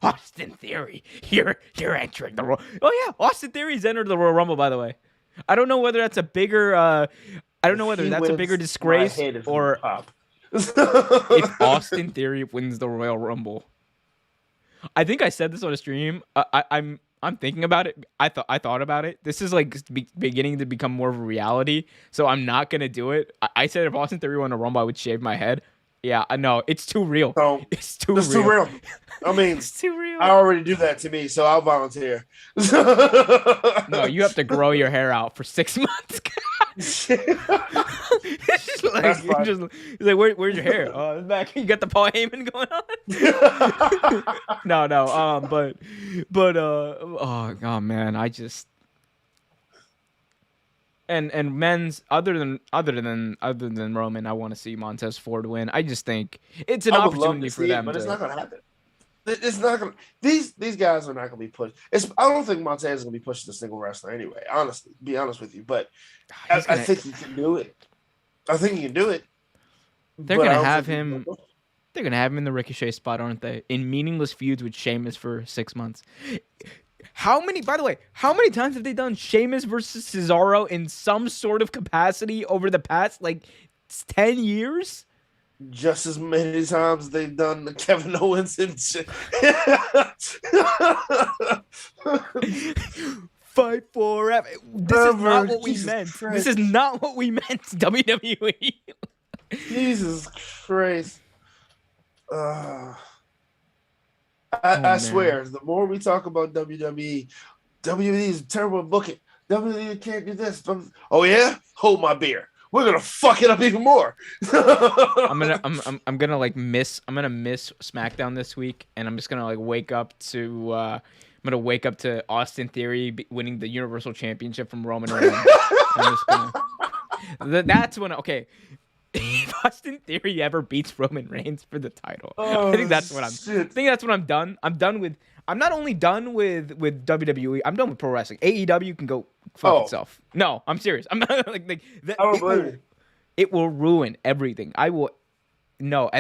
Austin Theory, you're entering the Royal. Oh yeah, Austin Theory's entered the Royal Rumble. By the way, I don't know whether that's a bigger. I don't know whether that's a bigger disgrace or if Austin Theory wins the Royal Rumble. I think I said this on a stream. I'm thinking about it. I thought about it. This is like beginning to become more of a reality. So I'm not gonna do it. I said if Austin Theory won a Rumble, I would shave my head. Yeah, I know it's too real. So, it's too real. I mean, it's too real. I already do that to me, so I'll volunteer. No, you have to grow your hair out for 6 months. It's just like, where's your hair? Oh, it's back. You got the Paul Heyman going on. No. Oh man, I just and men's other than Roman, I want to see Montez Ford win. I just think it's an opportunity for them. But it's not gonna happen. It's not gonna. These guys are not gonna be pushed. I don't think Montez is gonna be pushed to single wrestler anyway. Honestly, be honest with you, but I think he can do it. I think he can do it. They're gonna have him. They're gonna have him in the Ricochet spot, aren't they? In meaningless feuds with Sheamus for 6 months. By the way, how many times have they done Sheamus versus Cesaro in some sort of capacity over the past 10 years? Just as many times they've done the Kevin Owens and shit. Fight forever. This is not what we meant. This is not what we meant, WWE. Jesus Christ. I swear, the more we talk about WWE is terrible at booking. WWE can't do this. Oh yeah? Hold my beer. We're gonna fuck it up even more. I'm gonna miss SmackDown this week, and I'm just gonna wake up to Austin Theory winning the Universal Championship from Roman Reigns. I'm just gonna. That's when if Austin Theory ever beats Roman Reigns for the title, I think that's what I'm done. I'm not only done with WWE. I'm done with pro wrestling. AEW can go fuck itself. No, I'm serious. I'm not it will ruin everything. At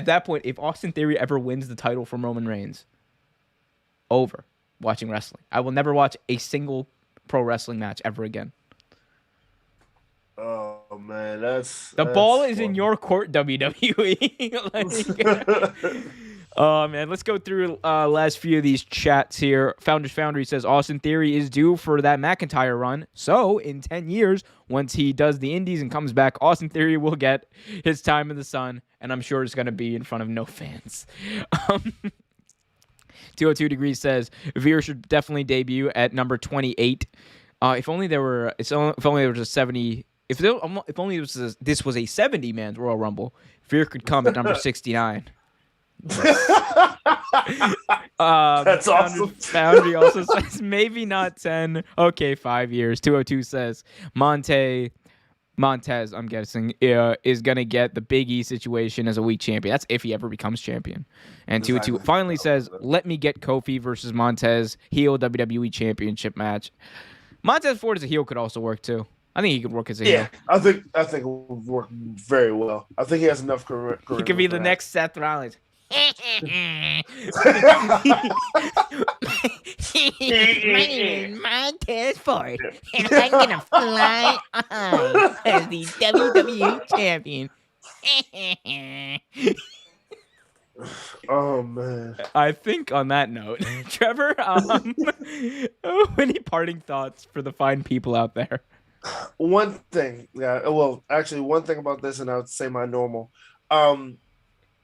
that point, if Austin Theory ever wins the title from Roman Reigns, over watching wrestling. I will never watch a single pro wrestling match ever again. Oh. man, that's The ball is in funny. your court, WWE. Oh man, let's go through last few of these chats here. Founders Foundry says Austin Theory is due for that McIntyre run. So in 10 years, once he does the Indies and comes back, Austin Theory will get his time in the sun, and I'm sure it's going to be in front of no fans. 202 Degrees says Veer should definitely debut at number 28. If only there were. If only there was a 70. If only this was a 70 man Royal Rumble, Veer could come at number 69. That's awesome. Foundry also says maybe not 10. Okay, 5 years. 202 says Montez, I'm guessing, is gonna get the Big E situation as a weak champion. That's if he ever becomes champion. And 202 finally says, "Let me get Kofi versus Montez heel WWE Championship match." Montez Ford as a heel could also work too. I think he could work as a heel. Yeah, I think it would work very well. I think he has enough career. He could be the next Seth Rollins. My name is Montez Ford, and I'm gonna fly high as the WWE champion. Oh man. I think on that note, Trevor, any parting thoughts for the fine people out there? One thing, well, actually, one thing about this, and I would say my normal.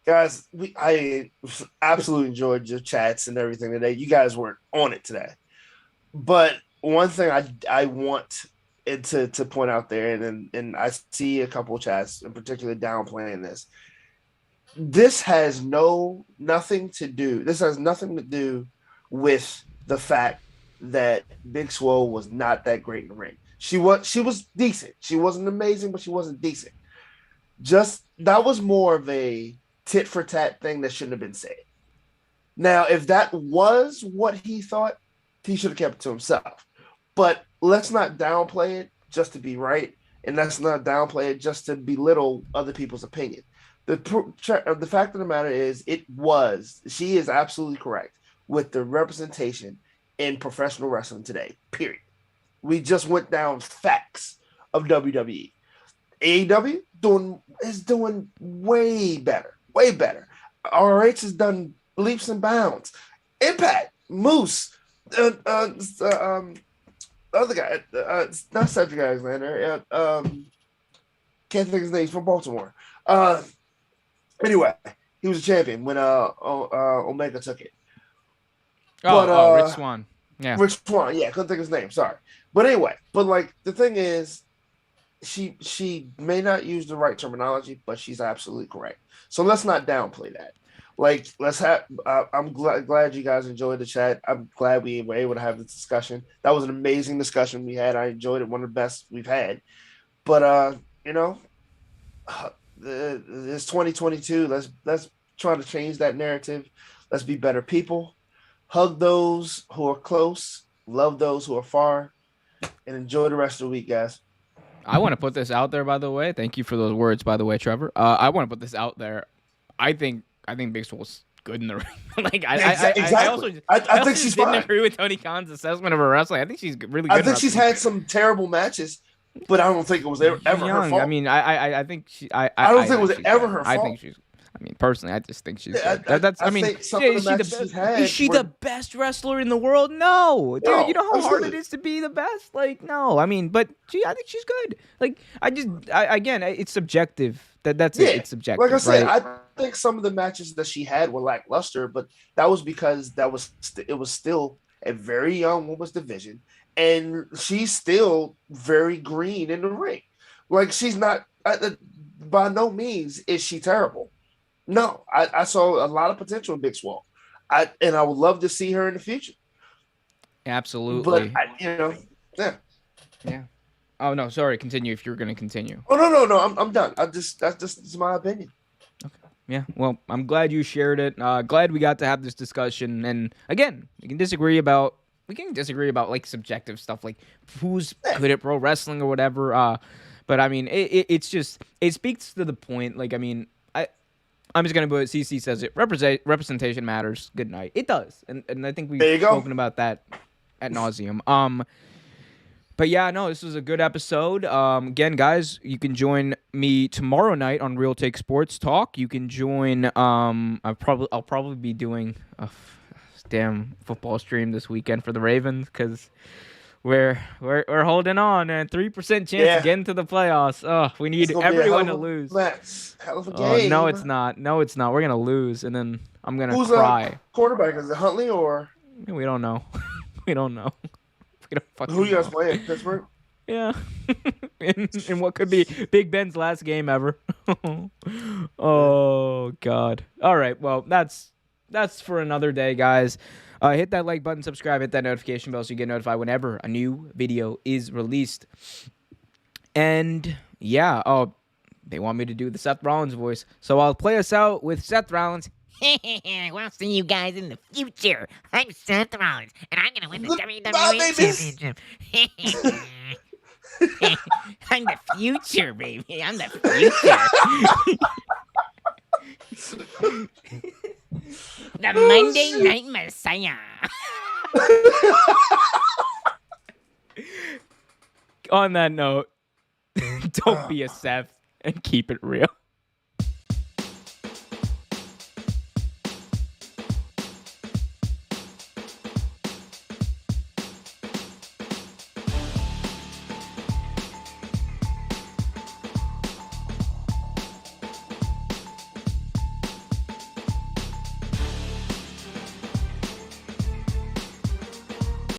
Guys, I absolutely enjoyed your chats and everything today. You guys weren't on it today, but one thing I want it to point out there, and I see a couple of chats in particular downplaying this. This has nothing to do with the fact that Big Swole was not that great in the ring. She was decent. She wasn't amazing, but she wasn't decent. Just that was more of a tit for tat thing that shouldn't have been said. Now, if that was what he thought, he should have kept it to himself. But let's not downplay it just to be right, and let's not downplay it just to belittle other people's opinion. The fact of the matter is, she is absolutely correct with the representation in professional wrestling today, period. We just went down facts of WWE. AEW is doing way better. ROH has done leaps and bounds. Impact, Moose, the other guy, not Cedric Alexander. Can't think of his name. He's from Baltimore. Anyway, he was a champion when Omega took it. Rich Swann. Yeah. Rich Swann. Yeah, couldn't think of his name. Sorry. But anyway, the thing is, she may not use the right terminology, but she's absolutely correct. So let's not downplay that. Like, I'm glad you guys enjoyed the chat. I'm glad we were able to have this discussion. That was an amazing discussion we had. I enjoyed it. One of the best we've had. But it's 2022. Let's try to change that narrative. Let's be better people. Hug those who are close. Love those who are far. And enjoy the rest of the week, guys. I want to put this out there, by the way. Thank you for those words, by the way, Trevor. I want to put this out there. I think Big Swole's good in the ring. Exactly. I think she's didn't fine. agree with Tony Khan's assessment of her wrestling. I think she's really good. I think she's had some terrible matches, but I don't think it was ever her fault. I mean, I think she. I don't think it was ever her fault. I think she's. I mean, personally, I just think she's. Yeah, good. Is she the best wrestler in the world? No, dude. No, you know how hard absolutely. it is to be the best. Like, no. I mean, but I think she's good. Like, again, it's subjective. That's it. It's subjective. Like I said, right? I think some of the matches that she had were lackluster, but that was because it was still a very young women's division, and she's still very green in the ring. Like, she's not by no means is she terrible. No, I saw a lot of potential in Big Swole. I would love to see her in the future. Absolutely. But Yeah. Oh no, sorry. Continue if you're going to continue. Oh no, I'm done. that's just my opinion. Okay. Yeah. Well, I'm glad you shared it. Glad we got to have this discussion. And again, we can disagree about like subjective stuff, like who's good at pro wrestling or whatever. But I mean, it speaks to the point. Like, I mean, I'm just gonna put it. CC says it. Representation matters. Good night. It does, and I think we've spoken about that ad nauseum. But yeah, no, this was a good episode. Again, guys, you can join me tomorrow night on Real Take Sports Talk. You can join. I'll probably be doing a damn football stream this weekend for the Ravens because we're holding on, and 3% chance to get into the playoffs. Oh, we need everyone to lose. Hell of a game. No, it's not. No, it's not. We're gonna lose, and then I'm gonna Who's cry. Quarterback? Is it Huntley or? We don't know. We don't know. We don't fucking Who you guys know. playing? Pittsburgh? Yeah. in what could be Big Ben's last game ever. Oh God. All right. Well, that's for another day, guys. Hit that like button, subscribe, hit that notification bell so you get notified whenever a new video is released. And yeah, they want me to do the Seth Rollins voice, so I'll play us out with Seth Rollins. We'll see you guys in the future. I'm Seth Rollins, and I'm gonna win the WWE babies. Championship. I'm the future, baby. I'm the future. The Monday Night Messiah. On that note, don't be a Seth and keep it real.